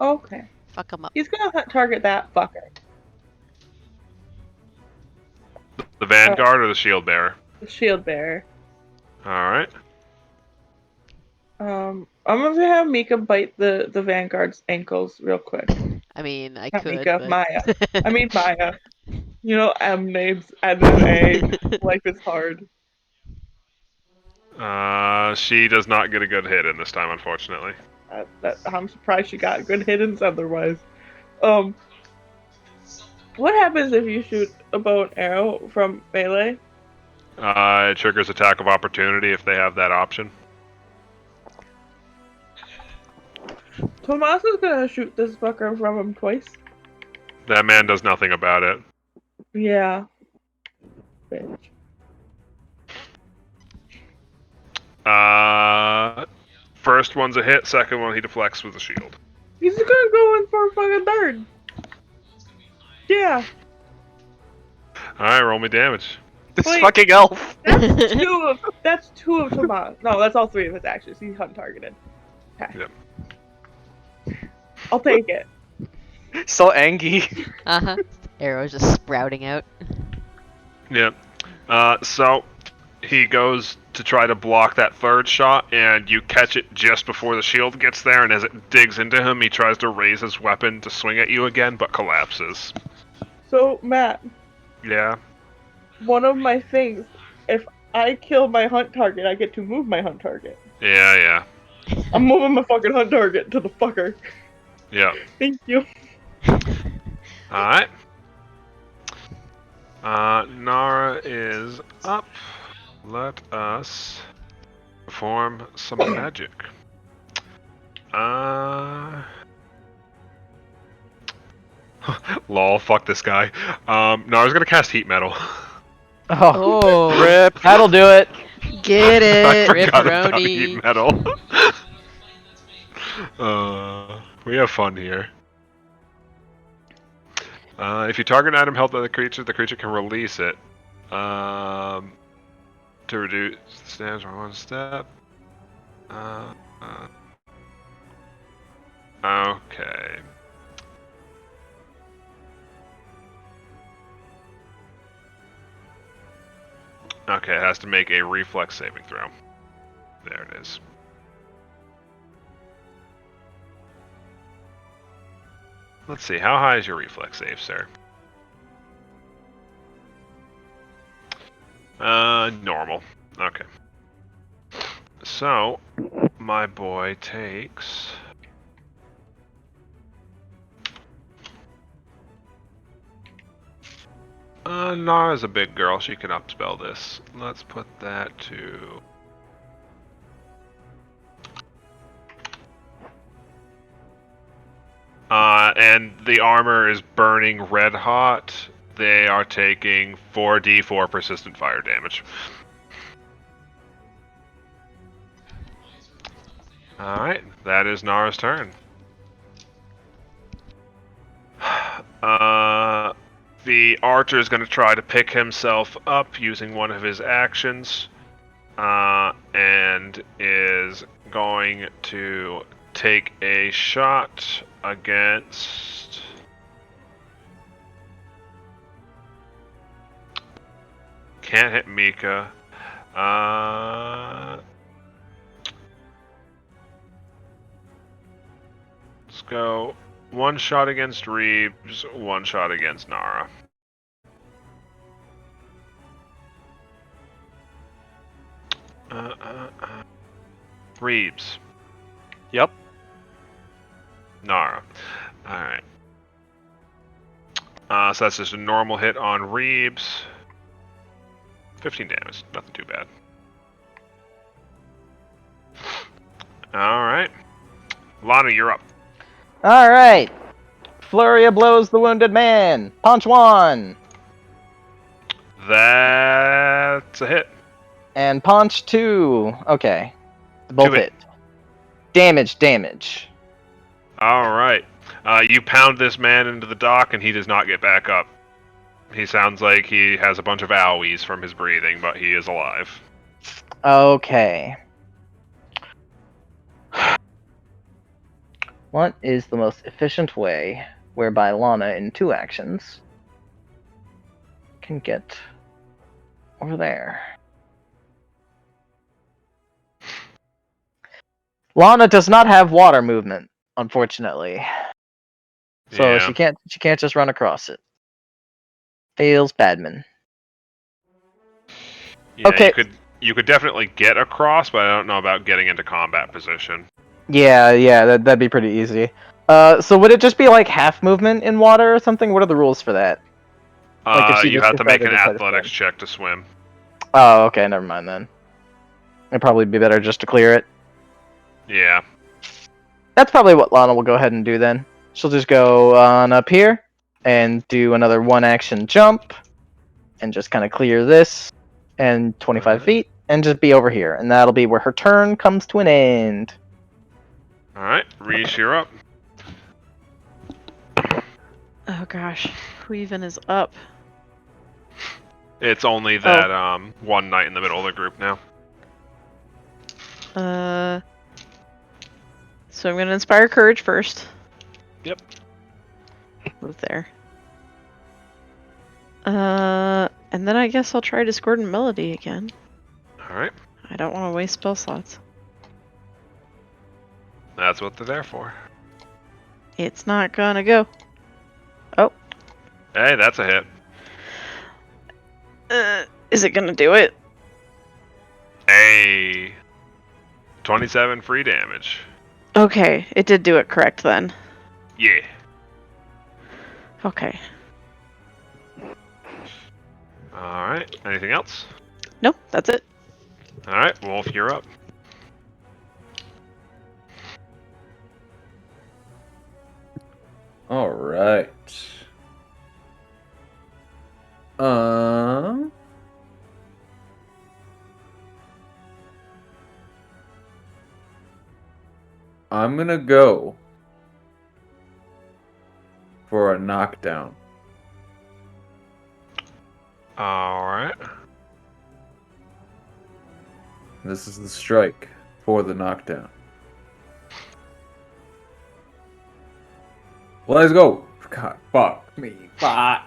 Okay. Fuck him up. He's gonna target that fucker. The Vanguard or the Shield Bearer? The shield bearer. Alright. I'm gonna have Mika bite the Vanguard's ankles real quick. I mean, I Not could, Mika, but... Maya. I mean Maya. You know, M names and then A. Life is hard. She does not get a good hit in this time, unfortunately. I'm surprised she got good hits otherwise. What happens if you shoot a bow and arrow from melee? It triggers attack of opportunity if they have that option. Tomas is gonna shoot this fucker from him twice. That man does nothing about it. Yeah. Bitch. First one's a hit, second one he deflects with a shield. He's gonna go in for a fucking third. Yeah. Alright, roll me damage. This Wait. fucking elf. That's two of Tomas. No, that's all three of his actions. He's hunt targeted. Okay. Yep. I'll take it. So angry. Uh-huh. Arrows just sprouting out. Yep. So he goes to try to block that third shot, and you catch it just before the shield gets there, and as it digs into him, he tries to raise his weapon to swing at you again, but collapses. So, Matt, Yeah. one of my things, if I kill my hunt target, I get to move my hunt target. Yeah. I'm moving my fucking hunt target to the fucker. Yeah. Thank you. Alright. Nara is up. Let us perform some magic. Lol, fuck this guy. Nara's gonna cast Heat Metal. Oh, Rip. that'll do it. Get I it. forgot about Ripperoni. Heat Metal. We have fun here. If you target an item held by the creature can release it. To reduce the stamina for one step. Okay. Okay, it has to make a reflex saving throw. There it is. Let's see, how high is your reflex save, sir? Normal. Okay. So, my boy takes... Nara's a big girl. She can upspell this. Let's put that to... and the armor is burning red hot. They are taking 4d4 persistent fire damage. Alright, that is Nara's turn. The archer is going to try to pick himself up using one of his actions. And is going to take a shot against... Can't hit Mika. Let's go one shot against Reeves, one shot against Nara. Reeves. Yep. Nara. Alright. So that's just a normal hit on Reeves. 15 damage. Nothing too bad. Alright. Lana, you're up. Alright. Flurry of blows the wounded man. Punch 1. That's a hit. And punch 2. Okay. Both hit. Damage. Alright. You pound this man into the dock and he does not get back up. He sounds like he has a bunch of owies from his breathing, but he is alive. Okay. What is the most efficient way whereby Lana, in 2 actions, can get over there? Lana does not have water movement, unfortunately. So Yeah. she can't just run across it. Fails Badman. Yeah, Okay. you could definitely get across, but I don't know about getting into combat position. Yeah, that'd be pretty easy. So would it just be like half movement in water or something? What are the rules for that? Like if she You just have to make decided an to try to athletics swim. check to swim. Oh, okay, never mind then. It'd probably be better just to clear it. Yeah. That's probably what Lana will go ahead and do then. She'll just go on up here and do another 1 action jump and just kind of clear this and 25 feet and just be over here. And that'll be where her turn comes to an end. Alright, Reese, you're up. Oh gosh, who even is up? It's only that one knight in the middle of the group now. So I'm gonna inspire courage first. Yep. Move there. And then I guess I'll try Discordant Melody again. Alright. I don't want to waste spell slots. That's what they're there for. It's not gonna go. Oh. Hey, that's a hit. Is it gonna do it? Hey. 27 free damage. Okay, it did do it correct then. Yeah. Okay. Alright, anything else? Nope, that's it. Alright, Wolf, you're up. All right. I'm gonna go for a knockdown. Alright. This is the strike for the knockdown. Let's go. God, fuck me. Fuck.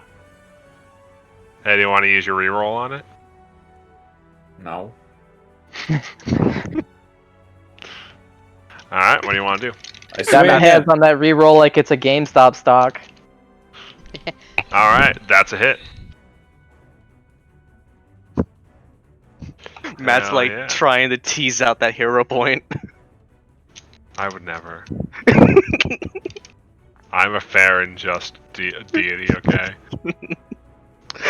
Hey, do you want to use your reroll on it? No. Alright, what do you want to do? I Got my hands on that reroll like it's a GameStop stock. Alright, that's a hit. Matt's Hell like yeah. trying to tease out that hero point. I would never. I'm a fair and just deity, okay?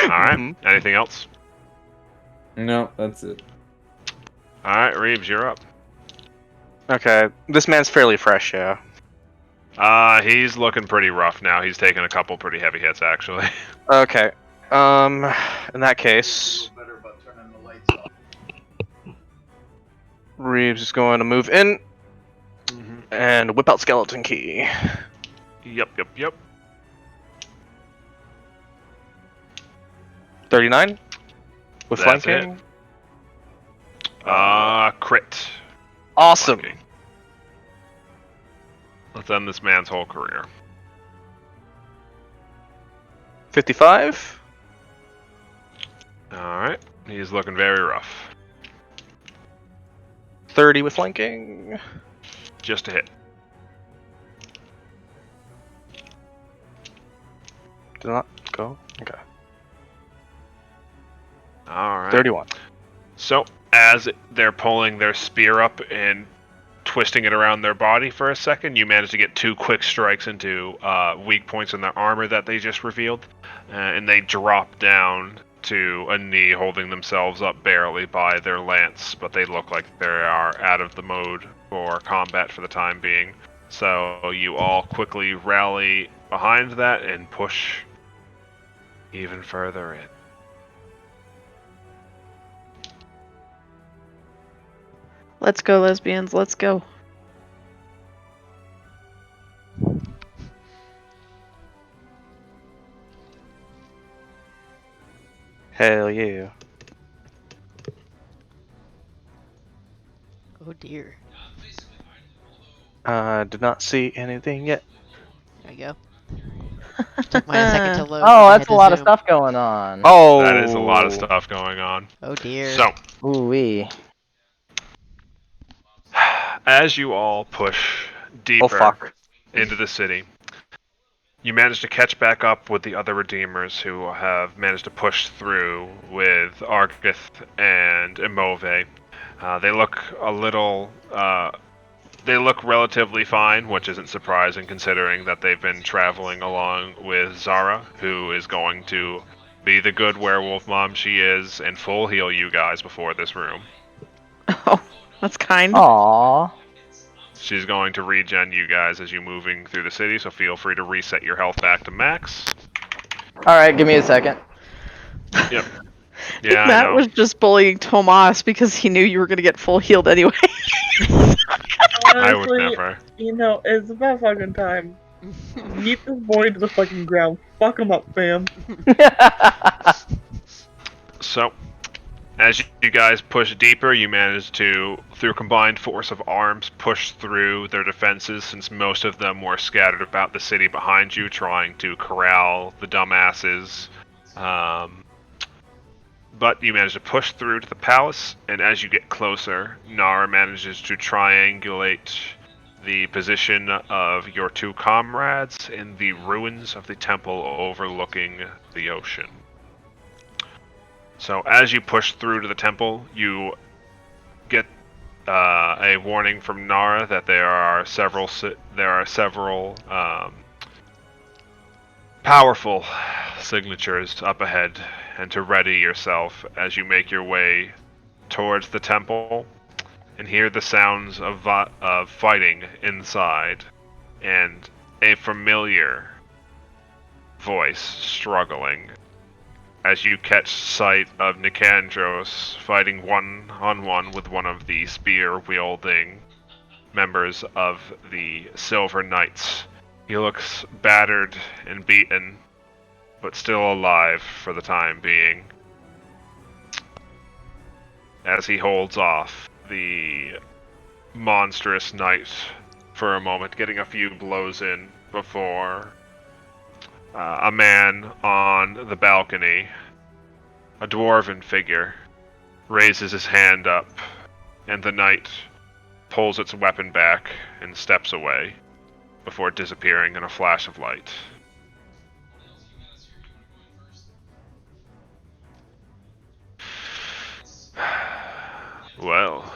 Alright, Mhm. anything else? No, that's it. Alright, Reeves, you're up. Okay, this man's fairly fresh, yeah. He's looking pretty rough now. He's taken a couple pretty heavy hits, actually. Okay. In that case, Reeves is going to move in and whip out skeleton key. Yep. 39 with That's flanking. Crit. Awesome. Flanking. Let's end this man's whole career. 55. Alright, he's looking very rough. 30 with flanking. Just a hit. Did not go. Okay. Alright. 31. So, as they're pulling their spear up and twisting it around their body for a second, you manage to get 2 quick strikes into weak points in their armor that they just revealed, and they drop down to a knee, holding themselves up barely by their lance, but they look like they are out of the mode for combat for the time being. So you all quickly rally behind that and push even further in. Let's go, lesbians. Let's go. Hell yeah. Oh dear. Did not see anything yet. There we go. Took mine a second to load. Oh, I that's had a to lot of zoom. stuff going on. Oh, That is a lot of stuff going on. Oh dear. So, Ooh-wee. as you all push deeper Oh fuck. into the city, you manage to catch back up with the other Redeemers who have managed to push through with Argith and Imove. They look a little. They look relatively fine, which isn't surprising considering that they've been traveling along with Zara, who is going to be the good werewolf mom she is and full heal you guys before this room. Oh, that's kind. Aww. She's going to regen you guys as you're moving through the city, so feel free to reset your health back to max. Alright, give me a second. Yep. I think Yeah, I Matt know. was just bullying Tomas because he knew you were gonna get full healed anyway. I would Honestly, never. you know, it's about fucking time. Yeet this boy to the fucking ground. Fuck him up, fam. So, as you guys push deeper, you manage to, through combined force of arms, push through their defenses since most of them were scattered about the city behind you, trying to corral the dumbasses. But you manage to push through to the palace, and as you get closer, Nara manages to triangulate the position of your 2 comrades in the ruins of the temple overlooking the ocean. So as you push through to the temple, you get a warning from Nara that there are several powerful signatures up ahead, and to ready yourself as you make your way towards the temple and hear the sounds of fighting inside and a familiar voice struggling as you catch sight of Nicandros fighting one-on-one with one of the spear-wielding members of the Silver Knights. He looks battered and beaten, but still alive for the time being. As he holds off the monstrous knight for a moment, getting a few blows in before a man on the balcony, a dwarven figure, raises his hand up, and the knight pulls its weapon back and steps away before disappearing in a flash of light. Well,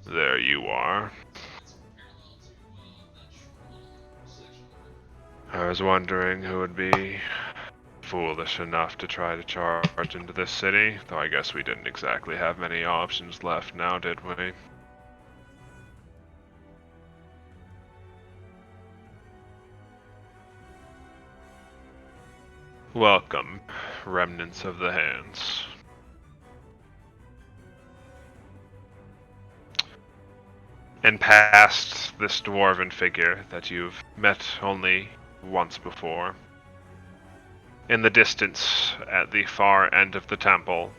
there you are. I was wondering who would be foolish enough to try to charge into this city, though I guess we didn't exactly have many options left now, did we? Welcome, remnants of the hands. And past this dwarven figure that you've met only once before, in the distance at the far end of the temple,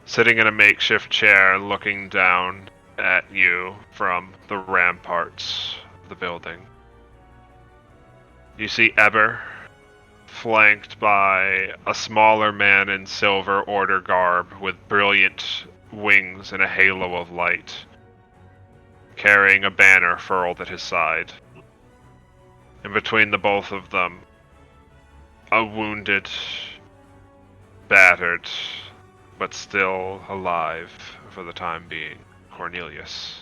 sitting in a makeshift chair looking down at you from the ramparts of the building, you see Eber, flanked by a smaller man in silver order garb with brilliant wings and a halo of light, carrying a banner furled at his side. And between the both of them, a wounded, battered, but still alive for the time being, Cornelius.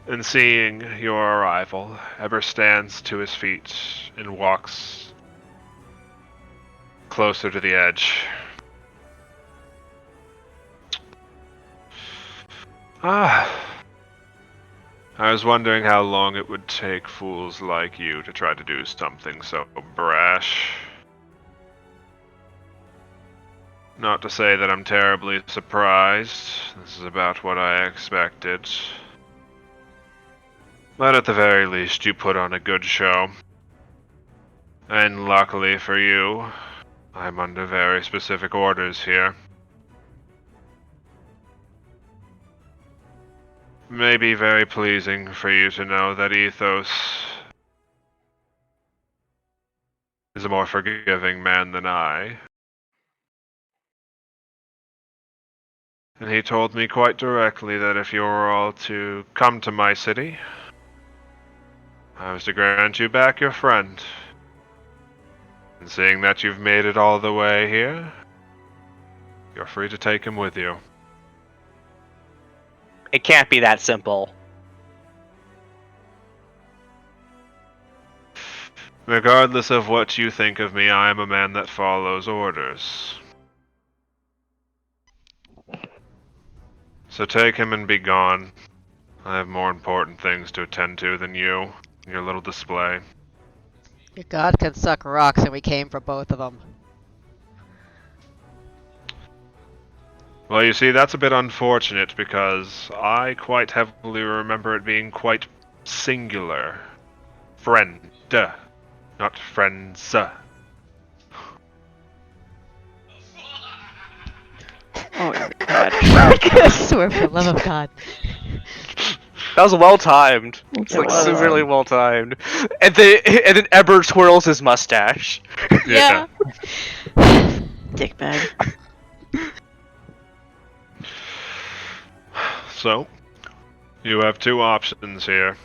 And seeing your arrival, Eber stands to his feet and walks closer to the edge. I was wondering how long it would take fools like you to try to do something so brash. Not to say that I'm terribly surprised. This is about what I expected. But at the very least, you put on a good show. And luckily for you, I'm under very specific orders here. May be very pleasing for you to know that Ethos is a more forgiving man than I. And he told me quite directly that if you were all to come to my city, I was to grant you back your friend. And seeing that you've made it all the way here, you're free to take him with you. It can't be that simple. Regardless of what you think of me, I am a man that follows orders. So take him and be gone. I have more important things to attend to than you and your little display. Your god can suck rocks, and we came for both of them. Well, you see, that's a bit unfortunate because I quite heavily remember it being quite singular. Friend, not friends. Oh my god. I swear for the love of God. That was well timed. It's It like was. severely well timed. And then Eber twirls his mustache. Yeah. Dickbag. So, you have two options here.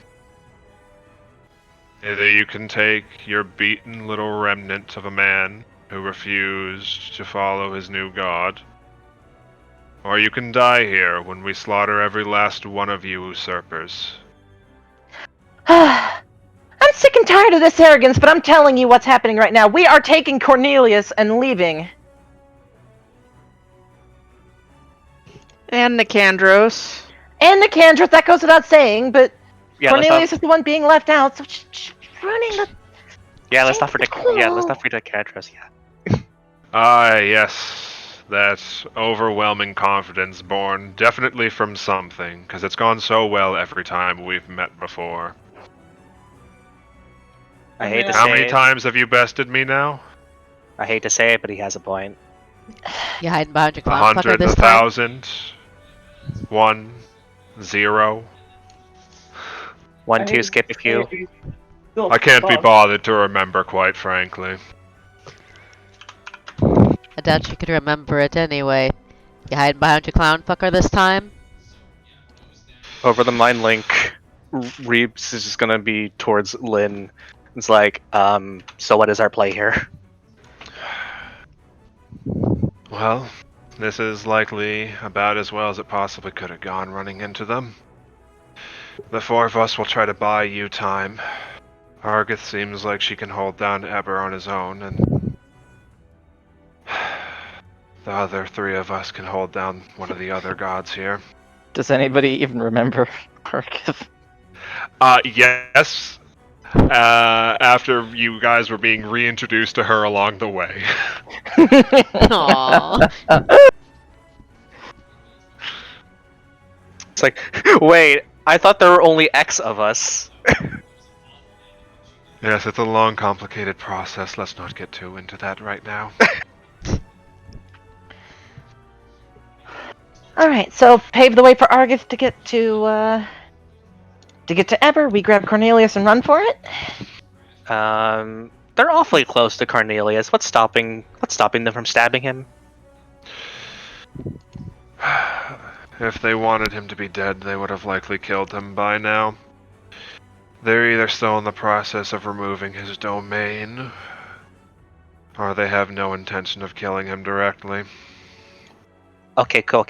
Either you can take your beaten little remnant of a man who refused to follow his new god, or you can die here when we slaughter every last one of you usurpers. I'm sick and tired of this arrogance, but I'm telling you what's happening right now. We are taking Cornelius and leaving. And Nicandros. And Nicandros, that goes without saying, but Yeah, Cornelius is the one being left out, so ruining the... let's not forget Cadros, yeah. Ah, yes. That overwhelming confidence born definitely from something, because it's gone so well every time we've met before. I hate to How say many it. times have you bested me now? I hate to say it, but he has a point. You hiding behind your clown fucker 100, this time? 1,000, 1, 0. 1, 2, skip a few. I can't be bothered to remember, quite frankly. I doubt you could remember it anyway. You hiding behind your clown fucker this time? Over the mind link, Reeves is just gonna be towards Lynn. It's like, so what is our play here? Well, this is likely about as well as it possibly could have gone running into them. The four of us will try to buy you time. Argith seems like she can hold down Eber on his own, and the other three of us can hold down one of the other gods here. Does anybody even remember Argith? Yes. After you guys were being reintroduced to her along the way. Aww. It's like, wait, I thought there were only X of us. Yes, it's a long, complicated process. Let's not get too into that right now. Alright, so pave the way for Argith to get to Eber. We grab Cornelius and run for it. They're awfully close to Cornelius. What's stopping them from stabbing him? If they wanted him to be dead, they would have likely killed him by now. They're either still in the process of removing his domain, or they have no intention of killing him directly. Okay, cool.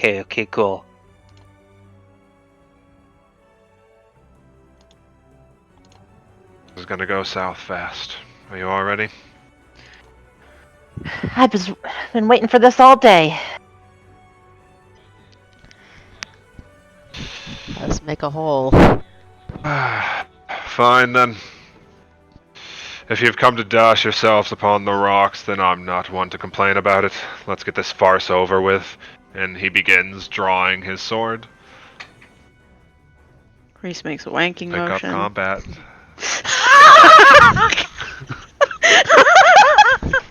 Cool. This is gonna go south fast. Are you all ready? I've been waiting for this all day. Let's make a hole. Fine then. If you've come to dash yourselves upon the rocks, then I'm not one to complain about it. Let's get this farce over with. And he begins drawing his sword. Reese makes a wanking Pick up motion. combat.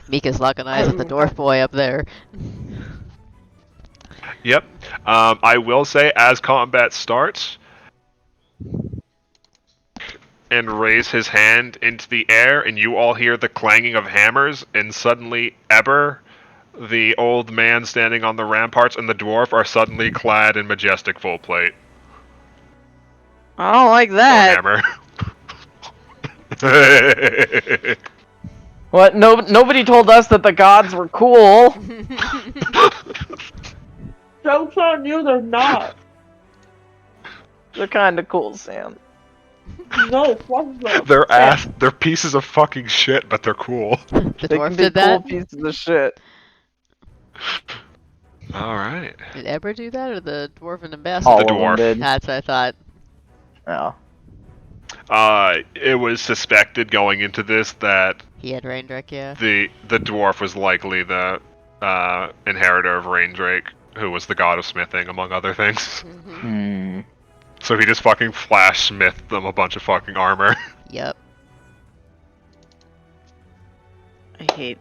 Mika's locking eyes with the dwarf boy up there. Yep. I will say, as combat starts, and raise his hand into the air, and you all hear the clanging of hammers, and suddenly Eber, the old man standing on the ramparts, and the dwarf are suddenly clad in majestic full plate. I don't like Or that. hammer. What? No, nobody told us that the gods were cool. Joke's on you, they're not. They're kind of cool, Sam. No, fuck them. They're pieces of fucking shit, but they're cool. The They dwarf can be did that? cool pieces of shit. Alright. Did Eber do that, or the dwarven ambassador? All The of them dwarf. did. That's what I thought. Oh. It was suspected going into this that He had Raindrake, yeah. the dwarf was likely the inheritor of Raindrake, who was the god of smithing, among other things. Mm-hmm. Hmm. So he just fucking flash smithed them a bunch of fucking armor. Yep. I hate.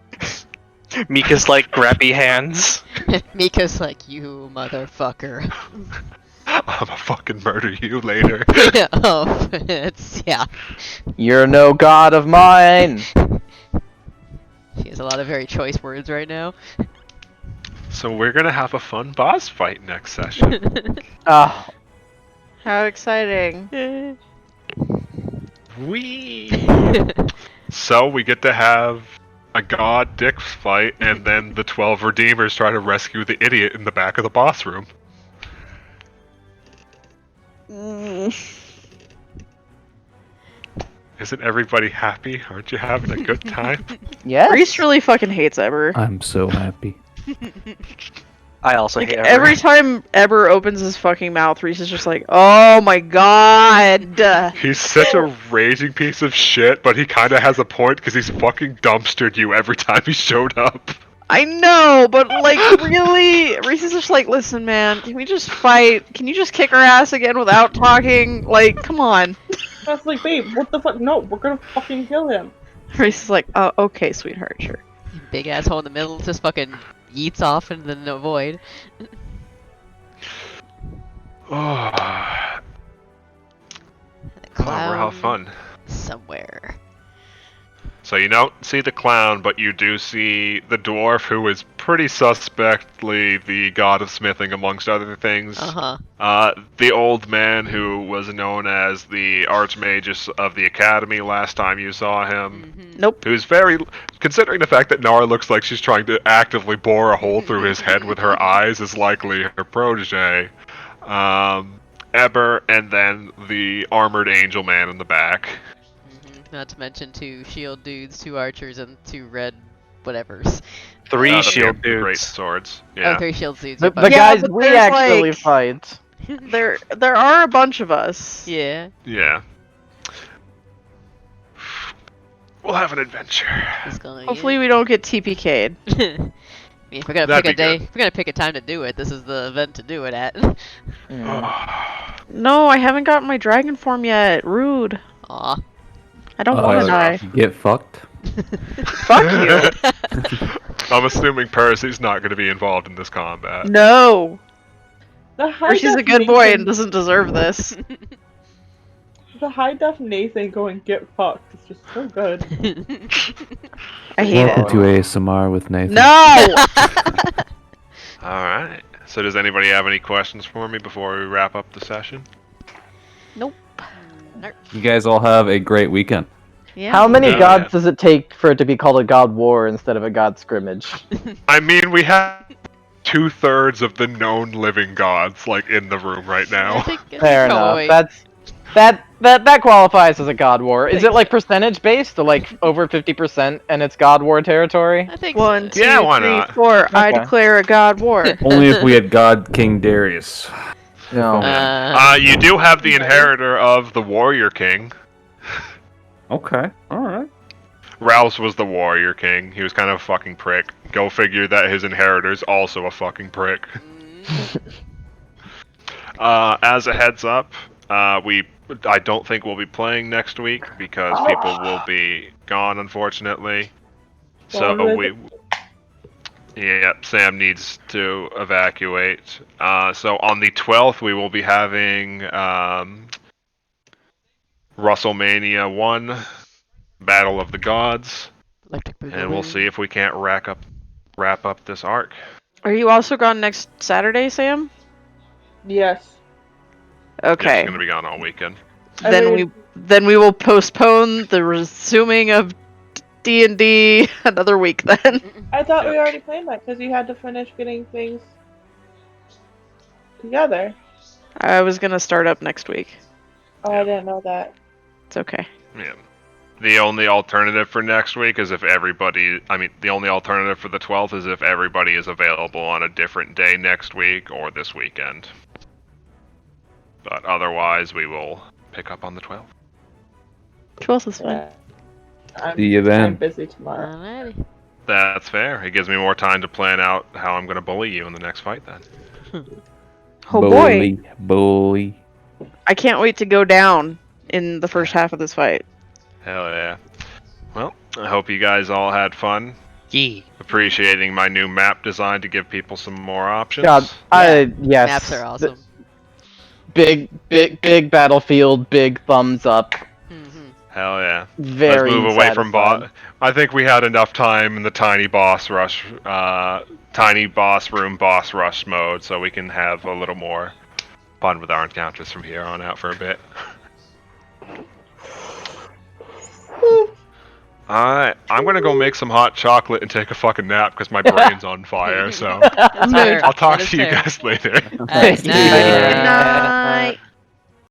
Mika's like grabby hands. Mika's like, you motherfucker. I'ma fucking murder you later. Oh, it's, yeah. You're no god of mine. She has a lot of very choice words right now. So we're gonna have a fun boss fight next session. Ah, How exciting. Whee! So we get to have a god dick fight, and then the 12 Redeemers try to rescue the idiot in the back of the boss room. Isn't everybody happy? Aren't you having a good time? yes. Reese really fucking hates Eber. I'm so happy. I also Like, hate every time Eber opens his fucking mouth, Reese is just like, oh my god. He's such a raging piece of shit, but he kind of has a point because he's fucking dumpstered you every time he showed up. I know, but like, really? Reese is just like, listen, man, can we just fight? Can you just kick her ass again without talking? Like, come on. That's like, babe, what the fuck? No, we're gonna fucking kill him. Reese is like, oh, okay, sweetheart, sure. Big asshole in the middle just fucking yeets off into the void. Oh, The we'll have fun. Somewhere. So you don't see the clown, but you do see the dwarf, who is pretty suspectly the god of smithing, amongst other things. Uh-huh. The old man who was known as the Archmagus of the Academy last time you saw him. Mm-hmm. Nope. Who's very, considering the fact that Nara looks like she's trying to actively bore a hole through his head with her eyes, is likely her protege. And Eber, and then the armored angel man in the back. Not to mention 2 shield dudes, 2 archers, and 2 red whatevers. 3 the shield great dudes. swords. Oh, Yeah. 3 shield dudes. The Yeah, guys but we there's, actually like- fight. There are a bunch of us. Yeah. Yeah. We'll have an adventure. Hopefully we don't get TPK'd. I mean, if we're gonna That'd pick a be day, good. if we're gonna pick a time to do it, this is the event to do it at. No, I haven't gotten my dragon form yet. Rude. Aw. I don't want to die. Get fucked. Fuck you. I'm assuming Percy's not going to be involved in this combat. No. The high Or she's a good boy and doesn't deserve this. The high def Nathan going get fucked is just so good. I hate Welcome it. to ASMR with Nathan. No! Alright. So does anybody have any questions for me before we wrap up the session? Nope. You guys all have a great weekend. Yeah. How many Yeah. gods does it take for it to be called a god war instead of a god scrimmage? I mean, we have 2/3 of the known living gods, like, in the room right now. Fair enough. That qualifies as a god war. Is it like percentage based, or like over 50%, and it's god war territory? I think 1, 2, Yeah, why 3, not? 4. I Okay. declare a god war. Only if we had God King Darius. No. You do have the inheritor of the Warrior King. Okay, alright. Rouse was the Warrior King. He was kind of a fucking prick. Go figure that his inheritor's also a fucking prick. As a heads up, I don't think we'll be playing next week because people will be gone, unfortunately. So Sam needs to evacuate. So on the 12th, we will be having WrestleMania 1, Battle of the Gods, and we'll see if we can't wrap up this arc. Are you also gone next Saturday, Sam? Yes. Okay. It's gonna be gone all weekend. Then we will postpone the resuming of D&D another week then. I thought we already planned that because you had to finish getting things together. I was gonna start up next week. Oh, I didn't know that. It's okay. Yeah. The only alternative for next week is if everybody. I mean, the only alternative for the 12th is if everybody is available on a different day next week or this weekend. But otherwise, we will pick up on the 12th. 12th is fine. See you then. I'm busy tomorrow. Alrighty. That's fair. It gives me more time to plan out how I'm going to bully you in the next fight then. Oh boy. Bully. I can't wait to go down in the first half of this fight. Hell yeah. Well, I hope you guys all had fun. Yeah. Appreciating my new map design to give people some more options. God, yes. Maps are awesome. Big battlefield, big thumbs up. Hell yeah. Very Let's move away from satisfying. boss. I think we had enough time in the tiny boss rush mode, so we can have a little more fun with our encounters from here on out for a bit. Alright, I'm gonna go make some hot chocolate and take a fucking nap because my brain's on fire, so That's fair. I'll talk That is to you fair. guys later. Alright, Yeah. Good night.